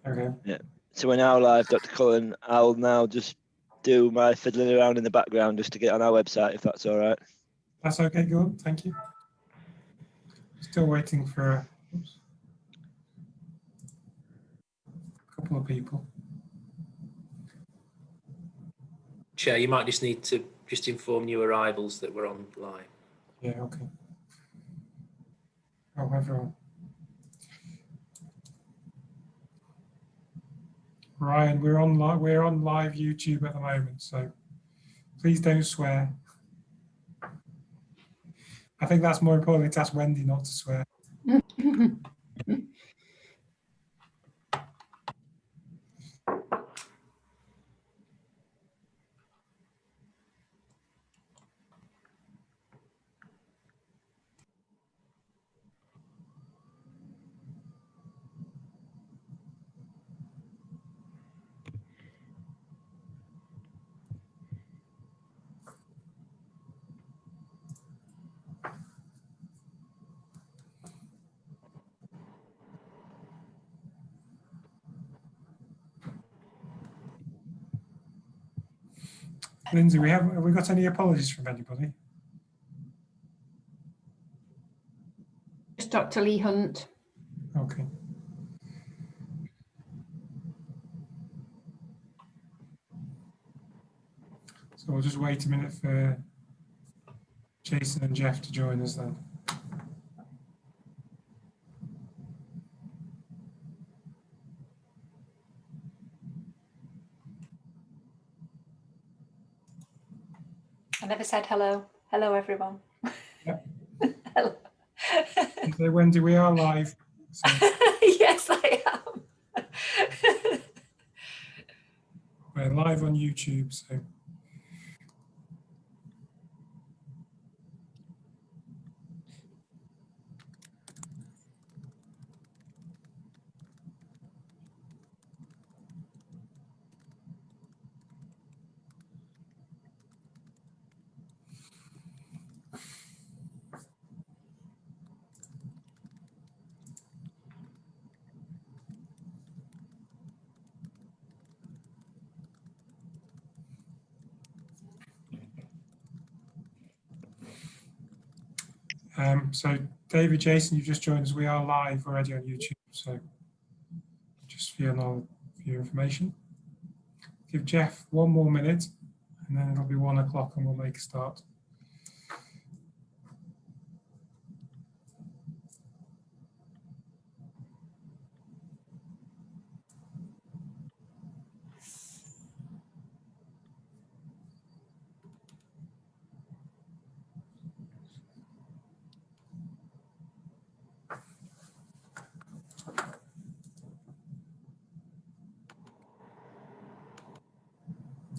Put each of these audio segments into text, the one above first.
Okay. Yeah. So we're now live, Dr. Cullen. I'll now just do my fiddling around in the background just to get on our website, if that's all right. That's okay, good. Thank you. Still waiting for a couple of people. Chair, you might just need to just inform new arrivals that we're on live. Yeah, okay. Oh, everyone. Ryan, we're on live YouTube at the moment, so please don't swear. I think that's more important to ask Wendy not to swear. Lindsay, have we got any apologies from anybody? Just Dr. Lee Hunt. Okay. So we'll just wait a minute for Jason and Jeff to join us then. I never said hello. Hello, everyone. Yeah. Hello. So Wendy, we are live. So Yes, I am. we're live on YouTube. So so David, Jason, you've just joined us. We are live already on YouTube. So just for your information, give Jeff 1 more minute, and then it'll be 1 o'clock, and we'll make a start.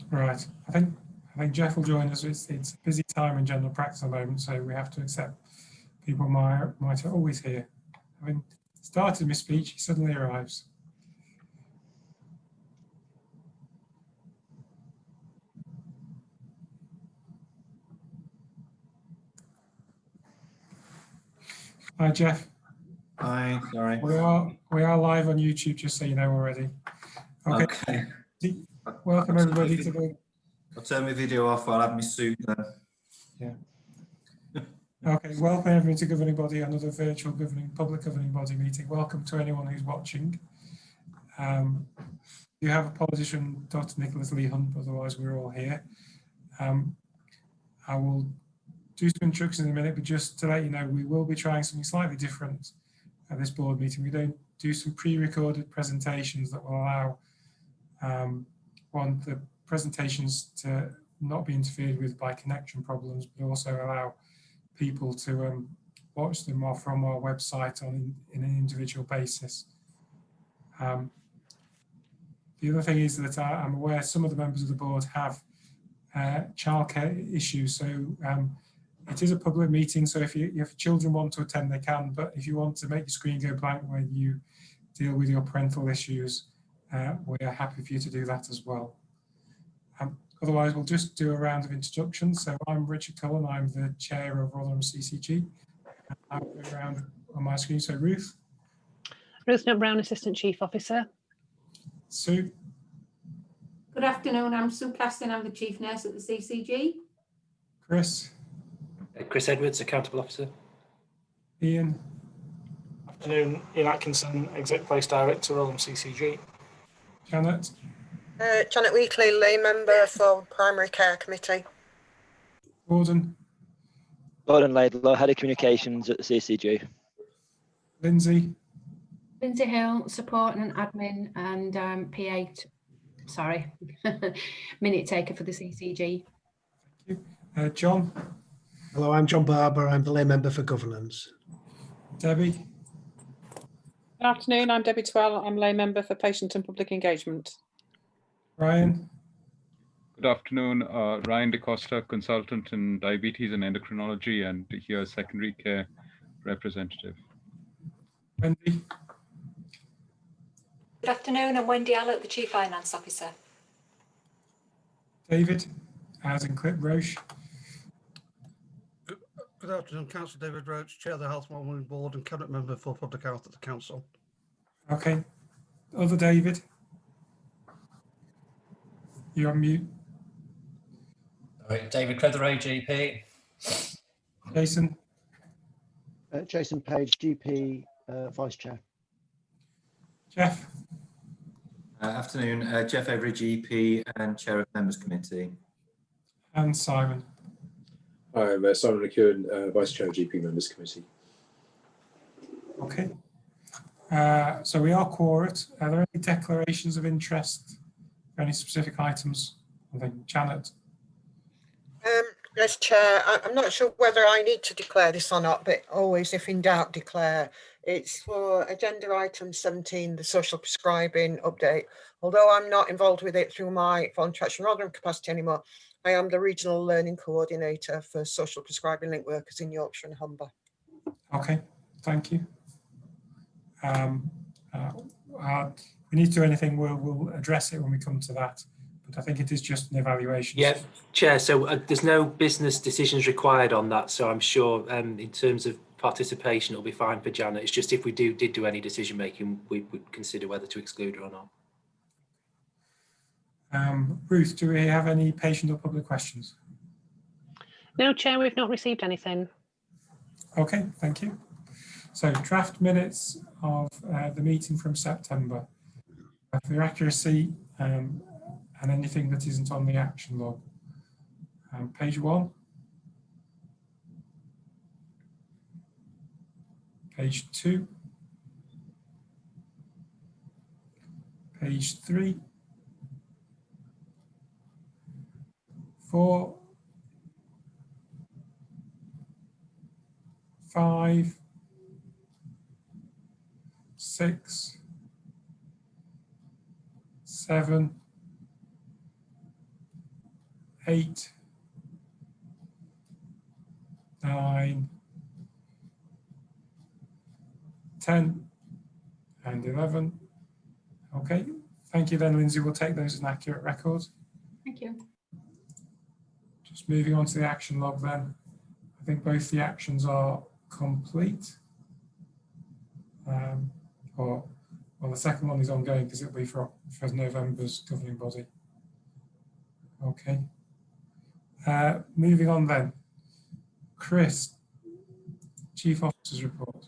Right, I think Jeff will join us. It's a busy time in general practice at the moment, so we have to accept people might always hear. Having started my speech, he suddenly arrives. Hi, Jeff. Hi, sorry. We are live on YouTube, just so you know already. Okay. Welcome everybody to the. I'll turn my video off. I'll have my suit then. Yeah. Okay. Welcome everybody to Governing Body, another virtual public governing body meeting. Welcome to anyone who's watching. You have apologies from Dr. Nicholas Lee Hunt, otherwise we're all here. I will do some instructions in a minute, but just to let you know, we will be trying something slightly different at this board meeting. We don't do some pre-recorded presentations that will allow the presentations to not be interfered with by connection problems, but also allow people to watch them from our website in an individual basis. The other thing is that I'm aware some of the members of the board have childcare issues, so it is a public meeting, so if children want to attend, they can, but if you want to make your screen go blank when you deal with your parental issues, we are happy for you to do that as well. Otherwise, we'll just do a round of introductions. So I'm Richard Cullen, I'm the chair of RCCG. I'll go around on my screen, so Ruth. Ruth Brown, Assistant Chief Officer. Sue, Good afternoon, I'm Sue Caston, I'm the Chief Nurse at the CCG. Chris, Chris Edwards, Accountable Officer. Ian, Afternoon, Ian Atkinson, Exec Place Director, Oldham CCG. Janet, Janet Weekly, lay member for Primary Care Committee. Gordon, Gordon Laidlaw, Head of Communications at the CCG. Lindsay, Lindsay Hill, support and admin and P8, sorry, minute taker for the CCG. John, Hello, I'm John Barber. I'm the lay member for governance. Debbie, Good afternoon, I'm Debbie Twell. I'm lay member for patient and public engagement. Ryan, Good afternoon, Ryan DeCosta, consultant in diabetes and endocrinology, and here secondary care representative. Wendy, Good afternoon, I'm Wendy Allett, the Chief Finance Officer. David, as in Clip Roche, Good afternoon, Councillor David Roach, Chair of the Health Monitoring Board and Cabinet Member for Public Health at the Council. okay. Other David, you're on mute. David Cletheroy, GP. Jason, Jason Page, GP, Vice Chair. Jeff, Afternoon, Jeff Avery, GP and Chair of Members Committee. and Simon. Hi, I'm Simon McEwen, Vice Chair of GP Members Committee. Okay. So we are quorate. Are there any declarations of interest for any specific items? I think Janet. Yes, Chair. I'm not sure whether I need to declare this or not, but always, if in doubt, declare. It's for agenda item 17, the social prescribing update. Although I'm not involved with it through my voluntary action program capacity anymore, I am the Regional Learning Coordinator for Social Prescribing Link Workers in Yorkshire and Humber. Okay, thank you. We need to do anything, we'll address it when we come to that. But I think it is just an evaluation. Yeah, Chair, so there's no business decisions required on that. So I'm sure in terms of participation, it'll be fine for Janet. It's just if we did do any decision making, we would consider whether to exclude her or not. Ruth, do we have any patient or public questions? No, Chair, we've not received anything. Okay, thank you. So draft minutes of the meeting from September. For your accuracy, and anything that isn't on the action log. Page 1. Page 2. Page 3. 4. 5. 6. 7. 8, 9, 10, and 11. Okay, thank you then, Lindsay. We'll take those as an accurate record. Thank you. Just moving on to the action log then. I think both the actions are complete. Well, the second one is ongoing because it'll be for November's governing body. Okay. Moving on then, Chris, Chief Officer's report.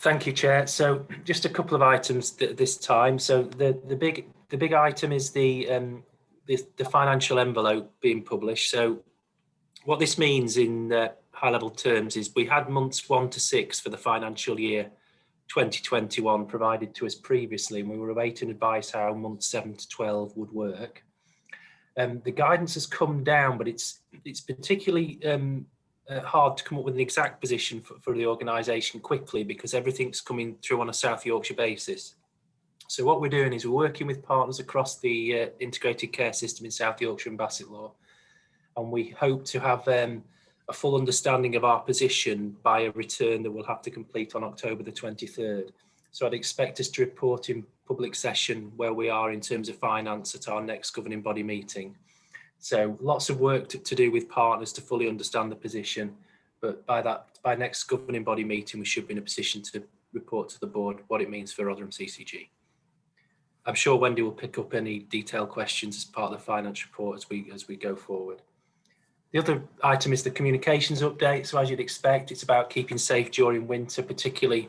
Thank you, Chair. So just a couple of items this time. So the big item is the financial envelope being published. So what this means in high level terms is we had months 1 to 6 for the financial year 2021 provided to us previously, and we were awaiting advice how months 7 to 12 would work. The guidance has come down, but it's particularly hard to come up with an exact position for the organisation quickly because everything's coming through on a South Yorkshire basis. So what we're doing is we're working with partners across the integrated care system in South Yorkshire and Bassetlaw, and we hope to have a full understanding of our position by a return that we'll have to complete on October the 23rd. So I'd expect us to report in public session where we are in terms of finance at our next governing body meeting. So lots of work to do with partners to fully understand the position, but by next governing body meeting, we should be in a position to report to the board what it means for Rotherham CCG. I'm sure Wendy will pick up any detailed questions as part of the finance report as we go forward. The other item is the communications update. So as you'd expect, it's about keeping safe during winter, particularly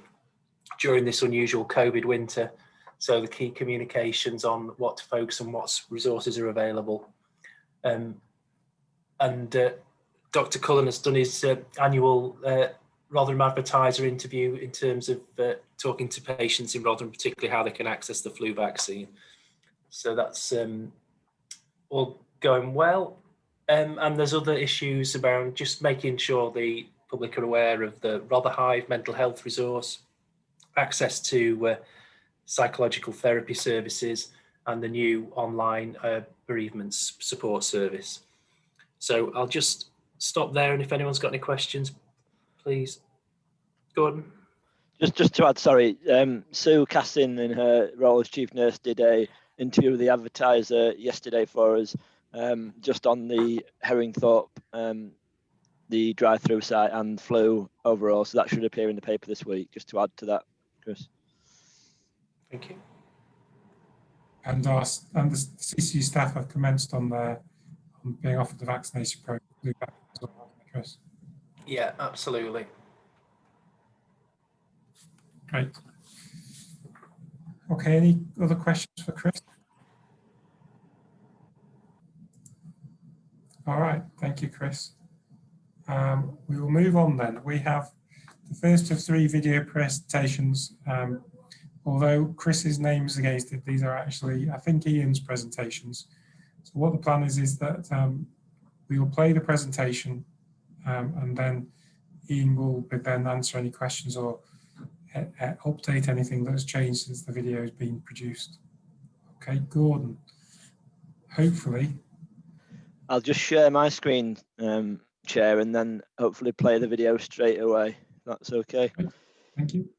during this unusual COVID winter. So the key communications on what to focus on, what resources are available. Dr. Cullen has done his annual Rotherham Advertiser interview in terms of talking to patients in Rotherham, particularly how they can access the flu vaccine. So that's all going well. And there's other issues around just making sure the public are aware of the Rotherhive mental health resource, access to psychological therapy services, and the new online bereavement support service. So I'll just stop there, and if anyone's got any questions, please. Gordon? Just to add, sorry, Sue Cassin in her role as chief nurse did a interview with the Advertiser yesterday for us, just on the Herringthorpe, the drive-through site and flu overall. So that should appear in the paper this week, just to add to that, Chris. Thank you. And the CCG staff have commenced on being offered the vaccination program. Chris. Yeah, absolutely. Great. Okay, any other questions for Chris? All right, thank you, Chris. We will move on then. We have the first of 3 video presentations. Although Chris's name is against it, these are actually, I think, Ian's presentations. So what the plan is that we will play the presentation and then Ian will then answer any questions or update anything that has changed since the video has been produced. Okay, Gordon, hopefully. I'll just share my screen, Chair, and then hopefully play the video straight away. That's okay. Thank you.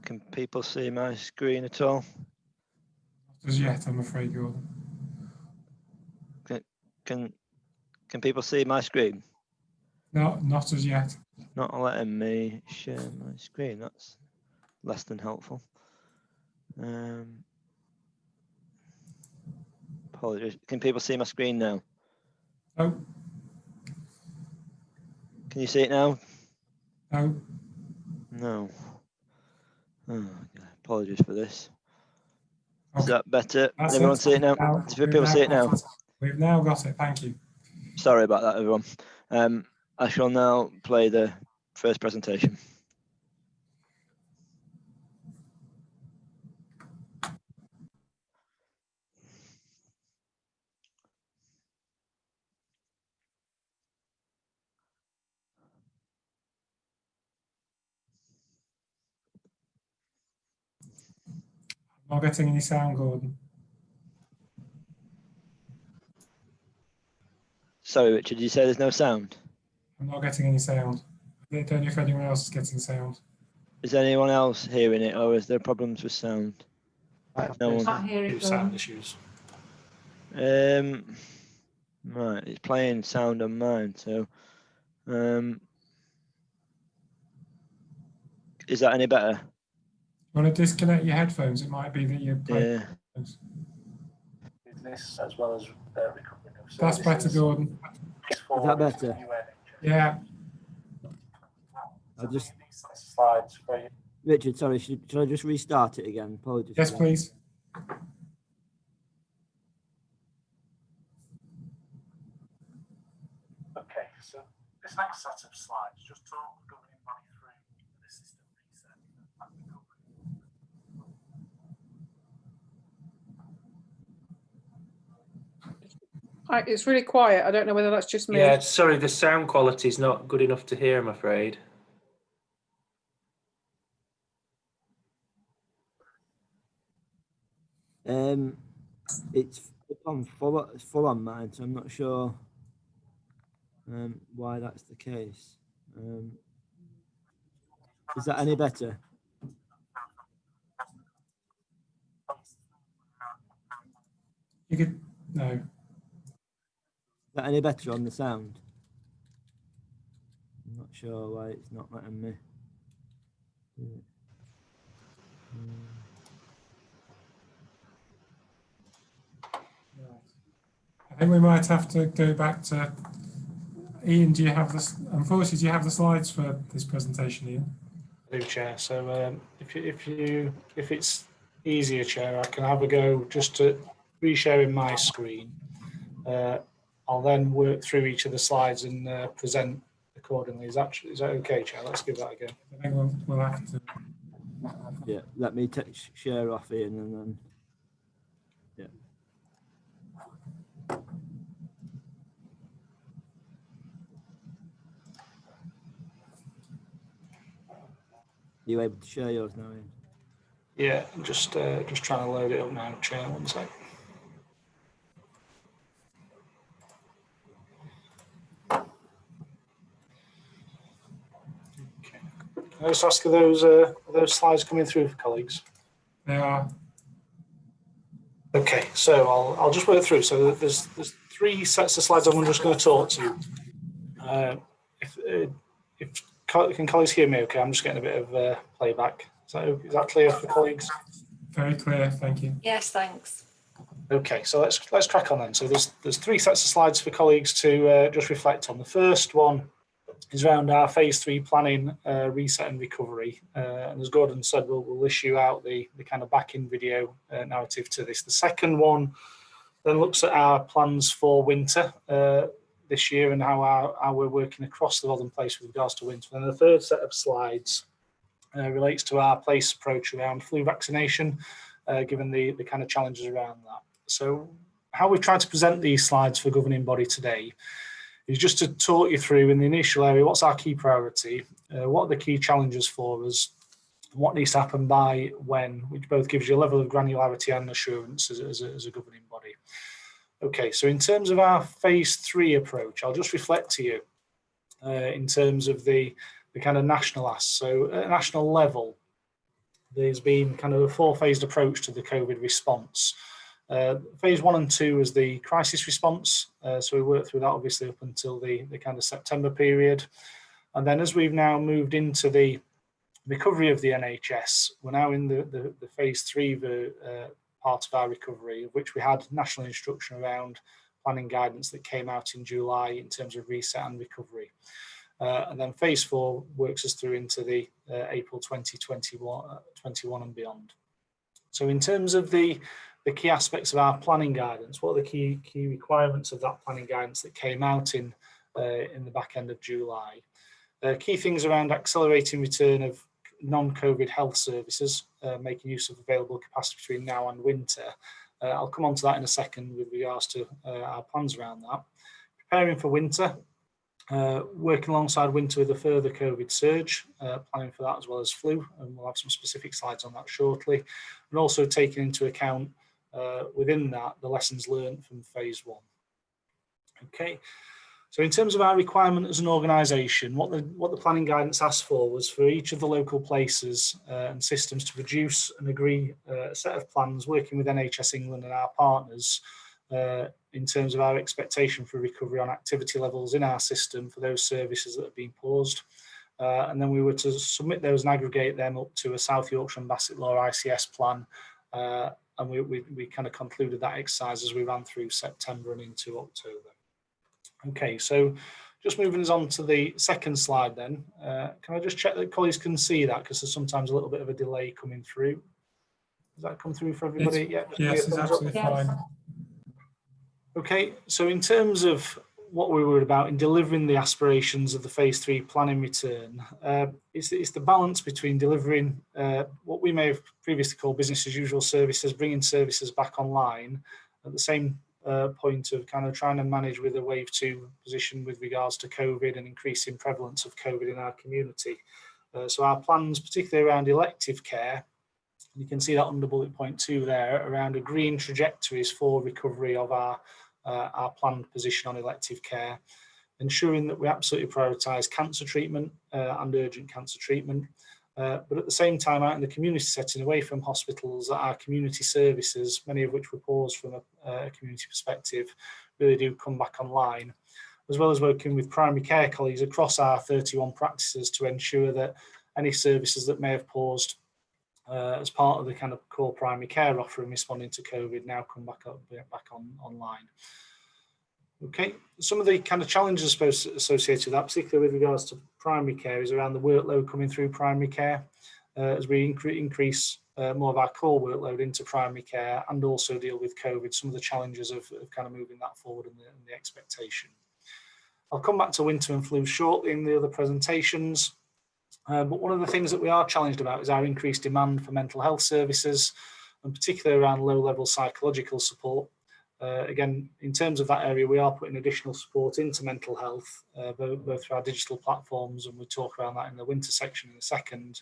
Can people see my screen at all? Not as yet, I'm afraid, Gordon. Can people see my screen? No, not as yet. Not letting me share my screen. That's less than helpful. Apologies. Can people see my screen now? No. Can you see it now? No. No. Oh, apologies for this. Okay. Is that better? That's Everyone it. see it now? Do people see it now? We've now got it. Thank you. Sorry about that, everyone. I shall now play the first presentation. I'm not getting any sound, Gordon. Sorry, Richard, did you say there's no sound? I'm not getting any sound. I don't know if anyone else is getting sound. Is anyone else hearing it, or is there problems with sound? No one. Can't hear it. Sound issues. Right, it's playing sound on mine, so is that any better? You want to disconnect your headphones? It might be that you're playing. Yeah. This as well as recovering of That's better, Gordon. Is that better? Yeah. I'll just. Slides for you. Richard, sorry, should I just restart it again? Apologies. Yes, please. Okay, so this next set of slides just talk the governing body through the system reset. It's really quiet. I don't know whether that's just me. Yeah, sorry, the sound quality is not good enough to hear, I'm afraid. It's full on mine, so I'm not sure why that's the case. Is that any better? You could, no. Is that any better on the sound? I'm not sure why it's not letting me do it. I think we might have to go back to Ian. Do you have this? Unfortunately, do you have the slides for this presentation, Ian? I do, Chair. So if it's easier, Chair, I can have a go just to resharing my screen. I'll then work through each of the slides and present accordingly. Is that okay, Chair? Let's give that a go. I think we'll have to. Yeah, let me share off Ian and then. Yeah. Are you able to share yours now, Ian? Yeah, I'm just trying to load it up now, Chair. One sec. Okay. Can I just ask, are those slides coming through for colleagues? They are. Okay, so I'll just work through. So there's 3 sets of slides I'm just going to talk to. Can colleagues hear me? Okay, I'm just getting a bit of playback. Is that clear for colleagues? Very clear, thank you. Yes, thanks. Okay, so let's crack on then. So there's 3 sets of slides for colleagues to just reflect on. The first one is around our phase 3 planning, reset and recovery. And as Gordon said, we'll issue out the kind of back-in video narrative to this. The second one then looks at our plans for winter this year and how we're working across the Rotherham Place with regards to winter. And the third set of slides relates to our place approach around flu vaccination, given the kind of challenges around that. So how we've tried to present these slides for governing body today is just to talk you through in the initial area, what's our key priority, what are the key challenges for us, what needs to happen by when, which both gives you a level of granularity and assurance as a governing body. Okay, so in terms of our phase 3 approach, I'll just reflect to you in terms of the kind of national ask. So at a national level, there's been kind of a 4-phased approach to the COVID response. Phase 1 and 2 is the crisis response. So we worked through that obviously up until the kind of September period. And then as we've now moved into the recovery of the NHS, we're now in the phase 3 part of our recovery, of which we had national instruction around planning guidance that came out in July in terms of reset and recovery. And then phase 4 works us through into the April 2021 and beyond. So in terms of the key aspects of our planning guidance, what are the key requirements of that planning guidance that came out in the back end of July? Key things around accelerating return of non-COVID health services, making use of available capacity between now and winter. I'll come on to that in a second with regards to our plans around that. Preparing for winter, working alongside winter with a further COVID surge, planning for that as well as flu, and we'll have some specific slides on that shortly. And also taking into account within that the lessons learned from phase 1. Okay. So in terms of our requirement as an organisation, what the planning guidance asked for was for each of the local places and systems to produce and agree a set of plans working with NHS England and our partners in terms of our expectation for recovery on activity levels in our system for those services that have been paused. And then we were to submit those and aggregate them up to a South Yorkshire and Bassett Law ICS plan. And we kind of concluded that exercise as we ran through September and into October. Okay, so just moving us on to the second slide then. Can I just check that colleagues can see that, because there's sometimes a little bit of a delay coming through. Does that come through for everybody? Yes, it's absolutely fine. Okay, so in terms of what we were about in delivering the aspirations of the phase 3 planning return, it's the balance between delivering what we may have previously called business as usual services, bringing services back online, at the same point of kind of trying to manage with a wave 2 position with regards to COVID and increasing prevalence of COVID in our community. So our plans, particularly around elective care, you can see that under bullet point 2 there, around agreeing trajectories for recovery of our planned position on elective care, ensuring that we absolutely prioritise cancer treatment and urgent cancer treatment, But at the same time, out in the community setting, away from hospitals, our community services, many of which were paused from a community perspective, really do come back online, as well as working with primary care colleagues across our 31 practices to ensure that any services that may have paused as part of the kind of core primary care offer and responding to COVID now come back online. Okay, some of the kind of challenges associated with that, particularly with regards to primary care, is around the workload coming through primary care as we increase more of our core workload into primary care and also deal with COVID, some of the challenges of kind of moving that forward and the expectation. I'll come back to winter and flu shortly in the other presentations, but one of the things that we are challenged about is our increased demand for mental health services, and particularly around low-level psychological support. Again, in terms of that area, we are putting additional support into mental health, both through our digital platforms, and we'll talk around that in the winter section in a second,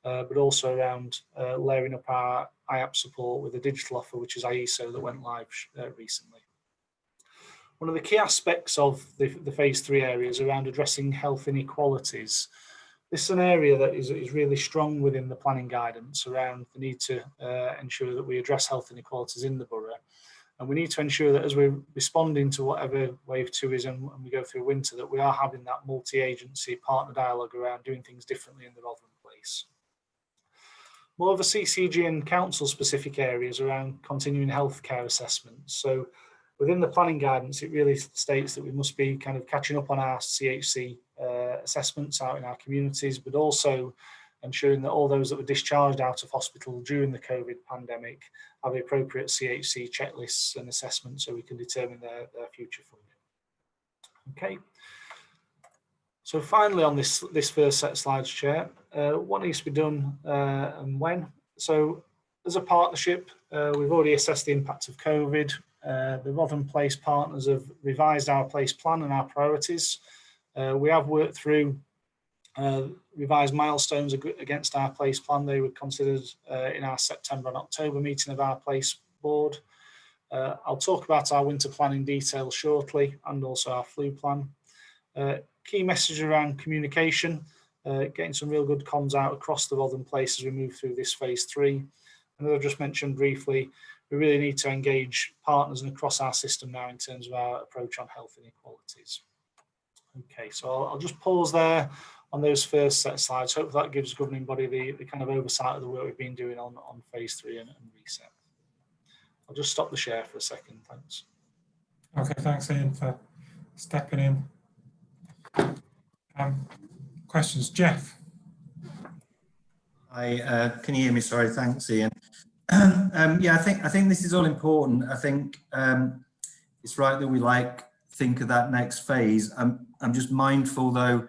but also around layering up our IAP support with a digital offer, which is IESO, that went live recently. One of the key aspects of the phase 3 areas around addressing health inequalities. This is an area that is really strong within the planning guidance around the need to ensure that we address health inequalities in the borough. And we need to ensure that as we're responding to whatever wave 2 is and we go through winter, that we are having that multi-agency partner dialogue around doing things differently in the Rotherham place. More of a CCG and council specific areas around continuing healthcare assessments. So within the planning guidance, it really states that we must be kind of catching up on our CHC assessments out in our communities, but also ensuring that all those that were discharged out of hospital during the COVID pandemic have the appropriate CHC checklists and assessments so we can determine their future funding. Okay. So finally on this first set of slides, Chair, what needs to be done and when? So as a partnership, we've already assessed the impact of COVID. The Rotherham Place partners have revised our place plan and our priorities. We have worked through revised milestones against our place plan. They were considered in our September and October meeting of our place board. I'll talk about our winter plan in detail shortly and also our flu plan. Key message around communication, getting some real good comms out across the Rotherham Place as we move through this phase 3. And as I just mentioned briefly, we really need to engage partners and across our system now in terms of our approach on health inequalities. Okay, so I'll just pause there on those first set of slides. Hopefully that gives the governing body the kind of oversight of the work we've been doing on phase 3 and reset. I'll just stop the share for a second, thanks. Okay, thanks Ian for stepping in. Questions, Jeff? Hi, can you hear me? Sorry, thanks Ian. Yeah, I think this is all important. I think it's right that we think of that next phase. I'm just mindful though,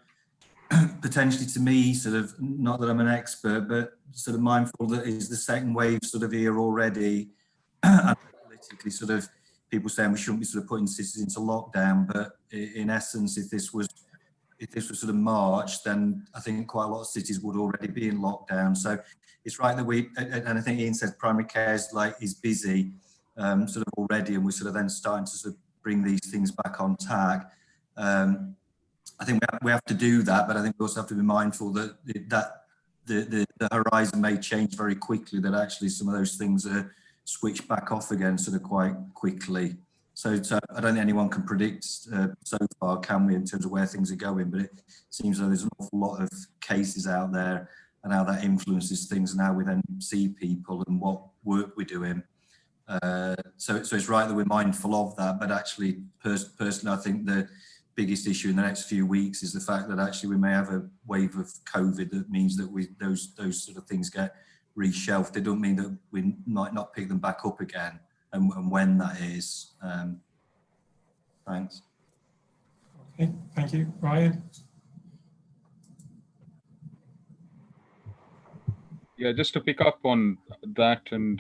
potentially to me, sort of, not that I'm an expert, but sort of mindful that is the second wave sort of here already. And politically sort of people saying we shouldn't be sort of putting cities into lockdown, but in essence, if this was sort of March, then I think quite a lot of cities would already be in lockdown. So it's right that and I think Ian said primary care is busy sort of already, and we're sort of then starting to sort of bring these things back on track. I think we have to do that, but I think we also have to be mindful that the horizon may change very quickly, that actually some of those things are switched back off again sort of quite quickly. So I don't think anyone can predict so far, can we, in terms of where things are going, but it seems like there's an awful lot of cases out there and how that influences things and how we then see people and what work we're doing. So it's right that we're mindful of that, but actually personally I think the biggest issue in the next few weeks is the fact that actually we may have a wave of COVID that means that those sort of things get reshelved. They don't mean that we might not pick them back up again, and when that is. Thanks. Okay, thank you. Ryan? Yeah, just to pick up on that, and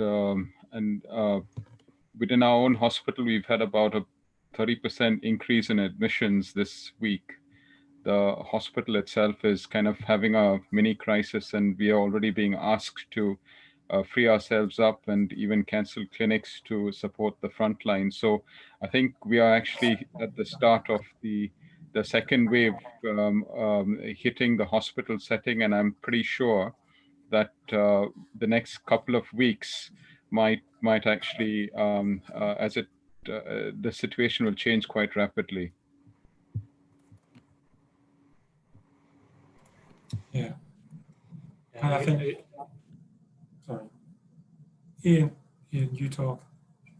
within our own hospital, we've had about a 30% increase in admissions this week. The hospital itself is kind of having a mini crisis, and we are already being asked to free ourselves up and even cancel clinics to support the front line. So I think we are actually at the start of the second wave hitting the hospital setting, and I'm pretty sure that the next couple of weeks might actually, the situation will change quite rapidly. Yeah. And I think, sorry, Ian, you talk.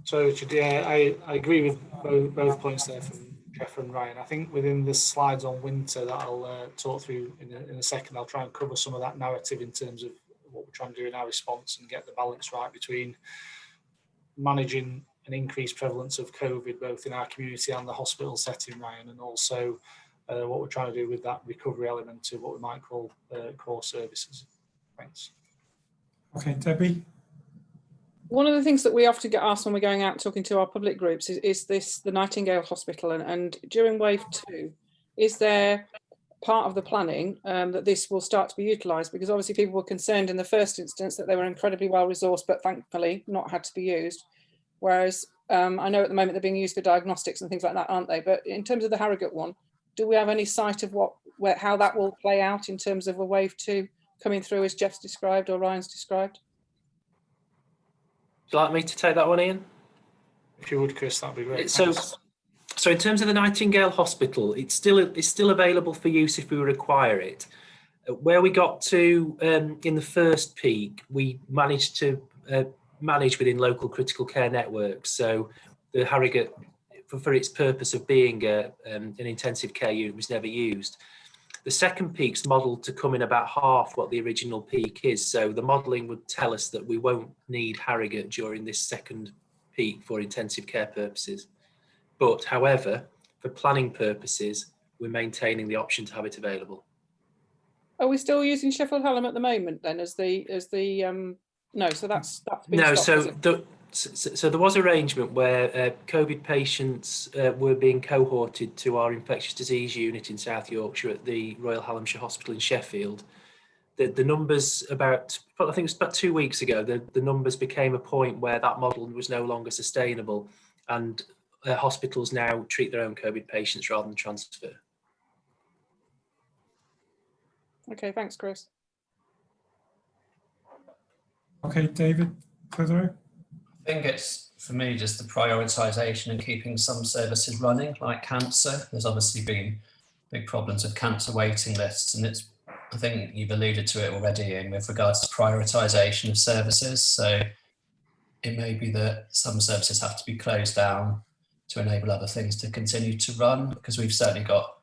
So Richard, yeah, I agree with both points there from Jeff and Ryan. I think within the slides on winter that I'll talk through in a second, I'll try and cover some of that narrative in terms of what we're trying to do in our response and get the balance right between managing an increased prevalence of COVID both in our community and the hospital setting, Ryan, and also what we're trying to do with that recovery element to what we might call core services. Thanks. Okay, Debbie. One of the things that we often get asked when we're going out talking to our public groups is the Nightingale Hospital, and during wave 2, is there part of the planning that this will start to be utilised? Because obviously people were concerned in the first instance that they were incredibly well resourced, but thankfully not had to be used. Whereas I know at the moment they're being used for diagnostics and things like that, aren't they? But in terms of the Harrogate one, do we have any sight of how that will play out in terms of a wave 2 coming through as Jeff's described or Ryan's described? Would you like me to take that one, Ian? If you would, Chris, that'd be great. So in terms of the Nightingale Hospital, it's still available for use if we require it. Where we got to in the first peak, we managed to manage within local critical care networks. So the Harrogate, for its purpose of being an intensive care unit, was never used. The second peak's modelled to come in about half what the original peak is. So the modelling would tell us that we won't need Harrogate during this second peak for intensive care purposes. But however, for planning purposes, we're maintaining the option to have it available. Are we still using Sheffield Hallam at the moment then as the no? So that's been no. Stopped, So there was arrangement where COVID patients were being cohorted to our infectious disease unit in South Yorkshire at the Royal Hallamshire Hospital in Sheffield. The numbers I think it was about 2 weeks ago, the numbers became a point where that model was no longer sustainable, and hospitals now treat their own COVID patients rather than transfer. Okay, thanks, Chris. Okay, David, further. I think it's, for me, just the prioritisation and keeping some services running, like cancer. There's obviously been big problems with cancer waiting lists, and I think you've alluded to it already, Ian, with regards to prioritisation of services. So it may be that some services have to be closed down to enable other things to continue to run, because we've certainly got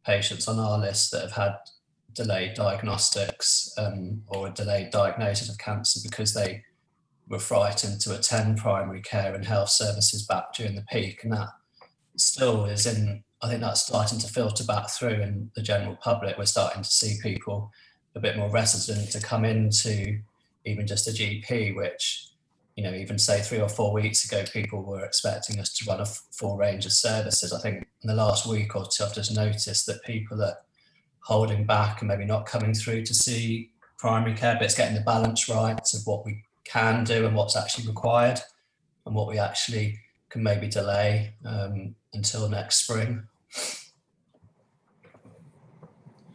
patients on our list that have had delayed diagnostics or a delayed diagnosis of cancer because they were frightened to attend primary care and health services back during the peak, and that still is I think that's starting to filter back through in the general public. We're starting to see people a bit more reticent to come into even just a GP, which, even say 3 or 4 weeks ago, people were expecting us to run a full range of services. I think in the last week or two, I've just noticed that people are holding back and maybe not coming through to see primary care, but it's getting the balance right of what we can do and what's actually required and what we actually can maybe delay until next spring.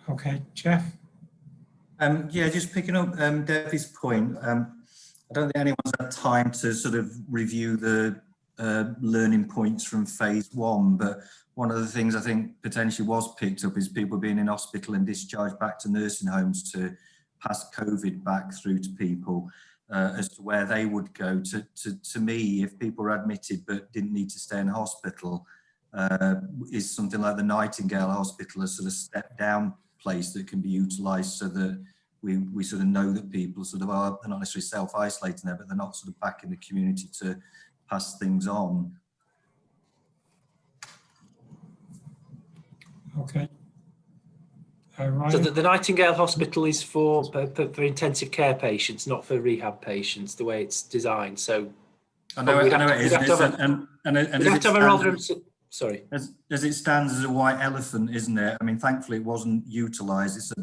Okay, Jeff. Yeah, just picking up Debbie's point. I don't think anyone's had time to sort of review the learning points from phase 1, but one of the things I think potentially was picked up is people being in hospital and discharged back to nursing homes to pass COVID back through to people. As to where they would go. To me, if people were admitted but didn't need to stay in hospital, is something like the Nightingale Hospital, a sort of step down place that can be utilised so that we sort of know that people sort of are, they're not necessarily self-isolating there, but they're not sort of back in the community to pass things on. Okay. So the Nightingale Hospital is for intensive care patients, not for rehab patients, the way it's designed. So I know it is. Sorry. As it stands as a white elephant, isn't it? I mean, thankfully it wasn't utilised.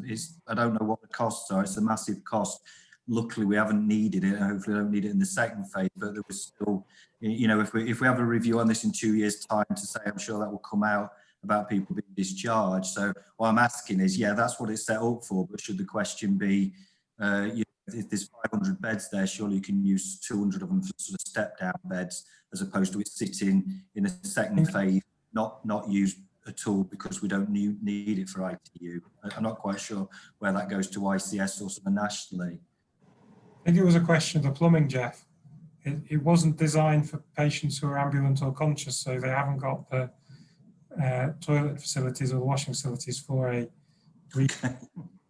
I don't know what the costs are. It's a massive cost. Luckily, we haven't needed it. Hopefully, we don't need it in the second phase. But there was still, if we have a review on this in 2 years' time to say, I'm sure that will come out about people being discharged. So what I'm asking is, yeah, that's what it's set up for. But should the question be, if if there's 500 beds there, surely you can use 200 of them for sort of step-down beds, as opposed to it sitting in a second phase, not used at all because we don't need it for ITU. I'm not quite sure where that goes to ICS or sort of nationally. I think it was a question of the plumbing, Jeff. It wasn't designed for patients who are ambulant or conscious, so they haven't got the toilet facilities or the washing facilities for a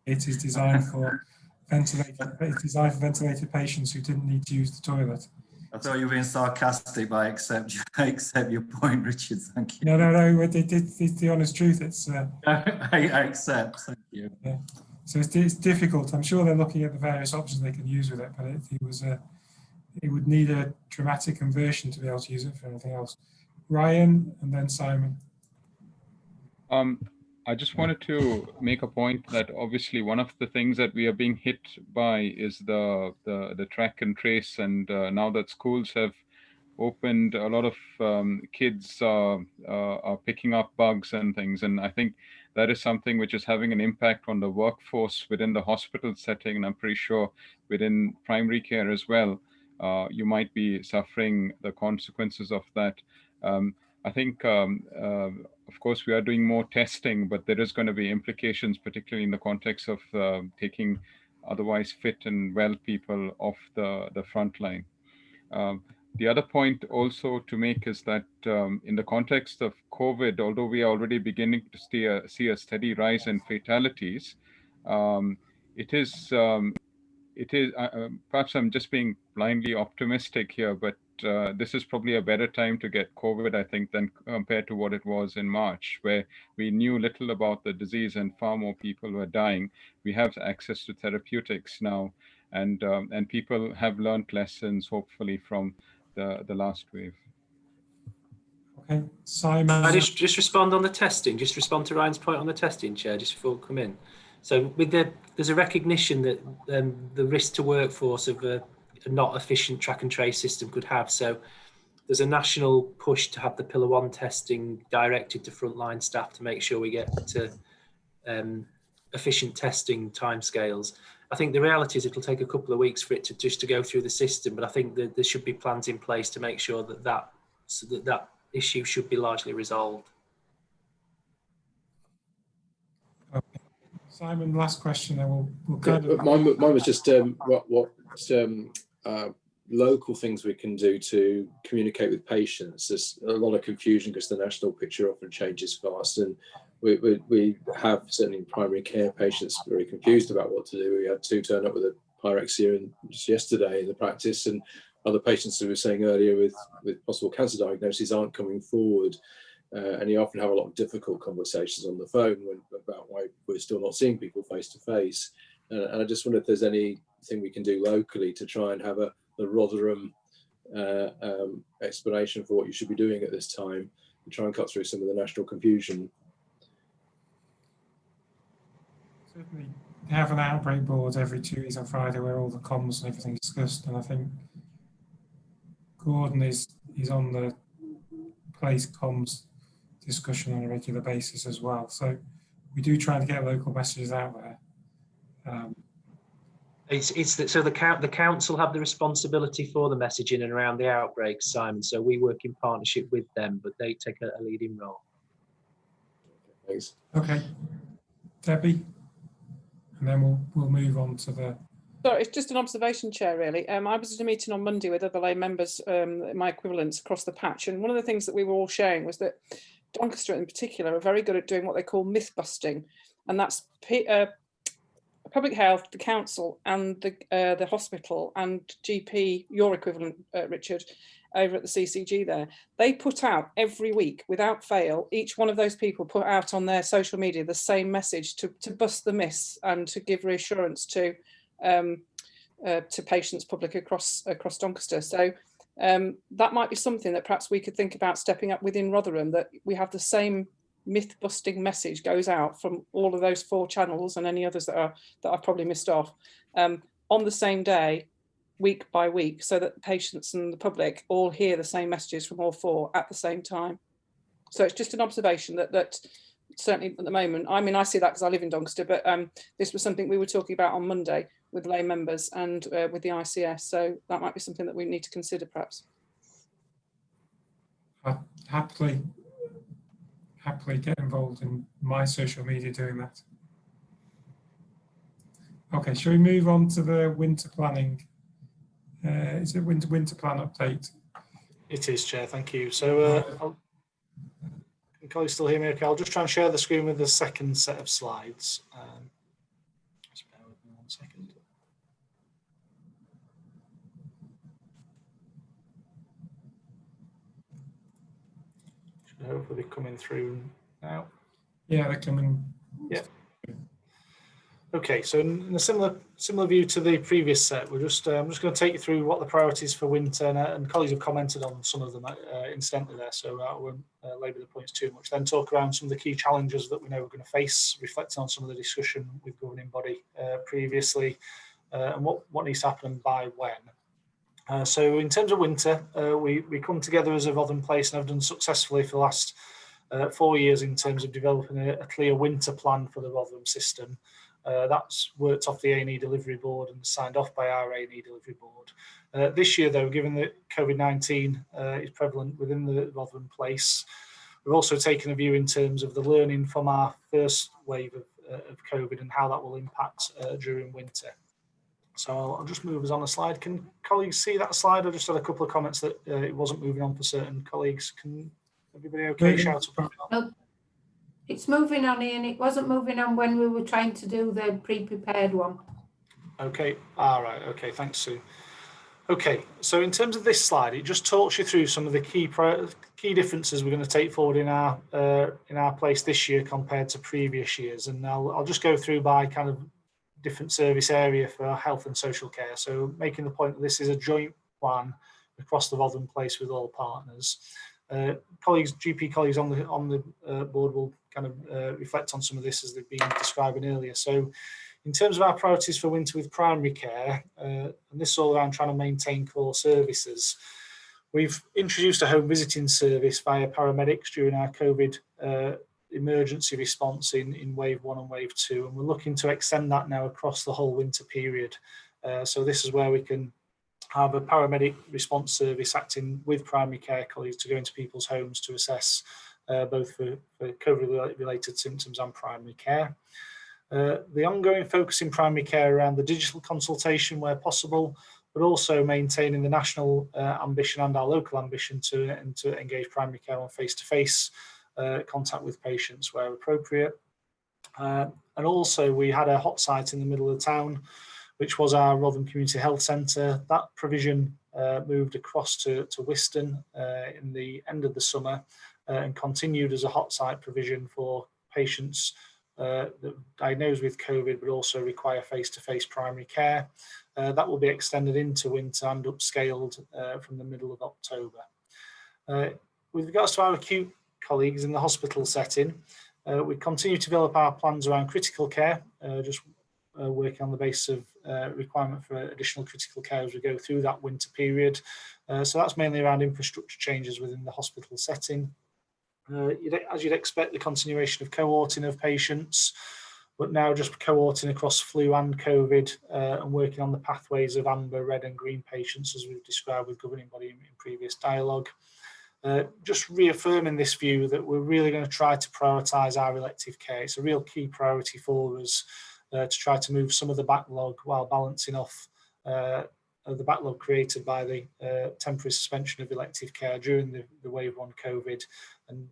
it is designed for ventilated patients who didn't need to use the toilet. I thought you were being sarcastic, but I accept your point, Richard. Thank you. No. It's the honest truth. It's I accept. Thank you. Yeah. So it's difficult. I'm sure they're looking at the various options they can use with it, but it would need a dramatic conversion to be able to use it for anything else. Ryan and then Simon. I just wanted to make a point that obviously one of the things that we are being hit by is the track and trace, and now that schools have opened, a lot of kids are picking up bugs and things, and I think that is something which is having an impact on the workforce within the hospital setting, and I'm pretty sure within primary care as well, you might be suffering the consequences of that. I think, of course, we are doing more testing, but there is going to be implications, particularly in the context of taking otherwise fit and well people off the front line. The other point also to make is that in the context of COVID, although we are already beginning to see a steady rise in fatalities, it is perhaps I'm just being blindly optimistic here, but this is probably a better time to get COVID, I think, than compared to what it was in March, where we knew little about the disease and far more people were dying. We have access to therapeutics now, and people have learned lessons, hopefully, from the last wave. Okay, Simon. I just respond on the testing. Just respond to Ryan's point on the testing, Chair, just before we come in. So there's a recognition that the risk to workforce of a not efficient track and trace system could have. So there's a national push to have the Pillar 1 testing directed to frontline staff to make sure we get to efficient testing timescales. I think the reality is it'll take a couple of weeks for it to go through the system, but I think that there should be plans in place to make sure that issue should be largely resolved. Okay. Simon, last question, then we'll kind of... Mine was just what local things we can do to communicate with patients. There's a lot of confusion because the national picture often changes fast, and we have certainly in primary care patients very confused about what to do. We had 2 turn up with a pyrexia just yesterday in the practice, and other patients, who we were saying earlier, with possible cancer diagnoses aren't coming forward. And you often have a lot of difficult conversations on the phone about why we're still not seeing people face to face. And I just wonder if there's anything we can do locally to try and have the Rotherham explanation for what you should be doing at this time, and try and cut through some of the national confusion. Certainly have an outbreak board every 2 weeks on Friday where all the comms and everything is discussed, and I think Gordon is on the place comms discussion on a regular basis as well. So we do try to get local messages out there. So the council have the responsibility for the messaging and around the outbreaks, Simon. So we work in partnership with them, but they take a leading role. Thanks. Okay, Debbie, and then we'll move on to the... Sorry, it's just an observation, Chair, really. I was at a meeting on Monday with other lay members, my equivalents across the patch, and one of the things that we were all sharing was that Doncaster in particular are very good at doing what they call myth busting, and that's public health, the council and the hospital and GP, your equivalent, Richard, over at the CCG there. They put out every week, without fail, each one of those people put out on their social media the same message to bust the myths and to give reassurance to patients, public across Doncaster. So that might be something that perhaps we could think about stepping up within Rotherham, that we have the same myth-busting message goes out from all of those 4 channels and any others that I've probably missed off on the same day, week by week, so that the patients and the public all hear the same messages from all 4 at the same time. So it's just an observation that certainly at the moment, I mean, I see that because I live in Doncaster, but this was something we were talking about on Monday. with lay members and with the ICS. So that might be something that we need to consider perhaps. I'll happily get involved in my social media doing that. Okay, shall we move on to the winter planning? Is it winter plan update? It is, Chair, thank you. So can colleagues still hear me okay? I'll just try and share the screen with the second set of slides. Just bear with me 1 second. Should hopefully be coming through now. Yeah, they're coming. Yeah. Okay, so in a similar view to the previous set, I'm just going to take you through what the priorities for winter, and colleagues have commented on some of them incidentally there, so I won't labour the points too much. Then talk around some of the key challenges that we know we're going to face, reflecting on some of the discussion with governing body previously, and what needs to happen and by when. So in terms of winter, we come together as a Rotherham Place and have done successfully for the last 4 years in terms of developing a clear winter plan for the Rotherham system. That's worked off the A&E delivery board and signed off by our A&E delivery board. This year, though, given that COVID-19 is prevalent within the Rotherham Place, we've also taken a view in terms of the learning from our first wave of COVID and how that will impact during winter. So I'll just move us on a slide. Can colleagues see that slide? I just had a couple of comments that it wasn't moving on for certain colleagues. Can everybody okay shout up? No, it's moving on, Ian. It wasn't moving on when we were trying to do the pre-prepared one. Okay, all right, okay, thanks, Sue. Okay, so in terms of this slide, it just talks you through some of the key differences we're going to take forward in our place this year compared to previous years, and I'll just go through by kind of different service area for health and social care. So making the point that this is a joint plan across the Rotherham Place with all partners. GP colleagues on the board will kind of reflect on some of this as they've been describing earlier. So in terms of our priorities for winter with primary care, and this is all around trying to maintain core services, we've introduced a home visiting service via paramedics during our COVID emergency response in wave 1 and wave 2, and we're looking to extend that now across the whole winter period. So this is where we can have a paramedic response service acting with primary care colleagues to go into people's homes to assess both for COVID-related symptoms and primary care. The ongoing focus in primary care around the digital consultation where possible, but also maintaining the national ambition and our local ambition to engage primary care on face-to-face contact with patients where appropriate. And also we had a hot site in the middle of the town, which was our Rotherham Community Health Centre. That provision moved across to Wiston in the end of the summer and continued as a hot site provision for patients that are diagnosed with COVID but also require face-to-face primary care. That will be extended into winter and upscaled from the middle of October. With regards to our acute colleagues in the hospital setting, we continue to develop our plans around critical care, working on the basis of requirement for additional critical care as we go through that winter period. So that's mainly around infrastructure changes within the hospital setting. As you'd expect, the continuation of cohorting of patients, but now just cohorting across flu and COVID and working on the pathways of amber, red and green patients as we've described with governing body in previous dialogue. Just reaffirming this view that we're really going to try to prioritise our elective care. It's a real key priority for us to try to move some of the backlog while balancing off the backlog created by the temporary suspension of elective care during the wave 1 COVID,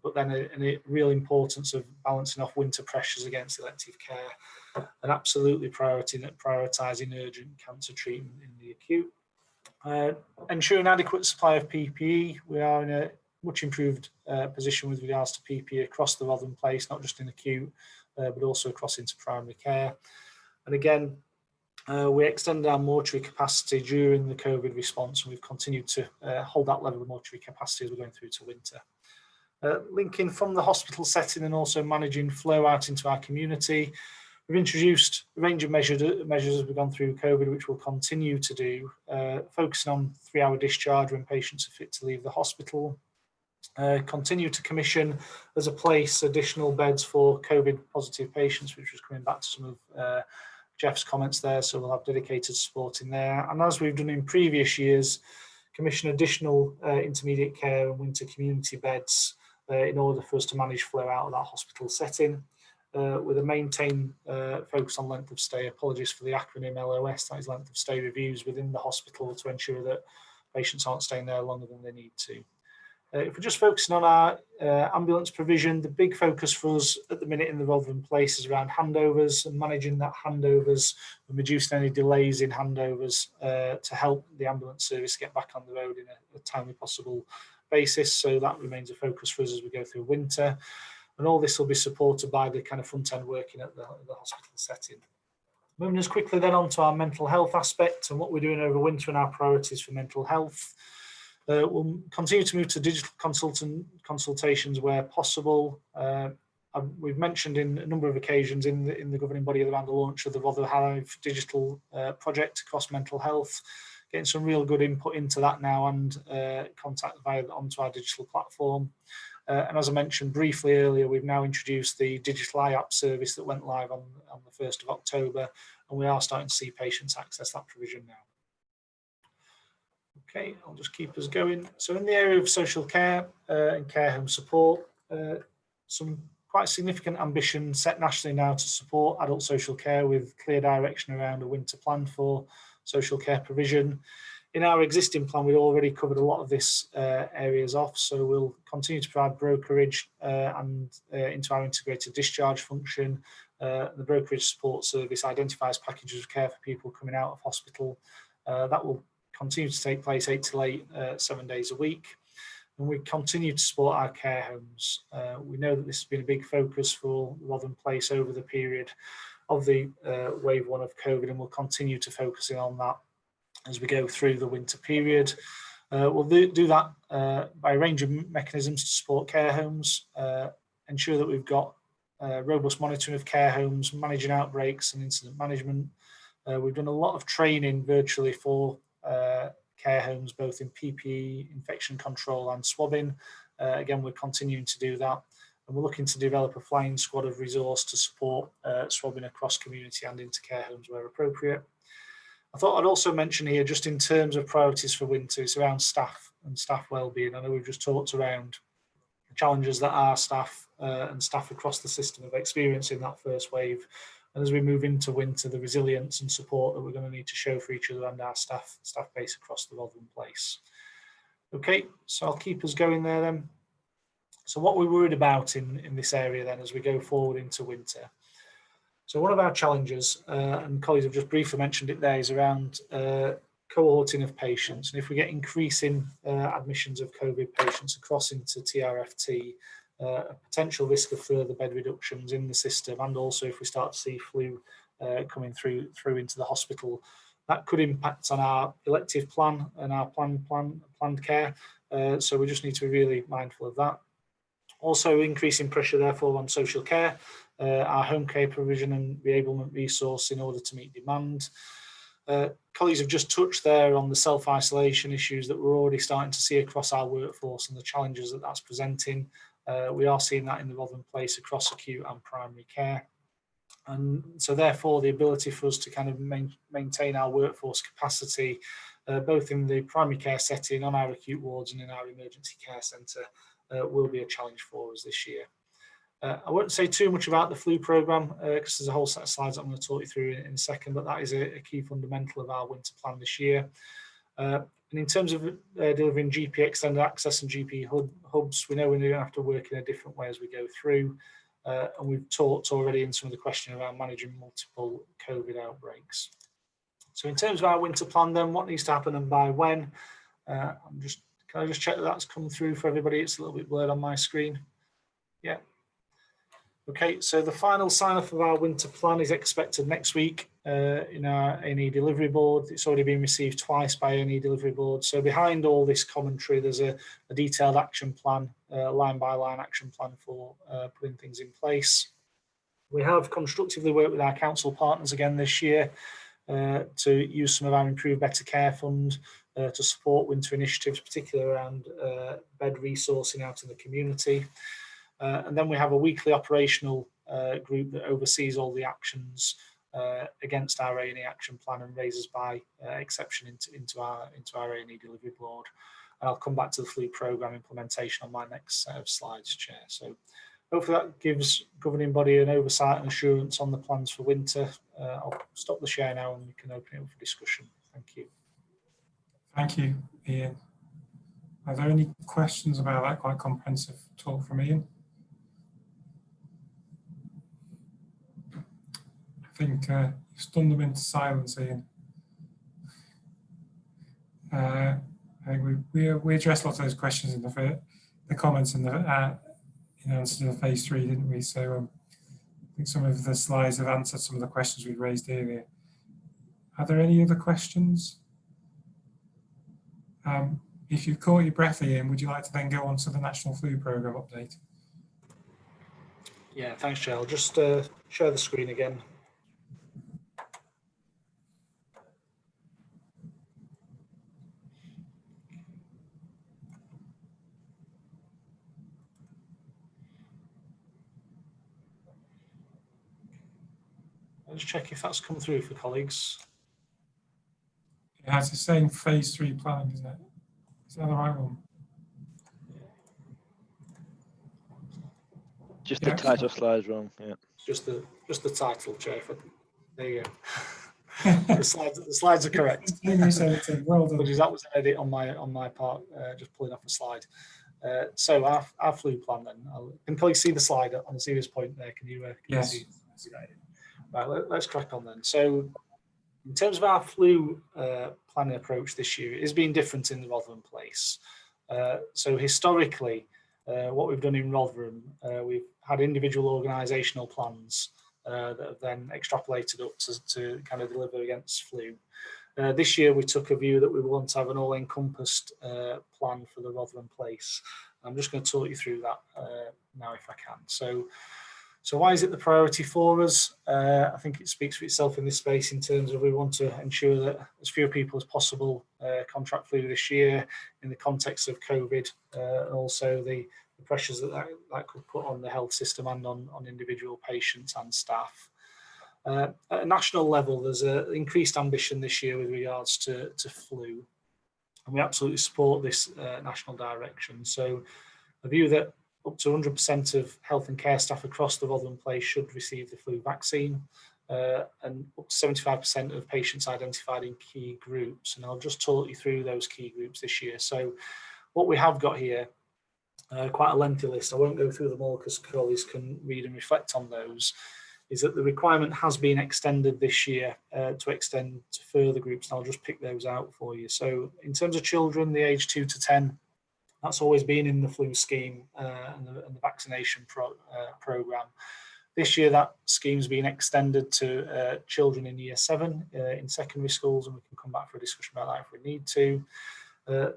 but then a real importance of balancing off winter pressures against elective care, and absolutely prioritising urgent cancer treatment in the acute. Ensuring adequate supply of PPE. We are in a much improved position with regards to PPE across the Rotherham Place, not just in acute, but also across into primary care. And again, we extended our mortuary capacity during the COVID response, and we've continued to hold that level of mortuary capacity as we're going through to winter. Linking from the hospital setting and also managing flow out into our community. We've introduced a range of measures as we've gone through COVID, which we'll continue to do, focusing on 3-hour discharge when patients are fit to leave the hospital. Continue to commission as a place additional beds for COVID positive patients, which was coming back to some of Jeff's comments there, so we'll have dedicated support in there. And as we've done in previous years, commission additional intermediate care and winter community beds in order for us to manage flow out of that hospital setting. With a maintained focus on length of stay. Apologies for the acronym LOS, that is length of stay reviews within the hospital to ensure that patients aren't staying there longer than they need to. If we're just focusing on our ambulance provision, the big focus for us at the minute in the Rotherham Place is around handovers and managing that handovers and reducing any delays in handovers to help the ambulance service get back on the road in a timely possible basis. So that remains a focus for us as we go through winter. And all this will be supported by the kind of front end working at the hospital setting. Moving us quickly then on to our mental health aspect and what we're doing over winter and our priorities for mental health. We'll continue to move to digital consultations where possible. We've mentioned in a number of occasions in the governing body around the launch of the Rotherham Hive digital project across mental health, getting some real good input into that now and contact onto our digital platform. And as I mentioned briefly earlier, we've now introduced the digital IAP service that went live on the 1st of October, and we are starting to see patients access that provision now. Okay, I'll just keep us going. So in the area of social care and care home support, some quite significant ambition set nationally now to support adult social care with clear direction around a winter plan for social care provision. In our existing plan, we've already covered a lot of this areas off, so we'll continue to provide brokerage and into our integrated discharge function. The brokerage support service identifies packages of care for people coming out of hospital. That will continue to take place 8 till 8, 7 days a week. And we continue to support our care homes. We know that this has been a big focus for Rotherham Place over the period of the wave 1 of COVID, and we'll continue to focus in on that as we go through the winter period. We'll do that by a range of mechanisms to support care homes, ensure that we've got robust monitoring of care homes, managing outbreaks and incident management. We've done a lot of training virtually for care homes, both in PPE, infection control and swabbing. Again, we're continuing to do that. And we're looking to develop a flying squad of resource to support swabbing across community and into care homes where appropriate. I thought I'd also mention here, just in terms of priorities for winter, it's around staff and staff wellbeing. I know we've just talked around the challenges that our staff and staff across the system have experienced in that first wave. And as we move into winter, the resilience and support that we're going to need to show for each other and our staff base across the Rotherham Place. Okay, so I'll keep us going there then. So what we're worried about in this area then as we go forward into winter. So one of our challenges, and colleagues have just briefly mentioned it there, is around cohorting of patients. And if we get increasing admissions of COVID patients across into TRFT, a potential risk of further bed reductions in the system, and also if we start to see flu coming through into the hospital, that could impact on our elective plan and our planned care. So we just need to be really mindful of that. Also increasing pressure therefore on social care, our home care provision and reablement resource in order to meet demand. Colleagues have just touched there on the self-isolation issues that we're already starting to see across our workforce and the challenges that that's presenting. We are seeing that in the Rotherham Place across acute and primary care. And so therefore the ability for us to kind of maintain our workforce capacity, both in the primary care setting, on our acute wards and in our emergency care centre, will be a challenge for us this year. I won't say too much about the flu programme because there's a whole set of slides I'm going to talk you through in a second, but that is a key fundamental of our winter plan this year. And in terms of delivering GP extended access and GP hubs, we know we're going to have to work in a different way as we go through. And we've talked already in some of the question around managing multiple COVID outbreaks. So in terms of our winter plan then, what needs to happen and by when? Can I just check that that's come through for everybody? It's a little bit blurred on my screen. Yeah. Okay, so the final sign-off of our winter plan is expected next week in our A&E delivery board. It's already been received twice by A&E delivery board. So behind all this commentary, there's a detailed action plan, line-by-line action plan for putting things in place. We have constructively worked with our council partners again this year to use some of our Improve Better Care Fund to support winter initiatives, particularly around bed resourcing out in the community. And then we have a weekly operational group that oversees all the actions against our A&E action plan and raises by exception into our A&E delivery board. And I'll come back to the flu programme implementation on my next set of slides, Chair. So hopefully that gives governing body an oversight and assurance on the plans for winter. I'll stop the share now and we can open it up for discussion. Thank you. Thank you, Ian. Are there any questions about that quite comprehensive talk from Ian? I think you've stunned them into silence, Ian. I think we addressed lots of those questions in the comments in answer to the phase 3, didn't we? So I think some of the slides have answered some of the questions we raised earlier. Are there any other questions? If you've caught your breath, Ian, would you like to then go on to the National Flu Programme update? Yeah, thanks, Chair. I'll just share the screen again. I'll just check if that's come through for colleagues. It has the same phase 3 planning, isn't it? Is that the right one? Just the title slide's wrong. Yeah. Just the title, Chair. There you go. the slides are correct. Well done. That was an edit on my part, just pulling off a slide. So our flu plan then. Can colleagues see the slide on the serious point there? Can you yes. see that? Right, let's crack on then. So in terms of our flu planning approach this year, it is being different in the Rotherham place. So historically, what we've done in Rotherham, we've had individual organisational plans that have then extrapolated up to kind of deliver against flu. This year, we took a view that we want to have an all-encompassed plan for the Rotherham place. I'm just going to talk you through that now if I can. So why is it the priority for us? I think it speaks for itself in this space in terms of we want to ensure that as few people as possible contract flu this year in the context of COVID and also the pressures that could put on the health system and on individual patients and staff. At a national level, there's an increased ambition this year with regards to flu. And we absolutely support this national direction. So a view that up to 100% of health and care staff across the Rotherham place should receive the flu vaccine, and up to 75% of patients identified in key groups. And I'll just talk you through those key groups this year. So what we have got here, quite a lengthy list. I won't go through them all because colleagues can read and reflect on those, is that the requirement has been extended this year to extend to further groups. And I'll just pick those out for you. So in terms of children, the age 2 to 10, that's always been in the flu scheme and the vaccination programme. This year, that scheme's been extended to children in year 7 in secondary schools, and we can come back for a discussion about that if we need to.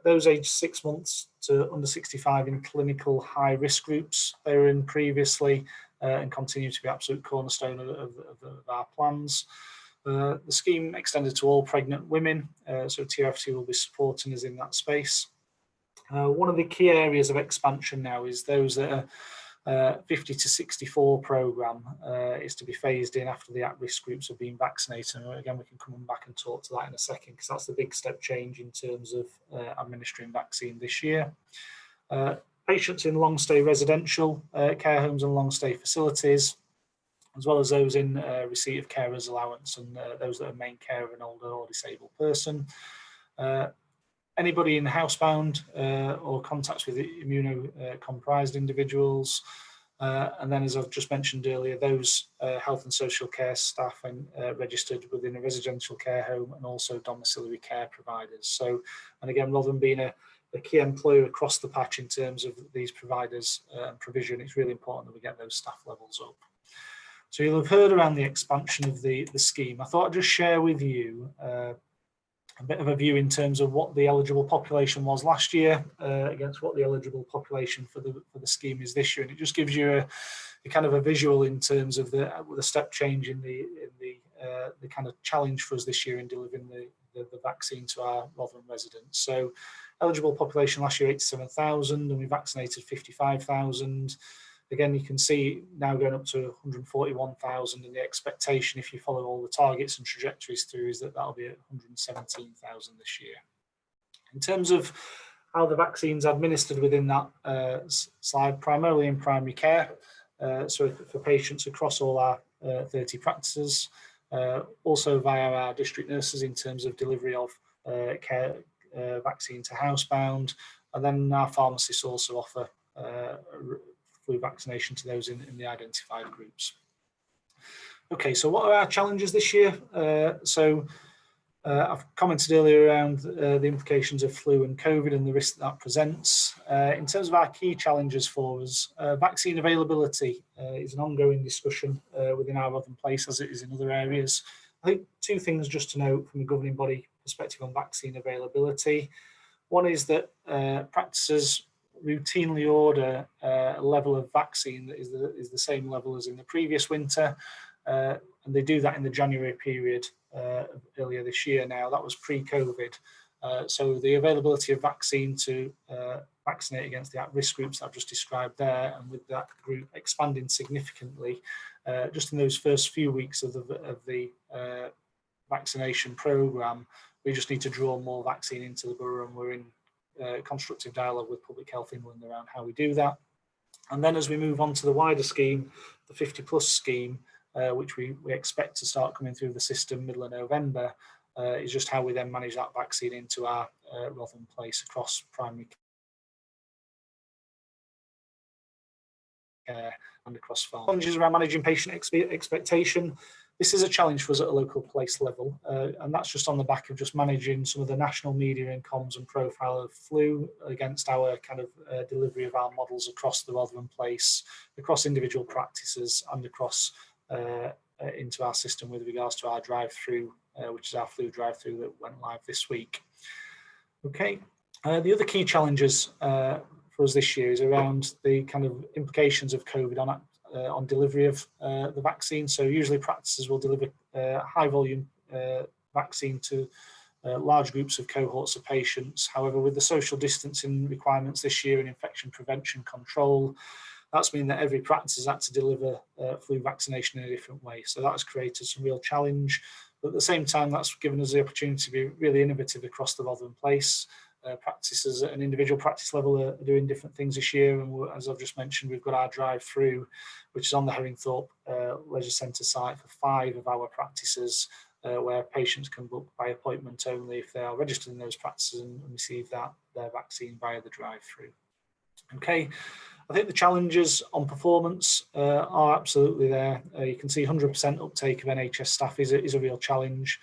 Those aged 6 months to under 65 in clinical high-risk groups they were in previously and continue to be absolute cornerstone of our plans. The scheme extended to all pregnant women, so TRFT will be supporting us in that space. One of the key areas of expansion now is those that are 50 to 64 programme is to be phased in after the at-risk groups have been vaccinated. And again, we can come back and talk to that in a second because that's the big step change in terms of administering vaccine this year. Patients in long-stay residential care homes and long-stay facilities, as well as those in receipt of carers allowance and those that are main care of an older or disabled person. Anybody in housebound or contacts with immunocompromised individuals. And then, as I've just mentioned earlier, those health and social care staff and registered within a residential care home and also domiciliary care providers. So, and again, Rotherham being a key employer across the patch in terms of these providers and provision, it's really important that we get those staff levels up. So you'll have heard around the expansion of the scheme. I thought I'd just share with you a bit of a view in terms of what the eligible population was last year against what the eligible population for the scheme is this year, and it just gives you a kind of a visual in terms of the step change in the kind of challenge for us this year in delivering the vaccine to our Rotherham residents. So eligible population last year 87,000, and we vaccinated 55,000. again, you can see now going up to 141,000, and the expectation, if you follow all the targets and trajectories through, is that that'll be at 117,000 this year. In terms of how the vaccine's administered within that slide, primarily in primary care, so for patients across all our 30 practices, also via our district nurses in terms of delivery of care vaccine to housebound, and then our pharmacists also offer flu vaccination to those in the identified groups. Okay, so what are our challenges this year? I've commented earlier around the implications of flu and COVID and the risk that presents. In terms of our key challenges for us, vaccine availability is an ongoing discussion within our Rotherham Place, as it is in other areas. I think two things just to note from a governing body perspective on vaccine availability. One is that practices routinely order a level of vaccine that is the same level as in the previous winter, and they do that in the January period earlier this year. Now, that was pre-COVID, so the availability of vaccine to vaccinate against the at-risk groups that I've just described there, and with that group expanding significantly just in those first few weeks of the vaccination programme, we just need to draw more vaccine into the borough, and we're in constructive dialogue with Public Health England around how we do that. And then as we move on to the wider scheme, the 50+ scheme, which we expect to start coming through the system middle of November, is just how we then manage that vaccine into our Rotherham Place across primary care and across farm. Challenges around managing patient expectation. This is a challenge for us at a local place level, and that's just on the back of just managing some of the national media and comms and profile of flu against our kind of delivery of our models across the Rotherham Place, across individual practices, and across into our system with regards to our drive-through, which is our flu drive-through that went live this week. Okay, the other key challenges for us this year is around the kind of implications of COVID on delivery of the vaccine. So usually practices will deliver high volume vaccine to large groups of cohorts of patients. However, with the social distancing requirements this year and infection prevention control, that's mean that every practice has had to deliver flu vaccination in a different way. So that has created some real challenge. But at the same time, that's given us the opportunity to be really innovative across the Rotherham Place. Practices at an individual practice level are doing different things this year, and as I've just mentioned, we've got our drive-through, which is on the Herringthorpe Leisure Centre site for 5 of our practices, where patients can book by appointment only if they are registered in those practices and receive their vaccine via the drive-through. Okay, I think the challenges on performance are absolutely there. You can see 100% uptake of NHS staff is a real challenge.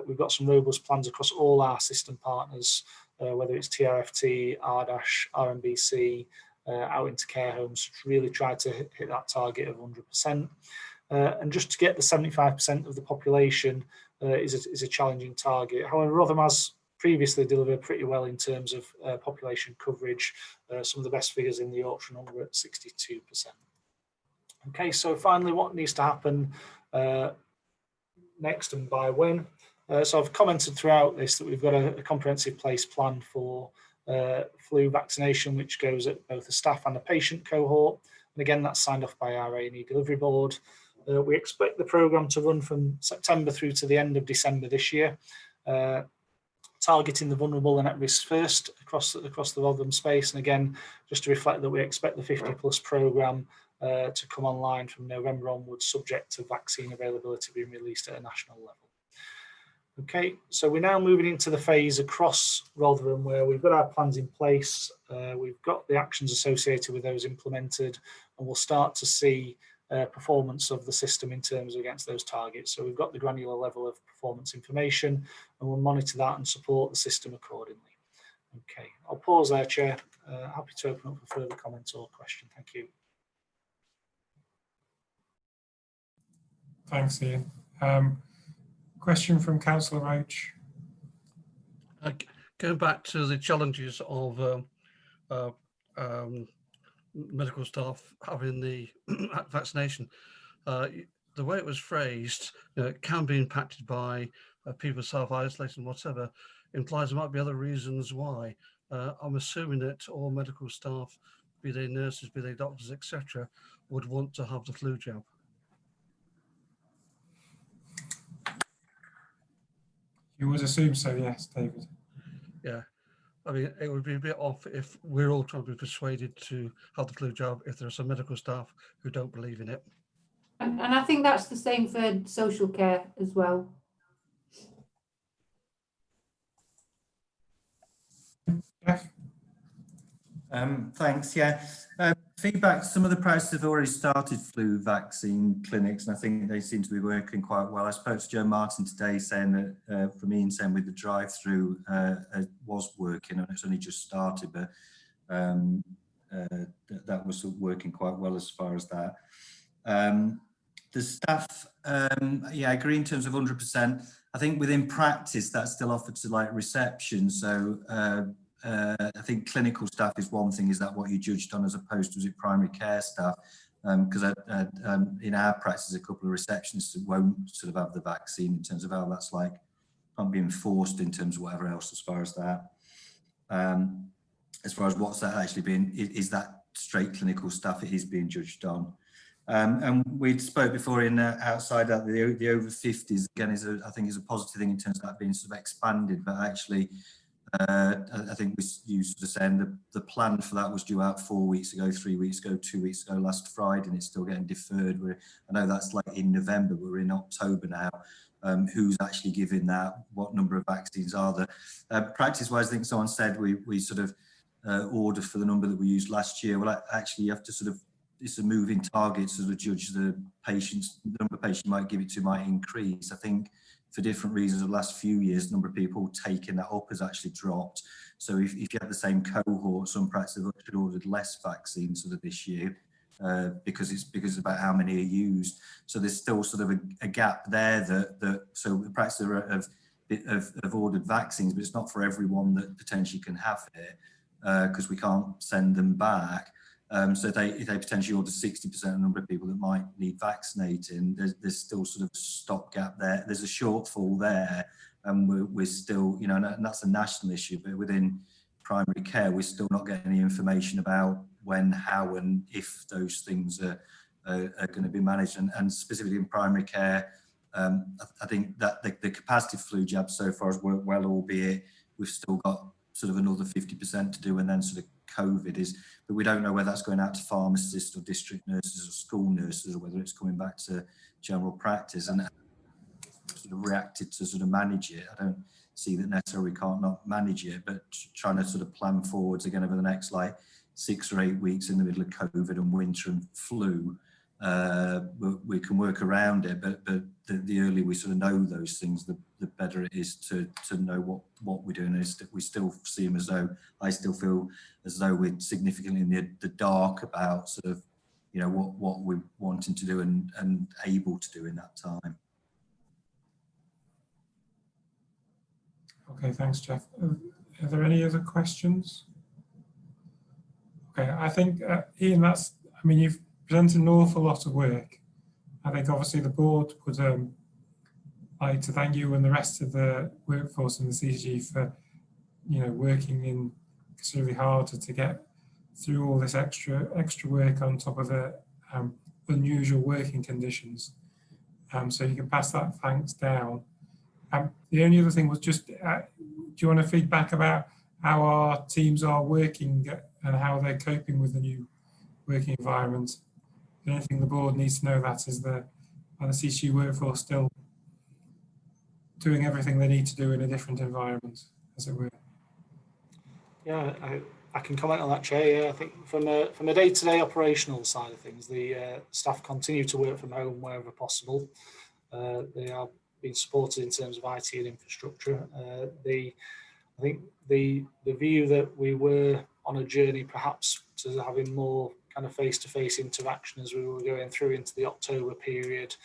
We've got some robust plans across all our system partners, whether it's TRFT, RDASH, RMBC, out into care homes, to really try to hit that target of 100%. And just to get the 75% of the population is a challenging target. However, Rotherham has previously delivered pretty well in terms of population coverage, some of the best figures in the Yorkshire number at 62%. Okay, so finally, what needs to happen next and by when? So I've commented throughout this that we've got a comprehensive place plan for flu vaccination, which goes at both a staff and a patient cohort. And again, that's signed off by our A&E Delivery Board. We expect the programme to run from September through to the end of December this year, targeting the vulnerable and at risk first across the Rotherham space. And again, just to reflect that we expect the 50+ programme to come online from November onwards, subject to vaccine availability being released at a national level. Okay, so we're now moving into the phase across Rotherham where we've got our plans in place, we've got the actions associated with those implemented, and we'll start to see performance of the system in terms of against those targets. So we've got the granular level of performance information, and we'll monitor that and support the system accordingly. Okay, I'll pause there, Chair. Happy to open up for further comments or question. Thank you. Thanks, Ian. Question from Councillor Roach. Going back to the challenges of medical staff having the vaccination, the way it was phrased, it can be impacted by people self-isolating, whatever, implies there might be other reasons why. I'm assuming that all medical staff be they nurses, be they doctors, etc., would want to have the flu jab. You would assume so, yes, David. Yeah. I mean, it would be a bit off if we're all trying to be persuaded to have the flu jab if there are some medical staff who don't believe in it. And I think that's the same for social care as well. Thanks. Yeah. Feedback, some of the practices have already started flu vaccine clinics, and I think they seem to be working quite well. I spoke to Joe Martin today saying that, from Ian saying with the drive-through was working, and it's only just started, but that was working quite well as far as that. The staff, yeah, I agree in terms of 100%. I think within practice, that's still offered to like reception. So I think clinical staff is one thing. Is that what you judged on as opposed to, is it primary care staff? Because in our practice, a couple of receptionists that won't sort of have the vaccine in terms of how that's like, not being forced in terms of whatever else as far as that. As far as what's that actually being, is that straight clinical staff it is being judged on. And we spoke before in outside that the over 50s again I think is a positive thing in terms of that being sort of expanded, but actually I think you sort of saying the plan for that was due out 4 weeks ago, 3 weeks ago, 2 weeks ago last Friday, and it's still getting deferred. I know that's like in November, we're in October now. Who's actually giving that? What number of vaccines are there? Practice-wise, I think someone said we sort of order for the number that we used last year. Well, actually, you have to sort of, it's a moving target, so the judge the patients, the number of patients you might give it to might increase. I think for different reasons the last few years, the number of people taking that up has actually dropped. So if you have the same cohort, some practices have actually ordered less vaccines sort of this year because it's about how many are used. So there's still sort of a gap there so the practices have ordered vaccines, but it's not for everyone that potentially can have it because we can't send them back. So if they potentially order 60% of the number of people that might need vaccinating, there's still sort of a stopgap there. There's a shortfall there, and we're still, you know, and that's a national issue, but within primary care, we're still not getting any information about when, how, and if those things are going to be managed. And specifically in primary care, I think that the capacity flu jab so far has worked well, albeit we've still got sort of another 50% to do, and then sort of COVID is, but we don't know whether that's going out to pharmacists or district nurses or school nurses, or whether it's coming back to general practice, and sort of reacted to sort of manage it. I don't see that necessarily we can't not manage it, but trying to sort of plan forwards again over the next like 6 or 8 weeks in the middle of COVID and winter and flu. We can work around it, but the earlier we sort of know those things, the better it is to know what we're doing. We still see them as though, I still feel as though we're significantly in the dark about sort of, you know, what we're wanting to do and able to do in that time. Okay, thanks, Jeff. Are there any other questions? Okay, I think, Ian, I mean, you've presented an awful lot of work. I think obviously the board would like to thank you and the rest of the workforce in the CCG for, you know, working in considerably harder to get through all this extra work on top of the unusual working conditions. So you can pass that thanks down. The only other thing was just, do you want to feedback about how our teams are working and how they're coping with the new working environment? Anything the board needs to know that is the CCG workforce still doing everything they need to do in a different environment, as it were? Yeah, I can comment on that, Chair. Yeah, I think from a day-to-day operational side of things, the staff continue to work from home wherever possible. They are being supported in terms of IT and infrastructure. I think the view that we were on a journey perhaps to having more kind of face-to-face interaction as we were going through into the October period,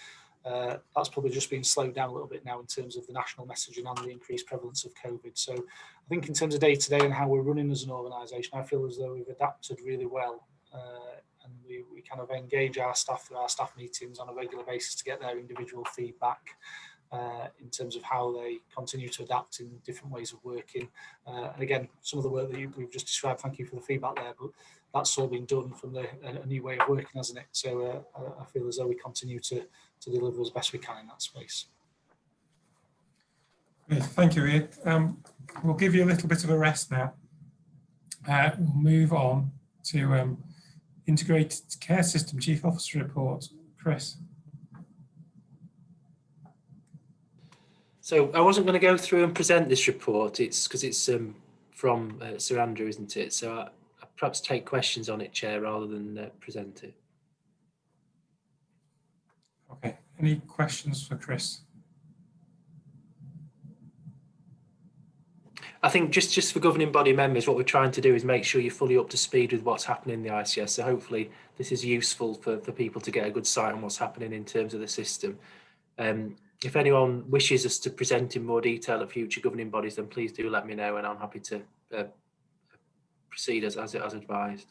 that's probably just been slowed down a little bit now in terms of the national messaging and the increased prevalence of COVID. So I think in terms of day-to-day and how we're running as an organisation, I feel as though we've adapted really well, and we kind of engage our staff through our staff meetings on a regular basis to get their individual feedback in terms of how they continue to adapt in different ways of working. And again, some of the work that we've just described, thank you for the feedback there, but that's all been done from a new way of working, hasn't it? So I feel as though we continue to deliver as best we can in that space. Great, thank you, Ian. We'll give you a little bit of a rest now. We'll move on to Integrated Care System Chief Officer Report. Chris. So I wasn't going to go through and present this report. It's because it's from Sir Andrew, isn't it? So I perhaps take questions on it, Chair, rather than present it. Okay, any questions for Chris? I think just for governing body members, what we're trying to do is make sure you're fully up to speed with what's happening in the ICS. So hopefully this is useful for people to get a good sight on what's happening in terms of the system. If anyone wishes us to present in more detail at future governing bodies, then please do let me know, and I'm happy to proceed as advised.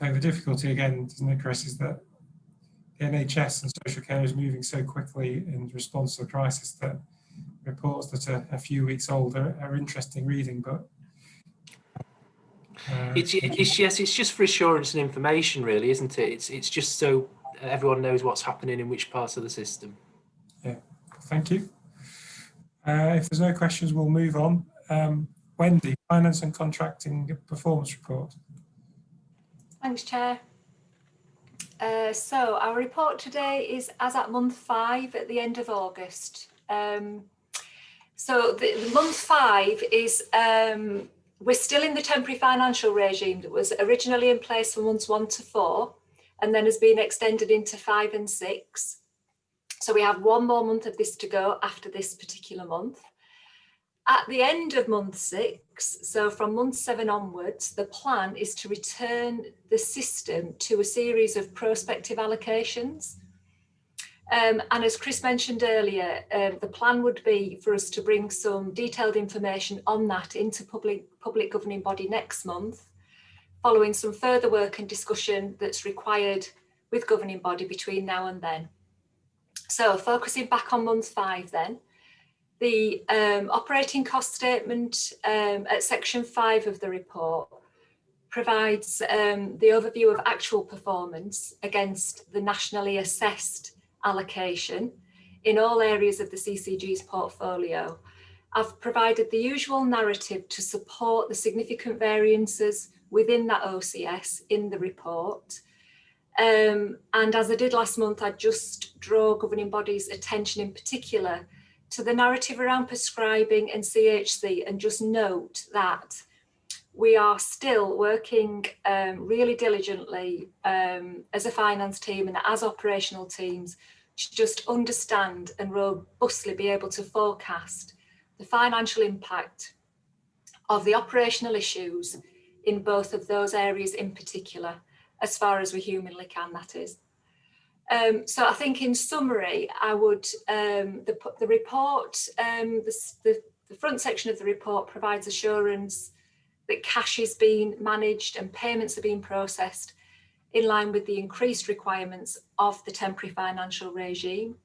The difficulty again, isn't it, Chris, is that the NHS and social care is moving so quickly in response to the crisis that reports that are a few weeks old are interesting reading, but it's just for assurance and information, really, isn't it? It's just so everyone knows what's happening in which parts of the system. Yeah, thank you. If there's no questions, we'll move on. Wendy, Finance and Contracting Performance Report. Thanks, Chair. So our report today is as at month 5 at the end of August. So the month 5 is, we're still in the temporary financial regime that was originally in place for months 1 to 4 and then has been extended into 5 and 6. So we have 1 more month of this to go after this particular month. At the end of month 6, so from month 7 onwards, the plan is to return the system to a series of prospective allocations. And as Chris mentioned earlier, the plan would be for us to bring some detailed information on that into public governing body next month, following some further work and discussion that's required with governing body between now and then. So focusing back on month 5 then, the operating cost statement at section 5 of the report provides the overview of actual performance against the nationally assessed allocation in all areas of the CCG's portfolio. I've provided the usual narrative to support the significant variances within that OCS in the report. And as I did last month, I just draw governing bodies' attention in particular to the narrative around prescribing and CHC, and just note that we are still working really diligently as a finance team and as operational teams to just understand and robustly be able to forecast the financial impact of the operational issues in both of those areas in particular, as far as we humanly can, that is. So I think in summary, I would, the report, the front section of the report provides assurance that cash is being managed and payments are being processed in line with the increased requirements of the temporary financial regime.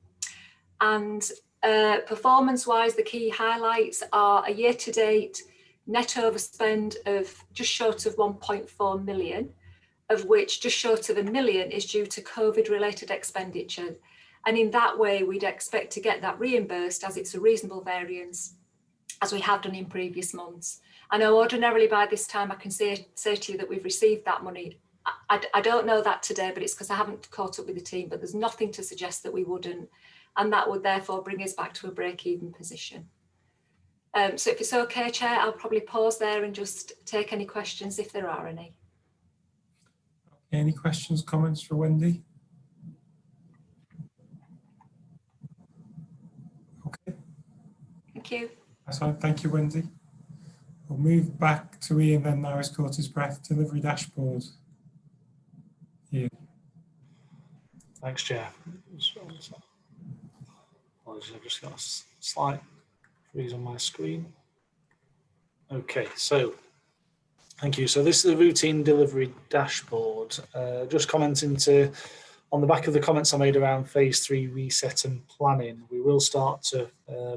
And performance-wise, the key highlights are a year-to-date net overspend of just short of 1.4 million, of which just short of £1 million is due to COVID-related expenditure. And in that way, we'd expect to get that reimbursed as it's a reasonable variance, as we have done in previous months. I know ordinarily by this time I can say to you that we've received that money. I don't know that today, but it's because I haven't caught up with the team, but there's nothing to suggest that we wouldn't. And that would therefore bring us back to a break-even position. So if it's okay, Chair, I'll probably pause there and just take any questions if there are any. Any questions, comments for Wendy? Okay. Thank you. That's fine. Thank you, Wendy. We'll move back to Ian then now he's caught his breath. Delivery dashboard. Ian. Thanks, Chair. Apologies, I've just got a slight freeze on my screen. Okay, so thank you. So this is the routine delivery dashboard. Just commenting on the back of the comments I made around phase 3 reset and planning, we will start to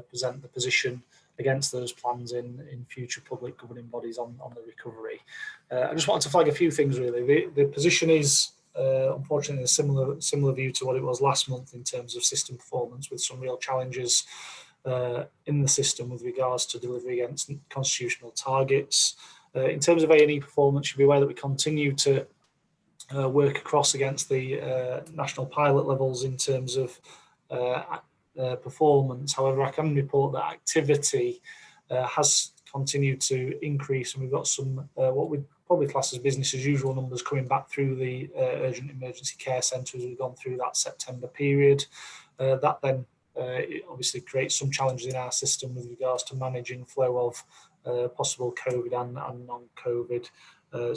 present the position against those plans in future public governing bodies on the recovery. I just wanted to flag a few things really. The position is unfortunately a similar view to what it was last month in terms of system performance, with some real challenges in the system with regards to delivery against constitutional targets. In terms of A&E performance, you'll be aware that we continue to work across against the national pilot levels in terms of performance. However, I can report that activity has continued to increase, and we've got some what we'd probably class as business as usual numbers coming back through the urgent emergency care centre as we've gone through that September period. That then it obviously creates some challenges in our system with regards to managing flow of possible COVID and non-COVID.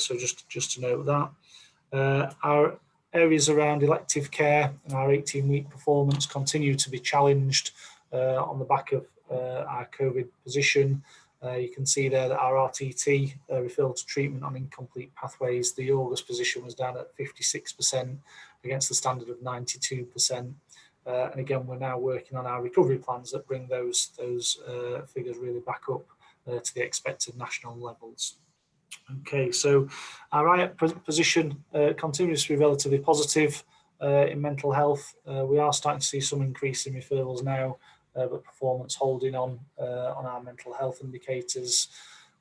So just to note that. Our areas around elective care and our 18-week performance continue to be challenged on the back of our COVID position. You can see there that our RTT referral to treatment on incomplete pathways, the August position was down at 56% against the standard of 92%. And again, we're now working on our recovery plans that bring those figures really back up to the expected national levels. Okay, so our IAP position continues to be relatively positive in mental health. We are starting to see some increase in referrals now, but performance holding on our mental health indicators.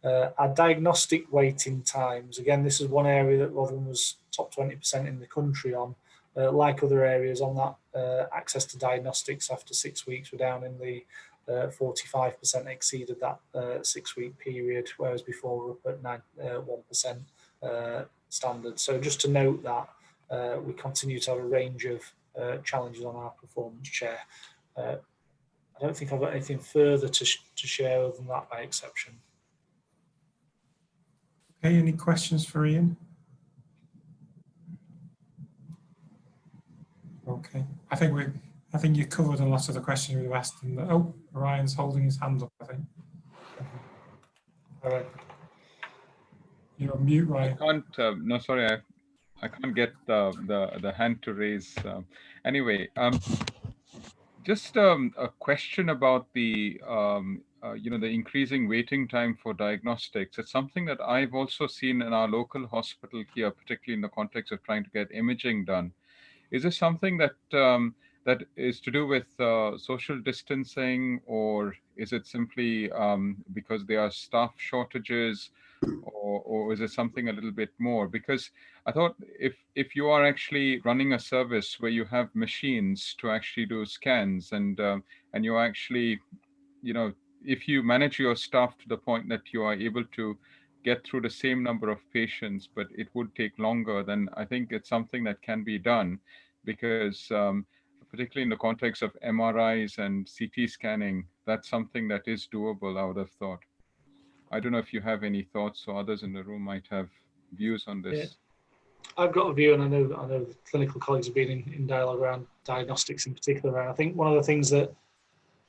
Our diagnostic waiting times, again, this is one area that Rotherham was top 20% in the country on. Like other areas on that, access to diagnostics after 6 weeks, we're down in the 45% exceeded that 6-week period, whereas before we were up at 1% standard. So just to note that we continue to have a range of challenges on our performance chair. I don't think I've got anything further to share other than that by exception. Okay, any questions for Ian? Okay, I think you covered a lot of the questions we've asked. And oh, Ryan's holding his hand up, I think. All right. You're on mute, Ryan. I can't. No, sorry, I can't get the hand to raise. Anyway, just a question about the the increasing waiting time for diagnostics. It's something that I've also seen in our local hospital here, particularly in the context of trying to get imaging done. Is this something that that is to do with social distancing, or is it simply because there are staff shortages, or is it something a little bit more? Because I thought if you are actually running a service where you have machines to actually do scans and you actually, if you manage your staff to the point that you are able to get through the same number of patients, but it would take longer, then I think it's something that can be done, because particularly in the context of MRIs and CT scanning, that's something that is doable, I would have thought. I don't know if you have any thoughts, or others in the room might have views on this. Yeah. I've got a view, and I know the clinical colleagues have been in dialogue around diagnostics in particular. And I think one of the things that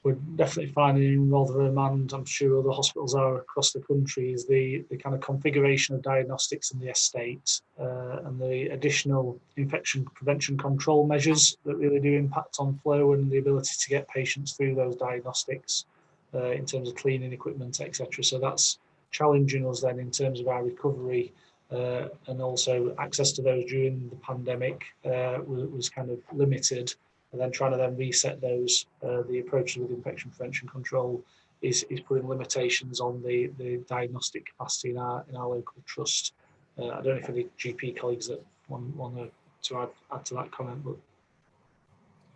we're definitely finding in Rotherham, and I'm sure other hospitals are across the country, is the kind of configuration of diagnostics in the estate and the additional infection prevention control measures that really do impact on flow and the ability to get patients through those diagnostics in terms of cleaning equipment, etc. So that's challenging us then in terms of our recovery, and also access to those during the pandemic was kind of limited. And then trying to then reset those, the approach with infection prevention control is putting limitations on the diagnostic capacity in our local trust. I don't know if any GP colleagues that want to add to that comment, but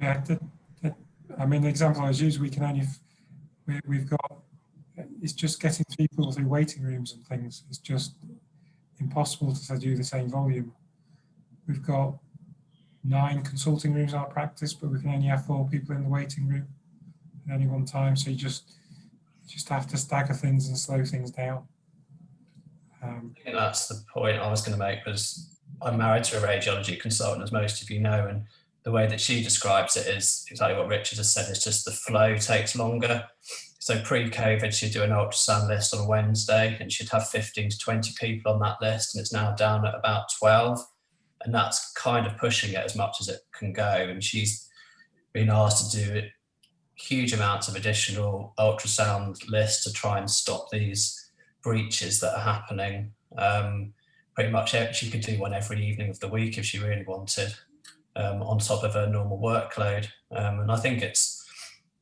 yeah, I mean, the example I was used, we've got, it's just getting people through waiting rooms and things. It's just impossible to do the same volume. We've got 9 consulting rooms in our practice, but we can only have 4 people in the waiting room at any one time. So you just have to stagger things and slow things down. I think that's the point I was going to make, was I'm married to a radiology consultant, as most of you know, and the way that she describes it is exactly what Richard has said. It's just the flow takes longer. So pre-COVID, she'd do an ultrasound list on a Wednesday and she'd have 15 to 20 people on that list, and it's now down at about 12. And that's kind of pushing it as much as it can go. And she's been asked to do it huge amounts of additional ultrasound lists to try and stop these breaches that are happening. Pretty much she could do one every evening of the week if she really wanted, on top of her normal workload. And I think it's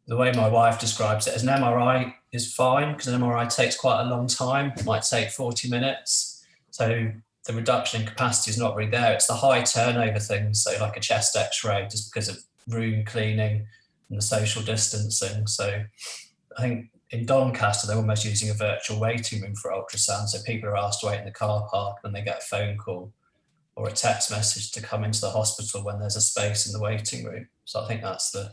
the way my wife describes it as an MRI is fine, because an MRI takes quite a long time. It might take 40 minutes. So the reduction in capacity is not really there. It's the high turnover things, so like a chest x-ray, just because of room cleaning and the social distancing. So I think in Doncaster, they're almost using a virtual waiting room for ultrasound. So people are asked to wait in the car park, and they get a phone call or a text message to come into the hospital when there's a space in the waiting room. So I think that's the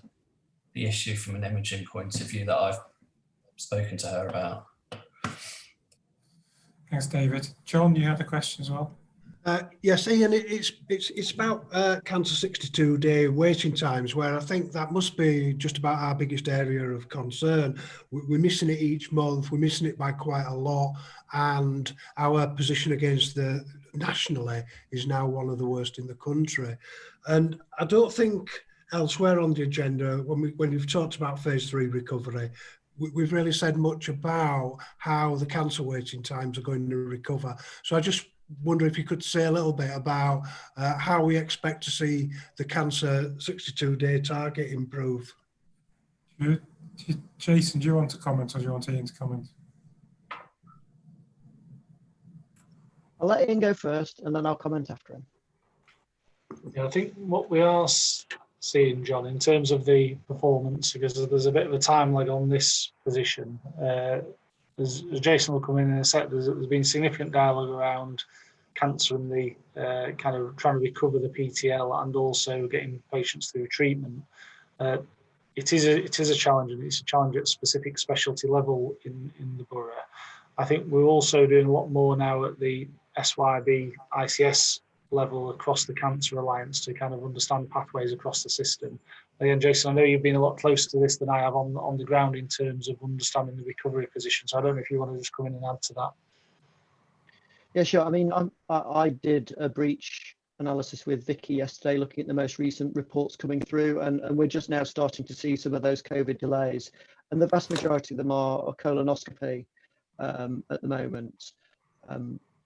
issue from an imaging point of view that I've spoken to her about. Thanks, David. John, you had a question as well? Yes, Ian, it's about cancer 62-day waiting times, where I think that must be just about our biggest area of concern. We're missing it each month, we're missing it by quite a lot, and our position against the nationally is now one of the worst in the country. And I don't think elsewhere on the agenda, when we've talked about phase 3 recovery, we've really said much about how the cancer waiting times are going to recover. So I just wonder if you could say a little bit about how we expect to see the cancer 62-day target improve. Jason, do you want to comment, or do you want Ian to comment? I'll let Ian go first, and then I'll comment after him. Yeah, I think what we are seeing, John, in terms of the performance, because there's a bit of a time lag on this position. As Jason will come in a sec, there's been significant dialogue around cancer and the kind of trying to recover the PTL and also getting patients through treatment. It is a challenge, and it's a challenge at specific specialty level in the borough. I think we're also doing a lot more now at the SYB ICS level across the Cancer Alliance to kind of understand pathways across the system. Again, Jason, I know you've been a lot closer to this than I have on the ground in terms of understanding the recovery position. So I don't know if you want to just come in and add to that. Yeah, sure. I mean, I did a breach analysis with Vicky yesterday, looking at the most recent reports coming through, and we're just now starting to see some of those COVID delays. And the vast majority of them are colonoscopy at the moment.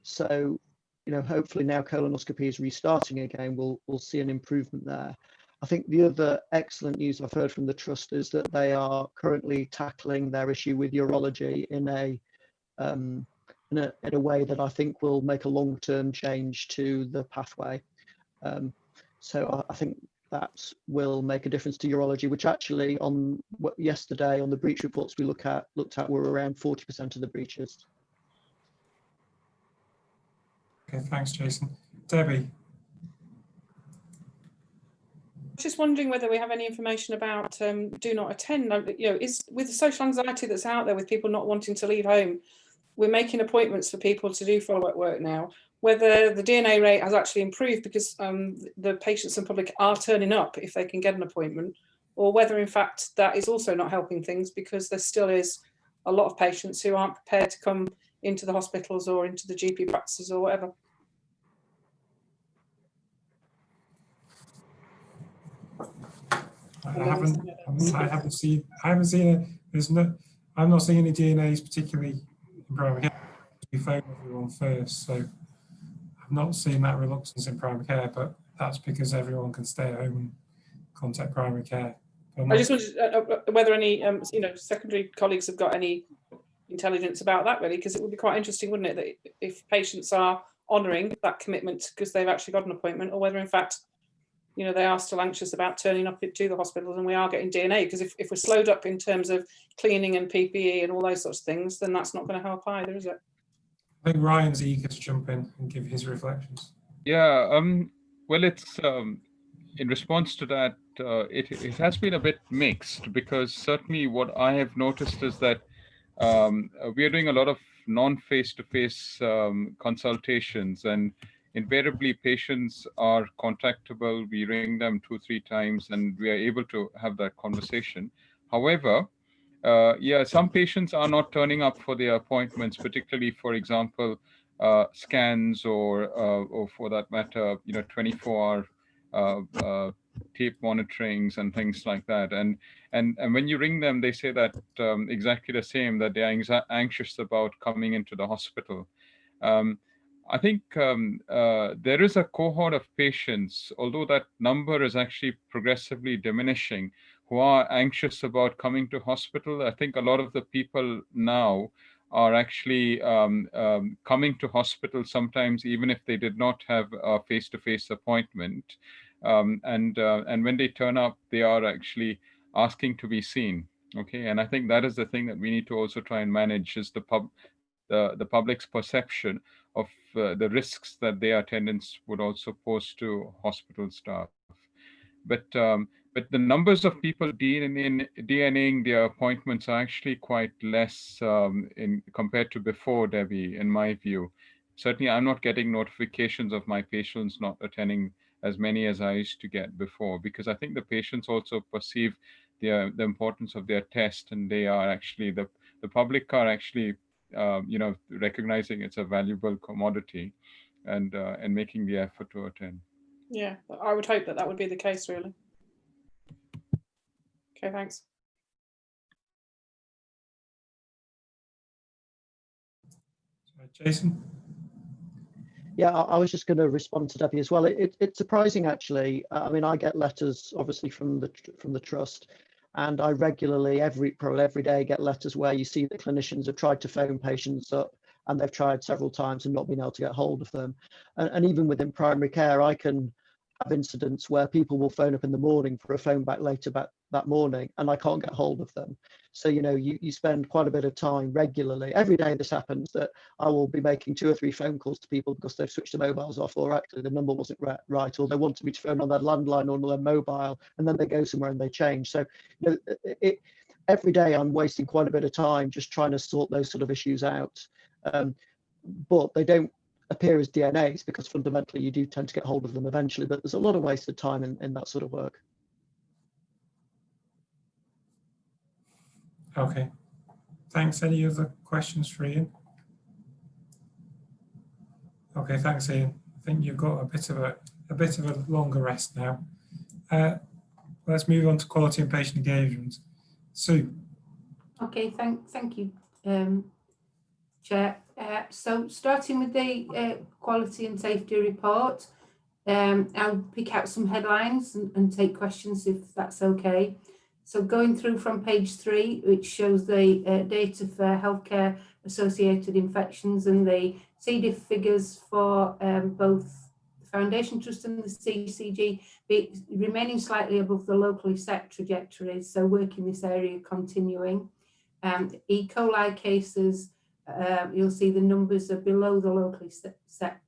So, you know, hopefully now colonoscopy is restarting again, we'll see an improvement there. I think the other excellent news I've heard from the Trust is that they are currently tackling their issue with urology in a way that I think will make a long-term change to the pathway. So I think that will make a difference to urology, which actually yesterday on the breach reports we looked at were around 40% of the breaches. Okay, thanks, Jason. Debbie. Just wondering whether we have any information about do not attend. You know, is with the social anxiety that's out there with people not wanting to leave home, we're making appointments for people to do follow-up work now. Whether the DNA rate has actually improved because the patients and public are turning up if they can get an appointment, or whether in fact that is also not helping things because there still is a lot of patients who aren't prepared to come into the hospitals or into the GP practices or whatever. I'm not seeing any DNAs particularly in primary care. We phone everyone first, so I'm not seeing that reluctance in primary care, but that's because everyone can stay at home and contact primary care. I just wondered whether any secondary colleagues have got any intelligence about that, really, because it would be quite interesting, wouldn't it, that if patients are honouring that commitment because they've actually got an appointment, or whether in fact, you know, they are still anxious about turning up to the hospitals and we are getting DNA, because if we're slowed up in terms of cleaning and PPE and all those sorts of things, then that's not going to help either, is it? I think Ryan's eager to jump in and give his reflections. Yeah, well, it's in response to that, it has been a bit mixed, because certainly what I have noticed is that we are doing a lot of non-face-to-face consultations, and invariably patients are contactable. We ring them 2-3 times and we are able to have that conversation. However, some patients are not turning up for their appointments, particularly, for example, scans or for that matter, 24-hour tape monitorings and things like that. And when you ring them, they say that exactly the same, that they are anxious about coming into the hospital. I think there is a cohort of patients, although that number is actually progressively diminishing, who are anxious about coming to hospital. I think a lot of the people now are actually coming to hospital sometimes even if they did not have a face-to-face appointment. And when they turn up, they are actually asking to be seen. Okay, and I think that is the thing that we need to also try and manage, is the public's perception of the risks that their attendance would also pose to hospital staff. But the numbers of people DNAing their appointments are actually quite less compared to before, Debbie, in my view. Certainly, I'm not getting notifications of my patients not attending as many as I used to get before, because I think the patients also perceive the importance of their test, and they are actually, the public are actually recognizing it's a valuable commodity and making the effort to attend. Yeah, I would hope that that would be the case, really. Okay, thanks. Jason? Yeah, I was just going to respond to Debbie as well. It's surprising, actually. I mean, I get letters, obviously, from the trust, and I regularly, probably every day, get letters where you see that clinicians have tried to phone patients up, and they've tried several times and not been able to get hold of them. And even within primary care, I can have incidents where people will phone up in the morning for a phone back later that morning, and I can't get hold of them. So, you spend quite a bit of time regularly. Every day this happens, that I will be making 2 or 3 phone calls to people because they've switched their mobiles off, or actually the number wasn't right, or they wanted me to phone on their landline or on their mobile, and then they go somewhere and they change. So, every day I'm wasting quite a bit of time just trying to sort those sort of issues out. But they don't appear as DNAs, because fundamentally you do tend to get hold of them eventually, but there's a lot of wasted time in that sort of work. Okay, thanks. Any other questions for Ian? Okay, thanks, Ian. I think you've got a bit of a longer rest now. Let's move on to quality and patient engagement. Sue. Okay, thank you, Chair. So starting with the quality and safety report, I'll pick out some headlines and take questions if that's okay. So going through from page 3, which shows the data for healthcare associated infections and the C. diff figures for both the Foundation Trust and the CCG, remaining slightly above the locally set trajectories. So work in this area continuing. E. coli cases, you'll see the numbers are below the locally set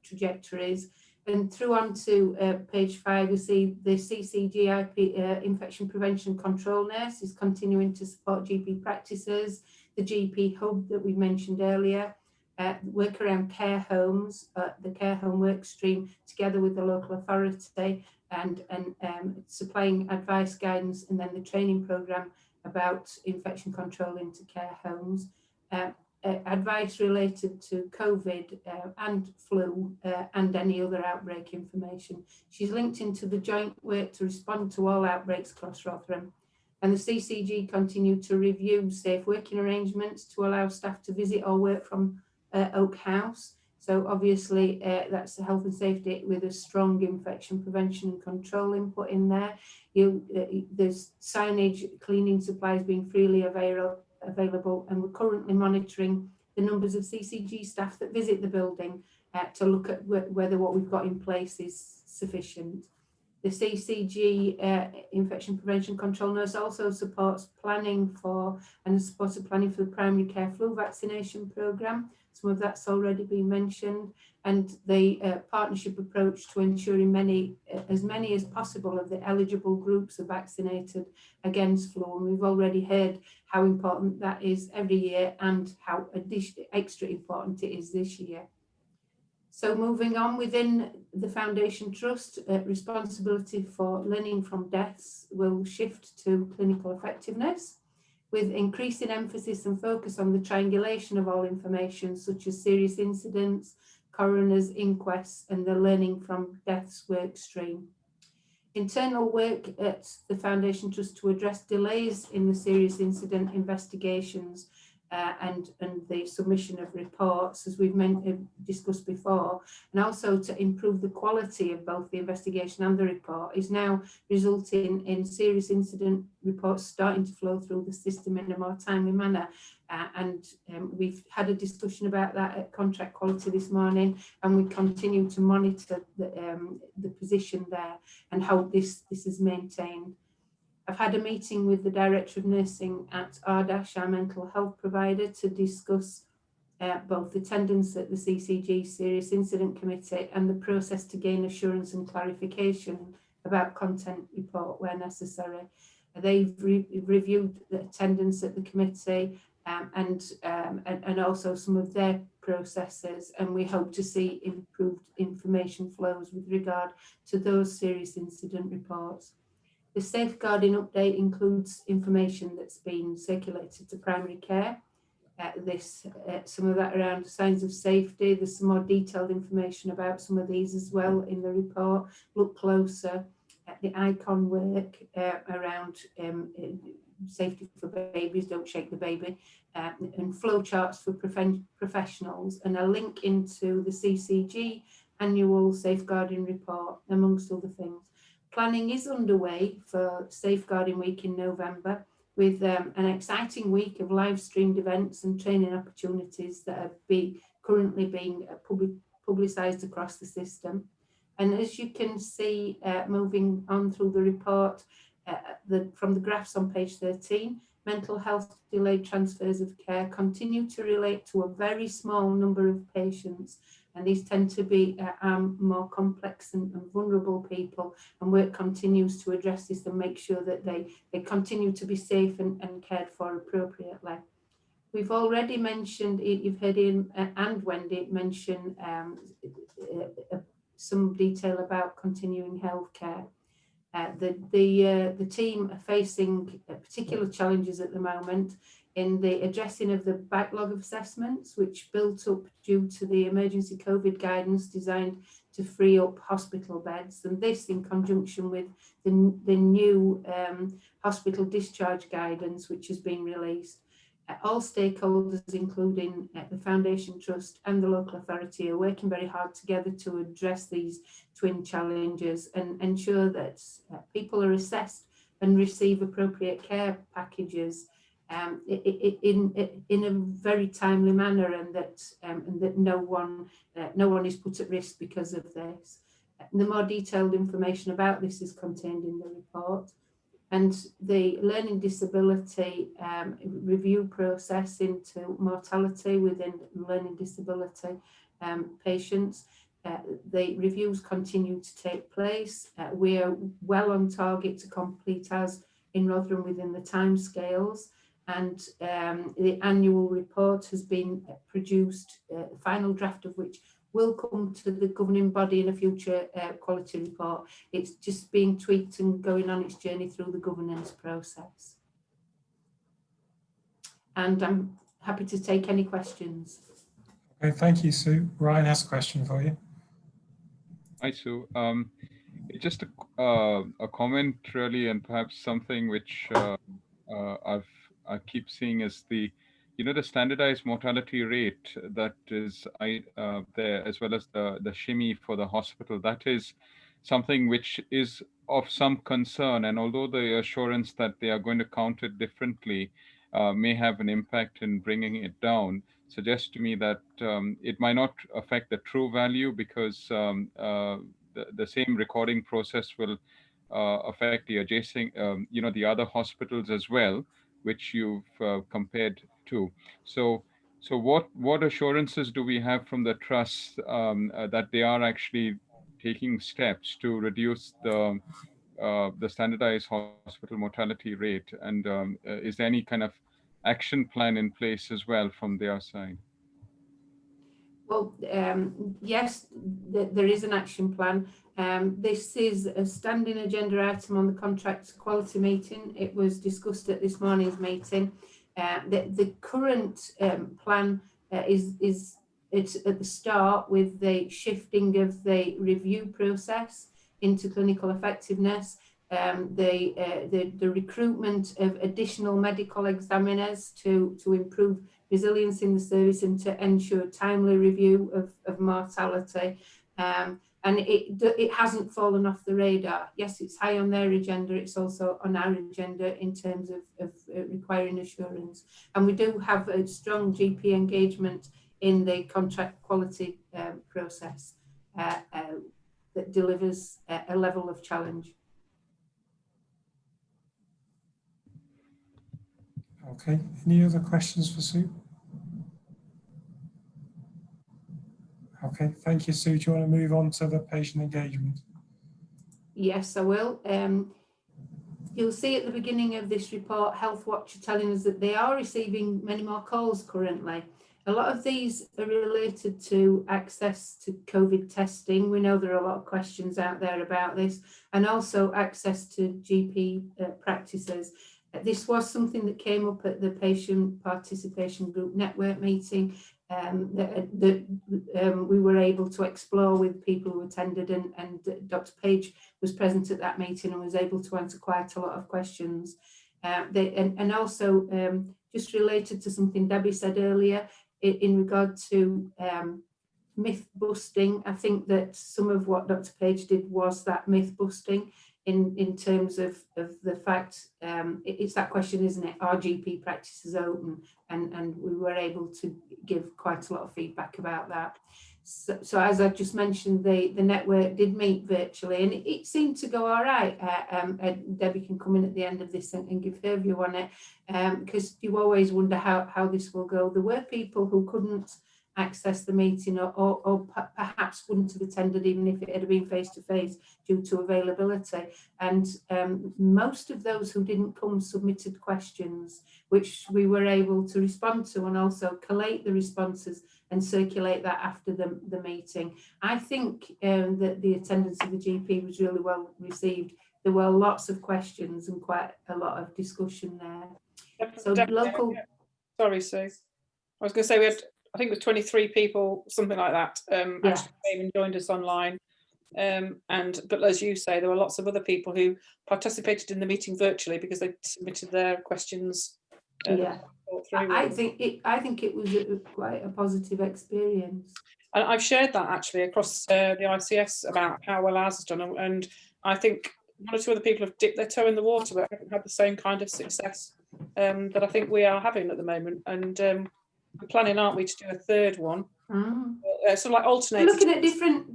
trajectories. And through on to page 5, we see the CCG infection prevention control nurse is continuing to support GP practices, the GP hub that we mentioned earlier, work around care homes, the care home work stream together with the local authority, and supplying advice, guidance, and then the training programme about infection control into care homes. Advice related to COVID and flu and any other outbreak information. She's linked into the joint work to respond to all outbreaks across Rotherham. And the CCG continue to review safe working arrangements to allow staff to visit or work from Oak House. So obviously that's the health and safety with a strong infection prevention and control input in there. There's signage, cleaning supplies being freely available, and we're currently monitoring the numbers of CCG staff that visit the building to look at whether what we've got in place is sufficient. The CCG infection prevention control nurse also supports planning for and supported planning for the primary care flu vaccination programme. Some of that's already been mentioned, and the partnership approach to ensuring as many as possible of the eligible groups are vaccinated against flu. And we've already heard how important that is every year and how extra important it is this year. So moving on, within the Foundation Trust, responsibility for learning from deaths will shift to clinical effectiveness, with increasing emphasis and focus on the triangulation of all information, such as serious incidents, coroner's inquests and the learning from deaths work stream. Internal work at the Foundation Trust to address delays in the serious incident investigations and the submission of reports, as we've discussed before, and also to improve the quality of both the investigation and the report, is now resulting in serious incident reports starting to flow through the system in a more timely manner. We've had a discussion about that at contract quality this morning, and we continue to monitor the position there and hope this is maintained. I've had a meeting with the Director of Nursing at RDASH, our mental health provider, to discuss both attendance at the CCG Serious Incident Committee and the process to gain assurance and clarification about content report where necessary. They've reviewed the attendance at the committee and also some of their processes, and we hope to see improved information flows with regard to those serious incident reports. The safeguarding update includes information that's been circulated to primary care. Some of that around signs of safety. There's some more detailed information about some of these as well in the report. Look closer at the icon work around safety for babies, don't shake the baby, and flow charts for professionals, and a link into the CCG annual safeguarding report, amongst other things. Planning is underway for Safeguarding Week in November, with an exciting week of live streamed events and training opportunities that are currently being publicised across the system. And as you can see, moving on through the report, from the graphs on page 13, mental health delayed transfers of care continue to relate to a very small number of patients, and these tend to be more complex and vulnerable people, and work continues to address this and make sure that they continue to be safe and cared for appropriately. We've already mentioned, you've heard Ian and Wendy mention some detail about continuing healthcare. The team are facing particular challenges at the moment in the addressing of the backlog of assessments, which built up due to the emergency COVID guidance designed to free up hospital beds, and this in conjunction with the new hospital discharge guidance which has been released. All stakeholders, including the Foundation Trust and the local authority, are working very hard together to address these twin challenges and ensure that people are assessed and receive appropriate care packages in a very timely manner, and that no one is put at risk because of this. The more detailed information about this is contained in the report. And the learning disability review process into mortality within learning disability patients. The reviews continue to take place. We are well on target to complete ours in Rotherham within the timescales, and the annual report has been produced, the final draft of which will come to the governing body in a future quality report. It's just being tweaked and going on its journey through the governance process. And I'm happy to take any questions. Okay, thank you, Sue. Ryan has a question for you. Hi, Sue. Just a comment really, and perhaps something which I keep seeing is the standardized mortality rate that is there, as well as the shimmy for the hospital. That is something which is of some concern, and although the assurance that they are going to count it differently may have an impact in bringing it down, suggests to me that it might not affect the true value, because the same recording process will affect the adjacent, the other hospitals as well, which you've compared to. So what assurances do we have from the trust that they are actually taking steps to reduce the standardized hospital mortality rate, and is there any kind of action plan in place as well from their side? Well, yes, there is an action plan. This is a standing agenda item on the contract quality meeting. It was discussed at this morning's meeting. The current plan is it's at the start with the shifting of the review process into clinical effectiveness, the recruitment of additional medical examiners to improve resilience in the service and to ensure timely review of mortality. And it hasn't fallen off the radar. Yes, it's high on their agenda. It's also on our agenda in terms of requiring assurance. And we do have a strong GP engagement in the contract quality process that delivers a level of challenge. Okay, any other questions for Sue? Okay, thank you, Sue. Do you want to move on to the patient engagement? Yes, I will. You'll see at the beginning of this report, Health Watch are telling us that they are receiving many more calls currently. A lot of these are related to access to COVID testing. We know there are a lot of questions out there about this, and also access to GP practices. This was something that came up at the Patient Participation Group Network meeting that we were able to explore with people who attended, and Dr. Page was present at that meeting and was able to answer quite a lot of questions. And also just related to something Debbie said earlier in regard to myth busting, I think that some of what Dr. Page did was that myth busting in terms of the fact, it's that question, isn't it? Are GP practices open? And we were able to give quite a lot of feedback about that. So as I just mentioned, the network did meet virtually, and it seemed to go all right. Debbie can come in at the end of this and give her view on it, because you always wonder how this will go. There were people who couldn't access the meeting or perhaps wouldn't have attended even if it had been face-to-face due to availability. And most of those who didn't come submitted questions, which we were able to respond to and also collate the responses and circulate that after the meeting. I think that the attendance of the GP was really well received. There were lots of questions and quite a lot of discussion there. So local... Sorry, Sue. I was going to say we had, I think it was 23 people, something like that, actually came and joined us online. But as you say, there were lots of other people who participated in the meeting virtually because they submitted their questions. I think it was quite a positive experience. And I've shared that actually across the ICS about how well ours has done, and I think one or two other people have dipped their toe in the water but haven't had the same kind of success that I think we are having at the moment. And we're planning, aren't we, to do a third one? So like alternate. We're looking at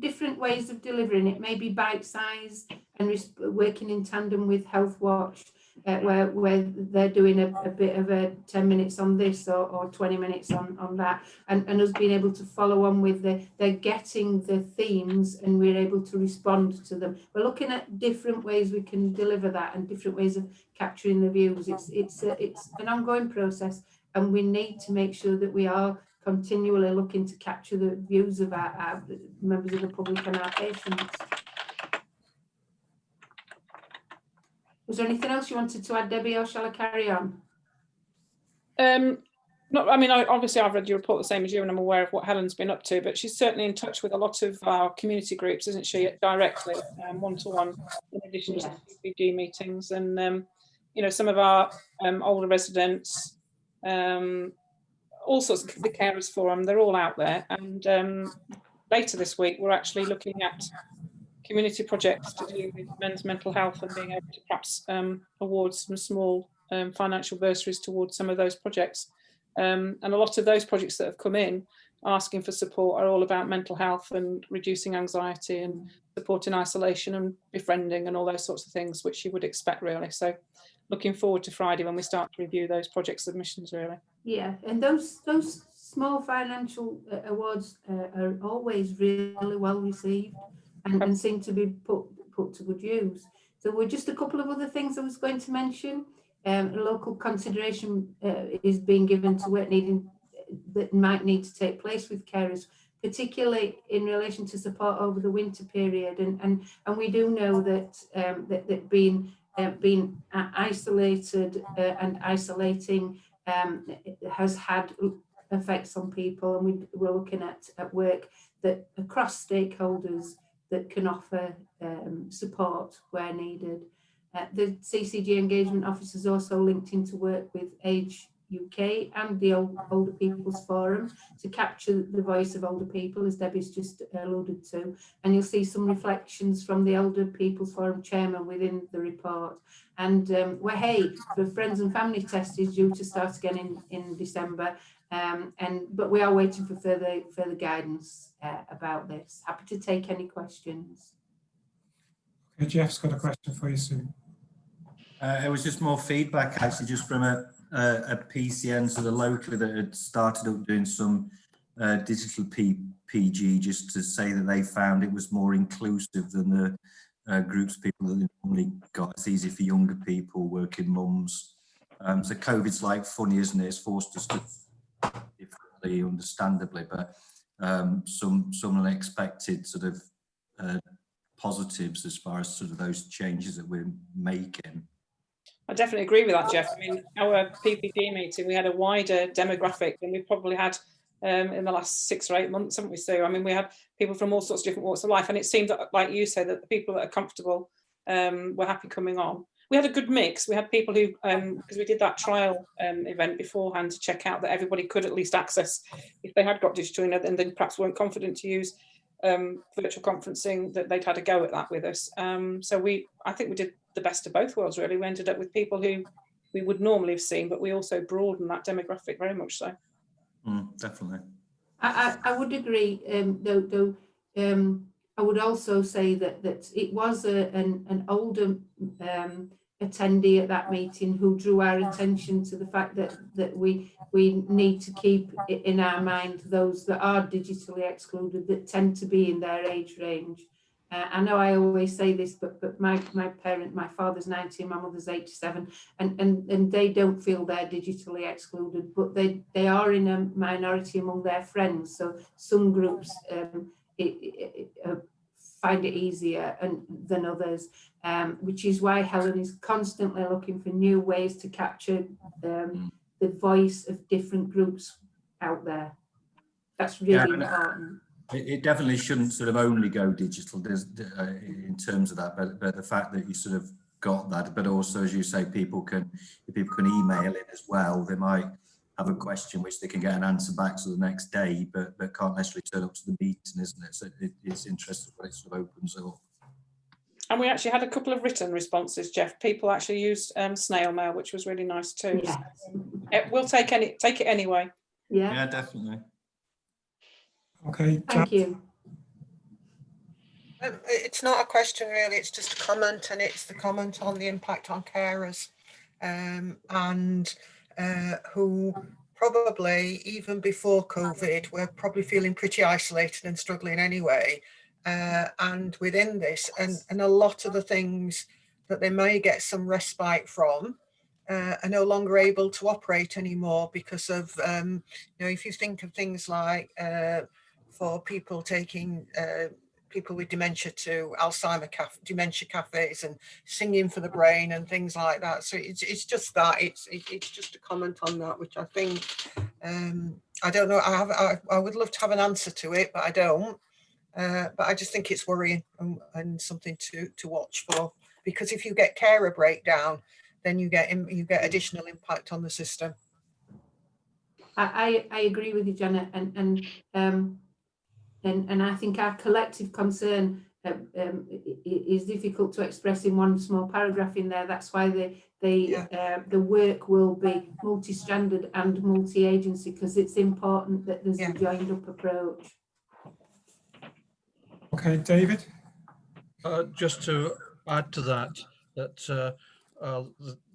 different ways of delivering it, maybe bite-sized and working in tandem with Health Watch, where they're doing a bit of a 10 minutes on this or 20 minutes on that, and us being able to follow on with they're getting the themes and we're able to respond to them. We're looking at different ways we can deliver that and different ways of capturing the views. It's an ongoing process, and we need to make sure that we are continually looking to capture the views of our members of the public and our patients. Was there anything else you wanted to add, Debbie, or shall I carry on? No, I mean, obviously I've read your report the same as you, and I'm aware of what Helen's been up to, but she's certainly in touch with a lot of our community groups, isn't she, directly, one-to-one, in addition to CCG meetings, and you know, some of our older residents, all sorts of the carers forum, they're all out there. And later this week, we're actually looking at community projects to do with men's mental health and being able to perhaps award some small financial bursaries towards some of those projects. And a lot of those projects that have come in asking for support are all about mental health and reducing anxiety and supporting isolation and befriending and all those sorts of things, which you would expect, really. So looking forward to Friday when we start to review those project submissions, really. Yeah, and those small financial awards are always really well received and seem to be put to good use. So we're just a couple of other things I was going to mention. Local consideration is being given to work that might need to take place with carers, particularly in relation to support over the winter period. And we do know that that being isolated and isolating has had effects on people, and we're looking at work that across stakeholders that can offer support where needed. The CCG engagement office is also linked into work with Age UK and the Older People's Forum to capture the voice of older people, as Debbie's just alluded to. And you'll see some reflections from the Older People's Forum chairman within the report. And WEHEI, the Friends and Family Test, is due to start again in December. But we are waiting for further guidance about this. Happy to take any questions. Okay, Jeff's got a question for you, Sue. It was just more feedback, actually, just from a PCN sort of locally that had started up doing some digital PG, just to say that they found it was more inclusive than the groups of people that they normally got. It's easy for younger people, working mums. So COVID's like funny, isn't it? It's forced us to differently, understandably, but some unexpected sort of positives as far as sort of those changes that we're making. I definitely agree with that, Jeff. I mean, our PPG meeting, we had a wider demographic than we've probably had in the last 6 or 8 months, haven't we, Sue? I mean, we had people from all sorts of different walks of life, and it seemed that, like you said, that the people that are comfortable were happy coming on. We had a good mix. We had people who, because we did that trial event beforehand to check out that everybody could at least access, if they had got digital and then perhaps weren't confident to use virtual conferencing, that they'd had a go at that with us. So I think we did the best of both worlds, really. We ended up with people who we would normally have seen, but we also broadened that demographic very much so. Definitely. I would agree, though I would also say that it was an older attendee at that meeting who drew our attention to the fact that we need to keep in our mind those that are digitally excluded, that tend to be in their age range. I know I always say this, but my father's 90 and my mother's 87, and they don't feel they're digitally excluded, but they are in a minority among their friends. So some groups find it easier than others, which is why Helen is constantly looking for new ways to capture the voice of different groups out there. That's really important. It definitely shouldn't sort of only go digital in terms of that, but the fact that you sort of got that, but also, as you say, people can email it as well. They might have a question which they can get an answer back to the next day, but can't necessarily turn up to the meeting, isn't it? So it's interesting what it sort of opens up. And we actually had a couple of written responses, Jeff. People actually used snail mail, which was really nice too. Yeah. So, we'll take it anyway. Yeah, definitely. Okay. Thank you. It's not a question really, it's just a comment, and it's the comment on the impact on carers and who probably even before COVID were probably feeling pretty isolated and struggling anyway. And within this, and a lot of the things that they may get some respite from are no longer able to operate anymore because of, if you think of things like for people taking people with dementia to dementia cafes and singing for the brain and things like that. So it's just that, it's just a comment on that, which I think, I don't know, I would love to have an answer to it, but I don't. But I just think it's worrying and something to watch for, because if you get carer breakdown, then you get additional impact on the system. I agree with you, Janet, and I think our collective concern is difficult to express in one small paragraph in there. That's why the work will be multi-stranded and multi-agency, because it's important that there's a joined up approach. Okay, David. Just to add to that, the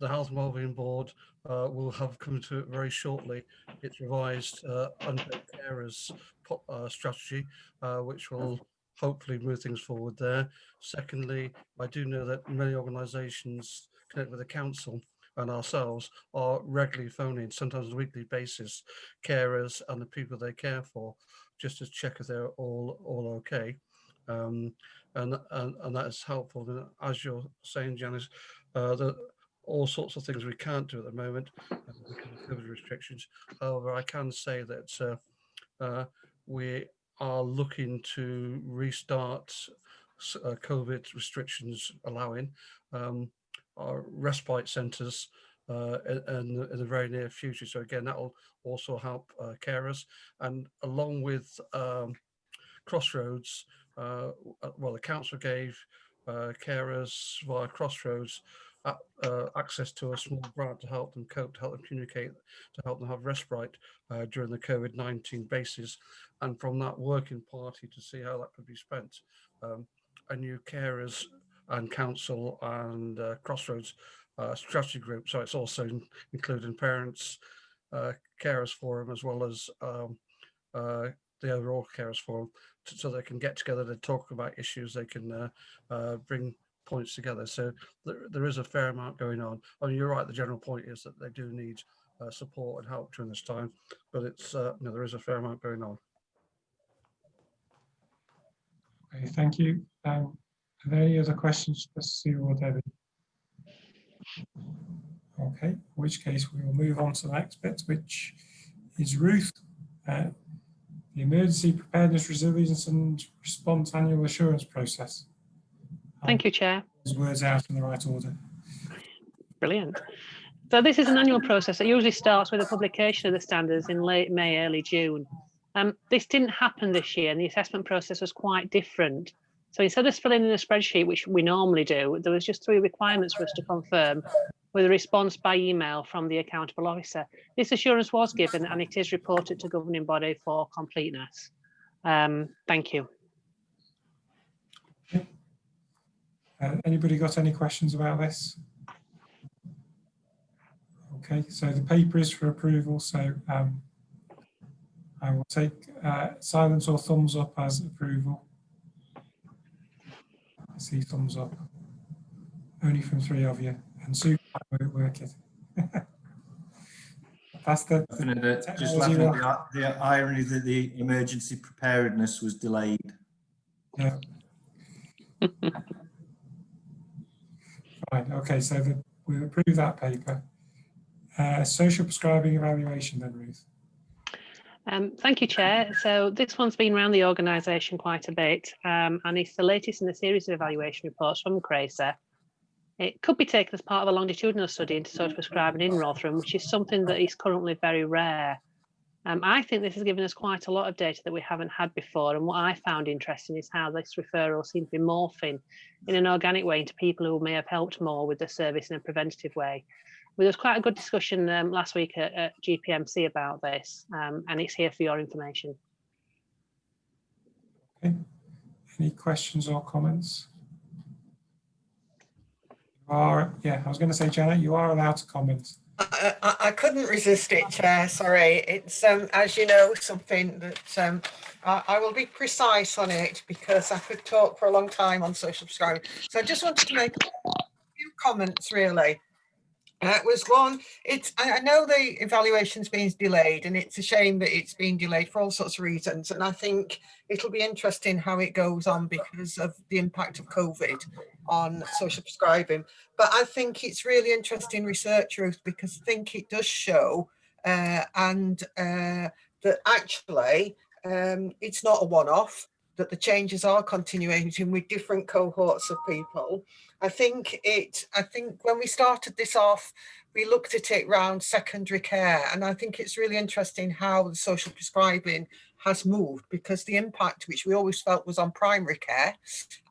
Health and Wellbeing Board will have come to it very shortly. It's revised unpaid carers strategy, which will hopefully move things forward there. Secondly, I do know that many organisations connected with the council and ourselves are regularly phoning, sometimes on a weekly basis, carers and the people they care for, just to check if they're all okay. And that is helpful. And as you're saying, Janice, that all sorts of things we can't do at the moment because of COVID restrictions. However, I can say that we are looking to restart COVID restrictions allowing our respite centres in the very near future. So again, that will also help carers, and along with Crossroads, well, the council gave carers via Crossroads access to a small grant to help them cope, to help them communicate, to help them have respite during the COVID-19 basis, and from that working party to see how that could be spent. A new carers and council and Crossroads strategy group, so it's also including parents, carers forum, as well as the overall carers forum, so they can get together to talk about issues, they can bring points together. So there is a fair amount going on. I mean, you're right, the general point is that they do need support and help during this time, but it's there is a fair amount going on. Okay, thank you. Are there any other questions for Sue or Debbie? Okay, in which case we will move on to the next bit, which is Ruth. The Emergency Preparedness, Resilience and Response Annual Assurance Process. Thank you, Chair. Those words out in the right order. Brilliant. So this is an annual process that usually starts with a publication of the standards in late May, early June. This didn't happen this year, and the assessment process was quite different. So instead of filling in a spreadsheet, which we normally do, there was just 3 requirements for us to confirm with a response by email from the accountable officer. This assurance was given, and it is reported to governing body for completeness. Thank you. Anybody got any questions about this? Okay, so the paper is for approval, so I will take silence or thumbs up as approval. I see thumbs up, only from 3 of you, and Sue can't work it. That's the just laughing at the irony that the emergency preparedness was delayed. Yeah. Fine. Okay, so we approve that paper. Social prescribing evaluation then, Ruth. Thank you, Chair. So this one's been around the organisation quite a bit, and it's the latest in a series of evaluation reports from CRASA. It could be taken as part of a longitudinal study into social prescribing in Rotherham, which is something that is currently very rare. I think this has given us quite a lot of data that we haven't had before, and what I found interesting is how this referral seems to be morphing in an organic way into people who may have helped more with the service in a preventative way. Well, there was quite a good discussion last week at GPMC about this, and it's here for your information. Okay. Any questions or comments? Yeah, I was going to say, Janet, you are allowed to comment. I couldn't resist it, Chair. Sorry. It's, as you know, something that I will be precise on it because I could talk for a long time on social prescribing. So I just wanted to make a few comments, really. Was one, I know the evaluation's been delayed, and it's a shame that it's been delayed for all sorts of reasons. And I think it'll be interesting how it goes on because of the impact of COVID on social prescribing. But I think it's really interesting research, Ruth, because I think it does show that actually it's not a one-off, that the changes are continuing with different cohorts of people. I think when we started this off, we looked at it around secondary care, and I think it's really interesting how the social prescribing has moved, because the impact which we always felt was on primary care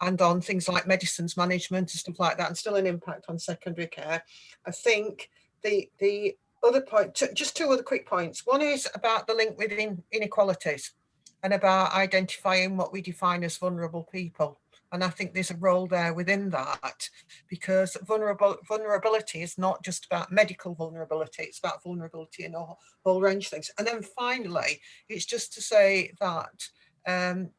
and on things like medicines management and stuff like that, and still an impact on secondary care. I think the other point, just 2 other quick points. One is about the link with inequalities and about identifying what we define as vulnerable people. And I think there's a role there within that, because vulnerability is not just about medical vulnerability, it's about vulnerability in a whole range of things. And then finally, it's just to say that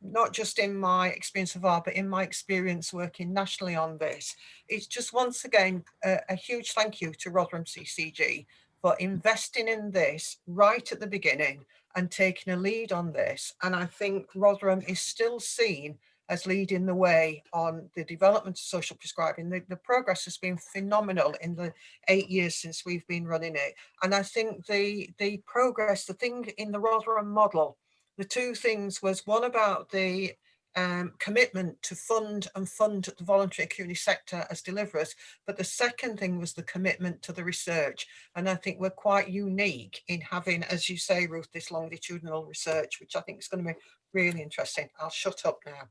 not just in my experience of art, but in my experience working nationally on this, it's just once again a huge thank you to Rotherham CCG for investing in this right at the beginning and taking a lead on this. And I think Rotherham is still seen as leading the way on the development of social prescribing. The progress has been phenomenal in the 8 years since we've been running it. And I think the progress, the thing in the Rotherham model, the two things was one about the commitment to fund the voluntary community sector as deliverers, but the second thing was the commitment to the research. And I think we're quite unique in having, as you say, Ruth, this longitudinal research, which I think is going to be really interesting. I'll shut up now.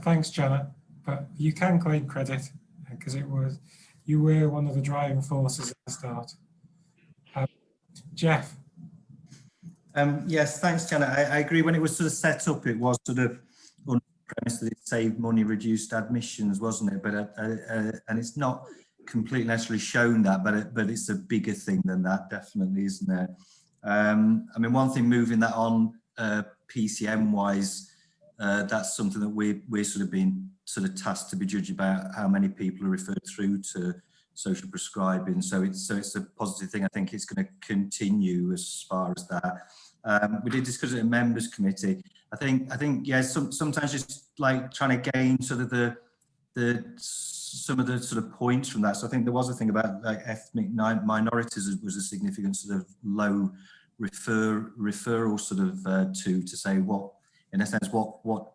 Thanks, Jenna, but you can claim credit because you were one of the driving forces at the start. Jeff. Yes, thanks, Jenna. I agree. When it was sort of set up, it was sort of on the premise that it saved money, reduced admissions, wasn't it? But and it's not completely necessarily shown that, but it's a bigger thing than that, definitely, isn't there? I mean, one thing moving that on PCM wise, that's something that we're sort of being sort of tasked to be judged about how many people are referred through to social prescribing. So it's a positive thing. I think it's going to continue as far as that. We did discuss it in members committee. I think yeah, sometimes just like trying to gain sort of some of the sort of points from that. So I think there was a thing about like ethnic minorities was a significant sort of low referral sort of to say what, in a sense, what one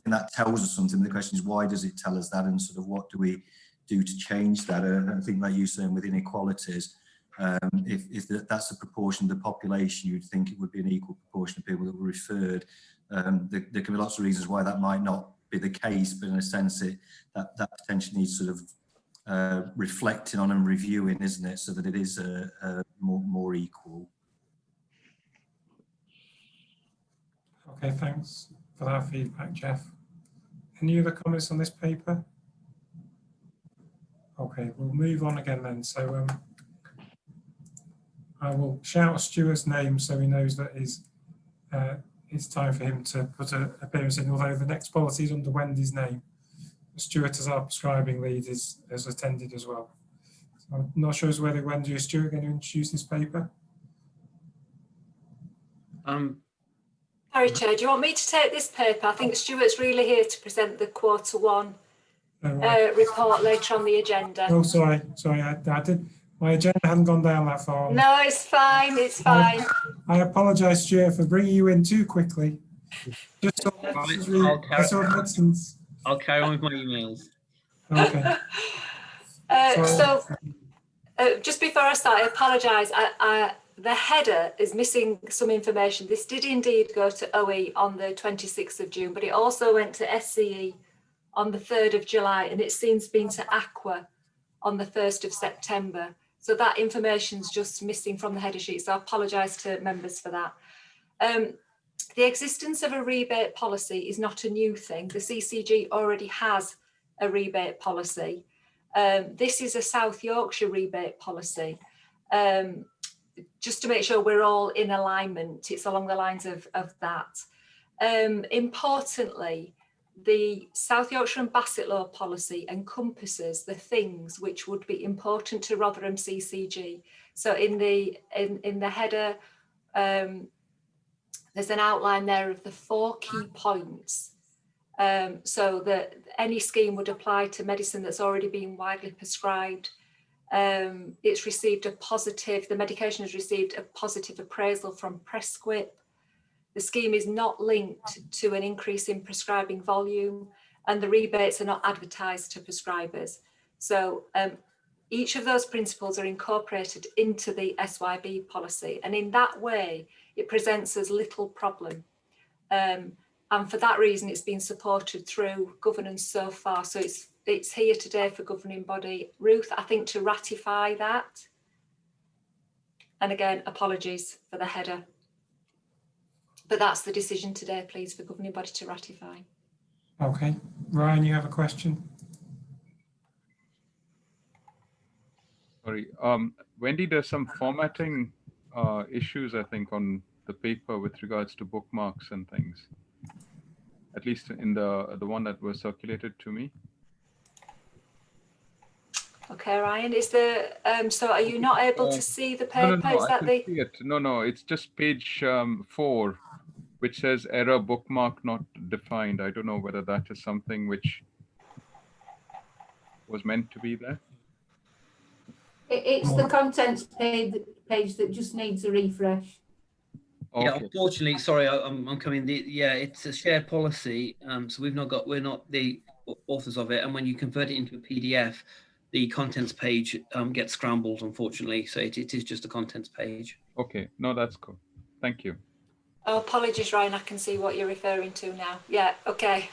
thing that tells us something. The question is, why does it tell us that, and sort of what do we do to change that? And I think like you saying with inequalities, if that's the proportion of the population, you'd think it would be an equal proportion of people that were referred. There can be lots of reasons why that might not be the case, but in a sense that potentially needs sort of reflecting on and reviewing, isn't it, so that it is more equal. Okay, thanks for that feedback, Jeff. Any other comments on this paper? Okay, we'll move on again then. So I will shout Stuart's name so he knows that it's time for him to put an appearance in, although the next policy is under Wendy's name. Stuart, as our prescribing lead, has attended as well. So I'm not sure whether Wendy or Stuart are going to introduce this paper. Sorry, Chair, do you want me to take this paper? I think Stuart's really here to present the Q1 report later on the agenda. Oh, sorry, I did. My agenda hadn't gone down that far. No, it's fine, it's fine. I apologise, Stuart, for bringing you in too quickly. Just I'll carry on with my emails. Okay. Just before I start, I apologise. The header is missing some information. This did indeed go to OE on the 26th of June, but it also went to SCE on the 3rd of July, and it's since been to Aqua on the 1st of September. So that information's just missing from the header sheet. So I apologise to members for that. The existence of a rebate policy is not a new thing. The CCG already has a rebate policy. This is a South Yorkshire rebate policy. Just to make sure we're all in alignment, it's along the lines of that. Importantly, the South Yorkshire and Bassetlaw policy encompasses the things which would be important to Rotherham CCG. So in the header, there's an outline there of the 4 key points. So that any scheme would apply to medicine that's already been widely prescribed. It's received the medication has received a positive appraisal from Prescrip. The scheme is not linked to an increase in prescribing volume, and the rebates are not advertised to prescribers. So each of those principles are incorporated into the SYB policy, and in that way, it presents as little problem. And for that reason, it's been supported through governance so far. So it's here today for governing body. Ruth, I think, to ratify that. And again, apologies for the header. But that's the decision today, please, for governing body to ratify. Okay. Ryan, you have a question? Sorry. Wendy, there's some formatting issues, I think, on the paper with regards to bookmarks and things. At least in the one that was circulated to me. Okay, Ryan, is the so are you not able to see the paper? No, is that I can see it. No, it's just page 4. which says error bookmark not defined. I don't know whether that is something which was meant to be there. It's the contents page that just needs a refresh. Yeah, Okay. unfortunately, sorry, I'm coming. Yeah, it's a shared policy, so we're not the authors of it. And when you convert it into a PDF, the contents page gets scrambled, unfortunately. So it is just a contents page. Okay, no, that's cool. Thank you. Oh, apologies, Ryan. I can see what you're referring to now. Yeah, okay.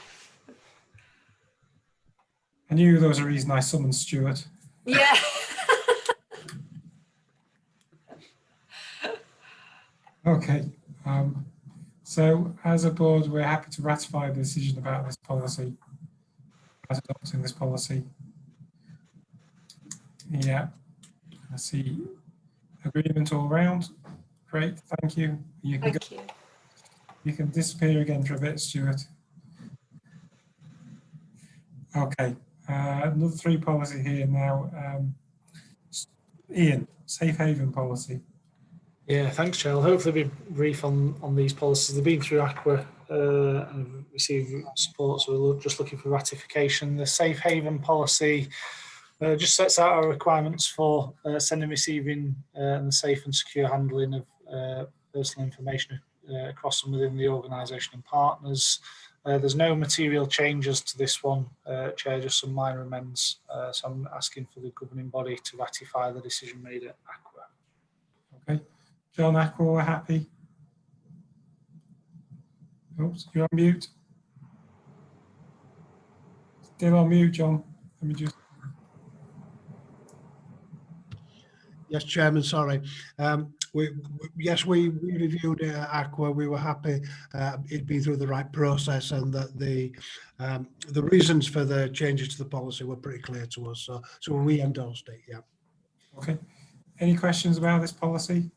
I knew there was a reason I summoned Stuart. Yeah. Okay. So as a board, we're happy to ratify the decision about this policy, as adopting this policy. Yeah, I see agreement all round. Great, thank you. You can disappear again for a bit, Stuart. Okay, another 3 policy here now. Ian, safe haven policy. Yeah, thanks, Chair. I'll hopefully be brief on these policies. They've been through AQUA and received support, so we're just looking for ratification. The safe haven policy just sets out our requirements for sending, receiving, and the safe and secure handling of personal information across and within the organisation and partners. There's no material changes to this one, Chair, just some minor amendments. So I'm asking for the governing body to ratify the decision made at AQUA. Okay, John, AQUA, we're happy. Oops, you're on mute. Still on mute, John. Let me just. Yes, Chairman, sorry. We reviewed AQUA. We were happy it'd been through the right process and that the reasons for the changes to the policy were pretty clear to us. So we endorsed it, yeah. Okay. Any questions about this policy?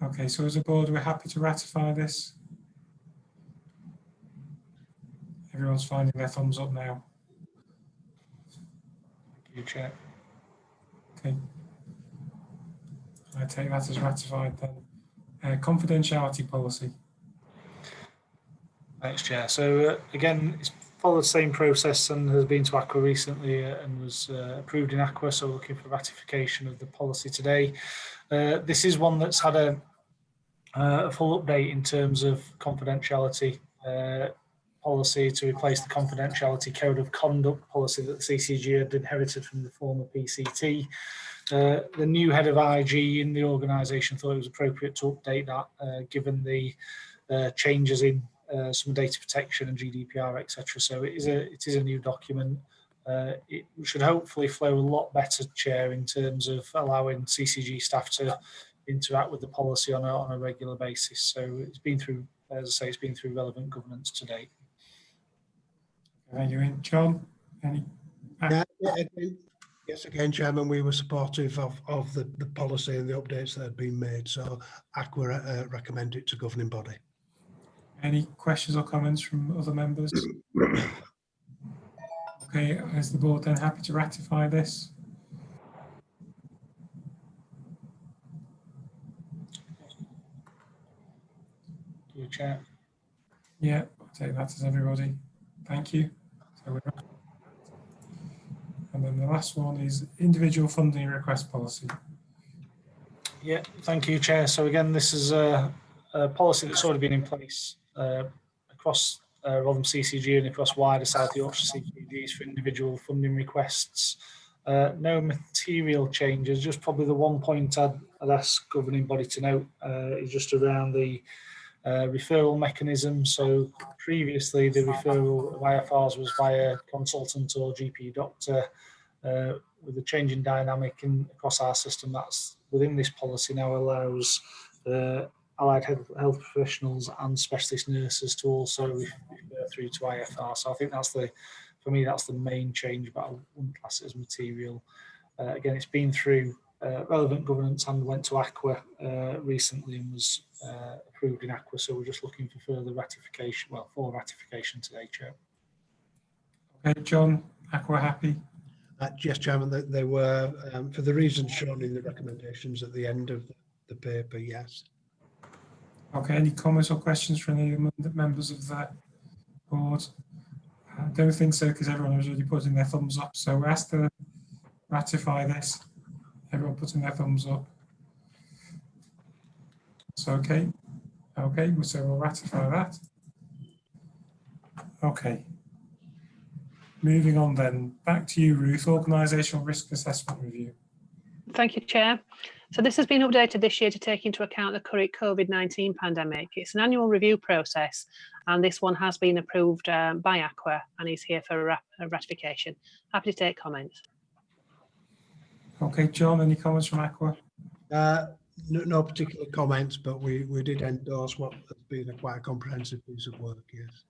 Okay, so as a board, we're happy to ratify this. Everyone's finding their thumbs up now. Thank you, Chair. Okay. I take that as ratified then. Confidentiality policy. Thanks, Chair. So again, it's followed the same process and has been to AQUA recently and was approved in AQUA, so looking for ratification of the policy today. This is one that's had a full update in terms of confidentiality policy to replace the confidentiality code of conduct policy that the CCG had inherited from the former PCT. The new head of IG in the organisation thought it was appropriate to update that given the changes in some data protection and GDPR, etc. So it is a new document. It should hopefully flow a lot better, Chair, in terms of allowing CCG staff to interact with the policy on a regular basis. So it's been through, as I say, it's been through relevant governance to date. Thank you, John. Any? Yes, again, Chairman, we were supportive of the policy and the updates that had been made. So AQUA recommend it to governing body. Any questions or comments from other members? Okay, is the board then happy to ratify this? You, Chair. Yeah, I'll take that as everybody. Thank you. So and then the last one is individual funding request policy. Yeah, thank you, Chair. So again, this is a policy that's already been in place across Rotherham CCG and across wider South Yorkshire CCGs for individual funding requests. No material changes, just probably the one point I'd ask governing body to note is just around the referral mechanism. So previously the referral of IFRs was via consultant or GP doctor. With the change in dynamic across our system, that's within this policy now allows allied health professionals and specialist nurses to also refer through to IFR. So I think that's for me, that's the main change, but I wouldn't class it as material. Again, it's been through relevant governance and went to AQUA recently and was approved in AQUA. So we're just looking for further ratification, well, for ratification today, Chair. Okay, John, AQUA happy? Yes, Chairman, they were, for the reasons shown in the recommendations at the end of the paper, yes. Okay, any comments or questions from any of the members of the board? I don't think so, because everyone was already putting their thumbs up. So we're asked to ratify this. Everyone putting their thumbs up. So okay, so we'll ratify that. Okay. Moving on then, back to you, Ruth, Organisational Risk Assessment Review. Thank you, Chair. So this has been updated this year to take into account the current COVID-19 pandemic. It's an annual review process, and this one has been approved by Aqua and is here for ratification. Happy to take comments. Okay, John, any comments from Aqua? No particular comments, but we did endorse what has been quite a comprehensive piece of work, yes.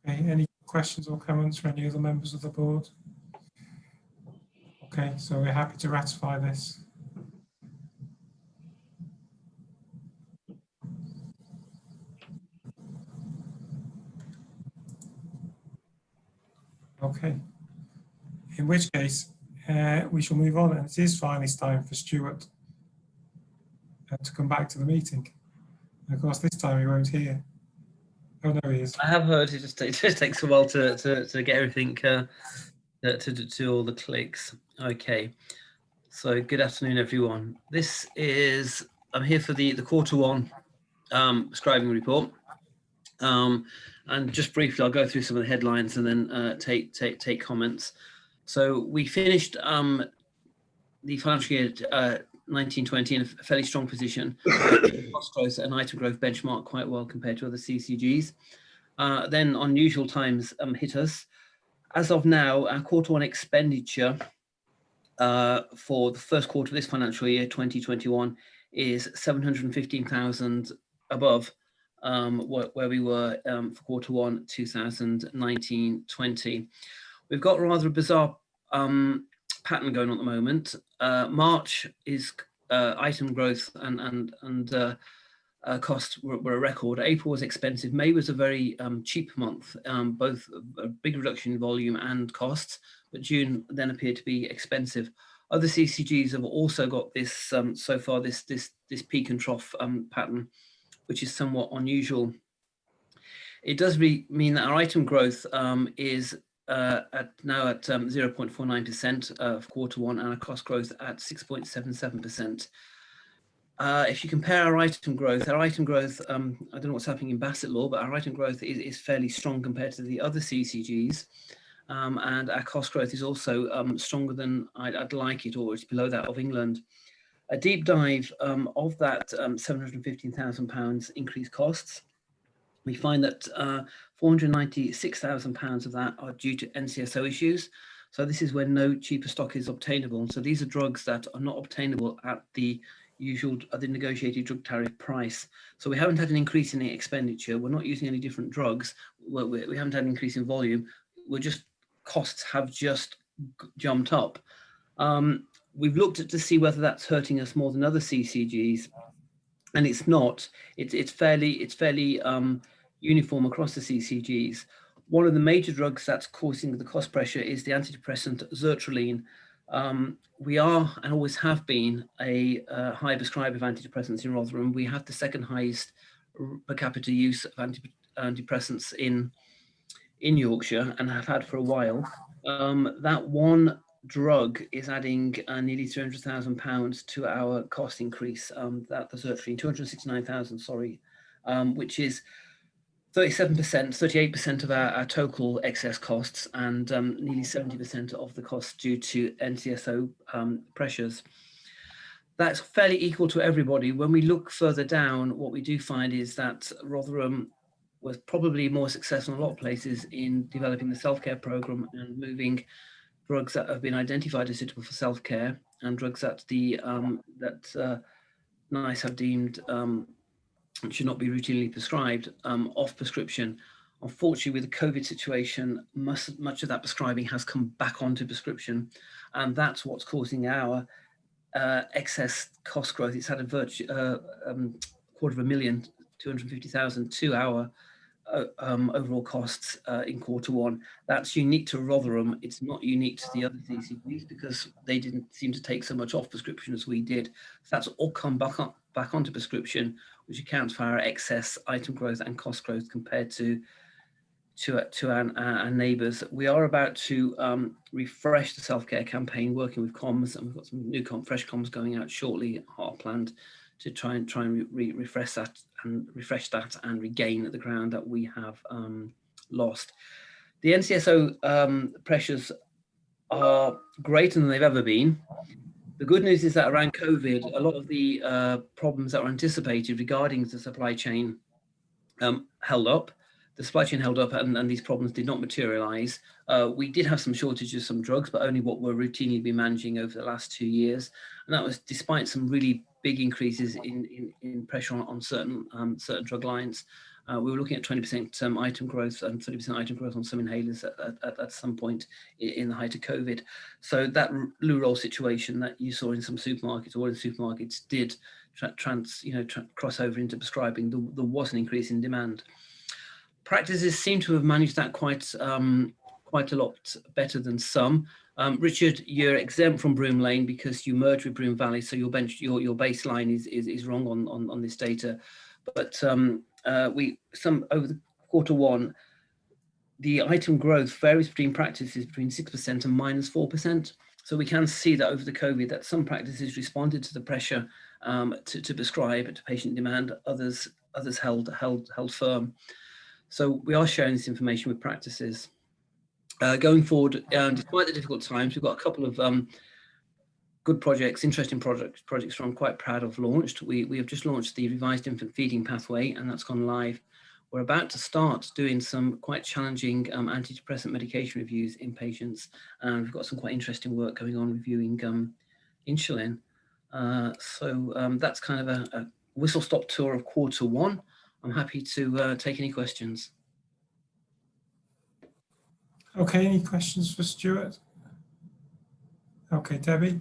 Okay, any questions or comments from any other members of the board? Okay, so we're happy to ratify this. Okay, in which case we shall move on, and it is finally time for Stuart to come back to the meeting. And of course, this time he won't hear. Oh no, he is. I have heard it just takes a while to get everything to all the clicks. Okay, so good afternoon, everyone. This is I'm here for the quarter one prescribing report. And just briefly, I'll go through some of the headlines and then take comments. So we finished the financial year 1920 in a fairly strong position. Cost growth and item growth benchmark quite well compared to other CCGs. Then unusual times hit us. As of now, our quarter one expenditure for the first quarter of this financial year 2021 is 715,000 above where we were for quarter one 2019-20. We've got rather a bizarre pattern going on at the moment. March is item growth and costs were a record. April was expensive. May was a very cheap month, both a big reduction in volume and costs, but June then appeared to be expensive. Other CCGs have also got this so far this peak and trough pattern, which is somewhat unusual. It does mean that our item growth is now at 0.49% of quarter one, and our cost growth at 6.77%. If you compare our item growth, I don't know what's happening in Bassett Law, but our item growth is fairly strong compared to the other CCGs. And our cost growth is also stronger than I'd like it, or it's below that of England. A deep dive of that £715,000 increased costs, we find that £496,000 of that are due to NCSO issues. So this is when no cheaper stock is obtainable. So these are drugs that are not obtainable at the negotiated drug tariff price. So we haven't had an increase in the expenditure. We're not using any different drugs. We haven't had an increase in volume. Costs have just jumped up. We've looked at to see whether that's hurting us more than other CCGs, and it's not. It's fairly uniform across the CCGs. One of the major drugs that's causing the cost pressure is the antidepressant sertraline. We are and always have been a high prescriber of antidepressants in Rotherham. We have the second highest per capita use of antidepressants in Yorkshire and have had for a while. That one drug is adding nearly £300,000 to our cost increase. That the sertraline, 269,000, sorry, which is 38% of our total excess costs, and nearly 70% of the costs due to NCSO pressures. That's fairly equal to everybody. When we look further down, what we do find is that Rotherham was probably more successful in a lot of places in developing the self-care program and moving drugs that have been identified as suitable for self-care and drugs that NICE have deemed should not be routinely prescribed off prescription. Unfortunately, with the COVID situation, much of that prescribing has come back onto prescription, and that's what's causing our excess cost growth. It's had a £250,000 to our overall costs in quarter one. That's unique to Rotherham. It's not unique to the other CCGs because they didn't seem to take so much off prescription as we did. So that's all come back onto prescription, which accounts for our excess item growth and cost growth compared to our neighbours. We are about to refresh the self-care campaign, working with comms, and we've got some new fresh comms going out shortly, are planned to try and refresh that and regain the ground that we have lost. The NCSO pressures are greater than they've ever been. The good news is that around COVID, a lot of the problems that were anticipated regarding the supply chain held up. The supply chain held up, and these problems did not materialize. We did have some shortages of some drugs, but only what we're routinely been managing over the last 2 years. And that was despite some really big increases in pressure on certain drug lines. We were looking at 20% item growth and 30% item growth on some inhalers at some point in the height of COVID. So that loo roll situation that you saw in some supermarkets or in supermarkets did cross over into prescribing. There was an increase in demand. Practices seem to have managed that quite a lot better than some. Richard, you're exempt from Broom Lane because you merged with Broom Valley, so your baseline is wrong on this data. But over the Q1, the item growth varies between practices between 6% and -4%. So we can see that over the COVID that some practices responded to the pressure to prescribe to patient demand, others held firm. So we are sharing this information with practices. Going forward, despite the difficult times, we've got a couple of good projects, interesting projects I'm quite proud of launched. We have just launched the revised infant feeding pathway, and that's gone live. We're about to start doing some quite challenging antidepressant medication reviews in patients, and we've got some quite interesting work going on reviewing insulin. So that's kind of a whistle-stop tour of Q1. I'm happy to take any questions. Okay, any questions for Stuart? Okay, Debbie.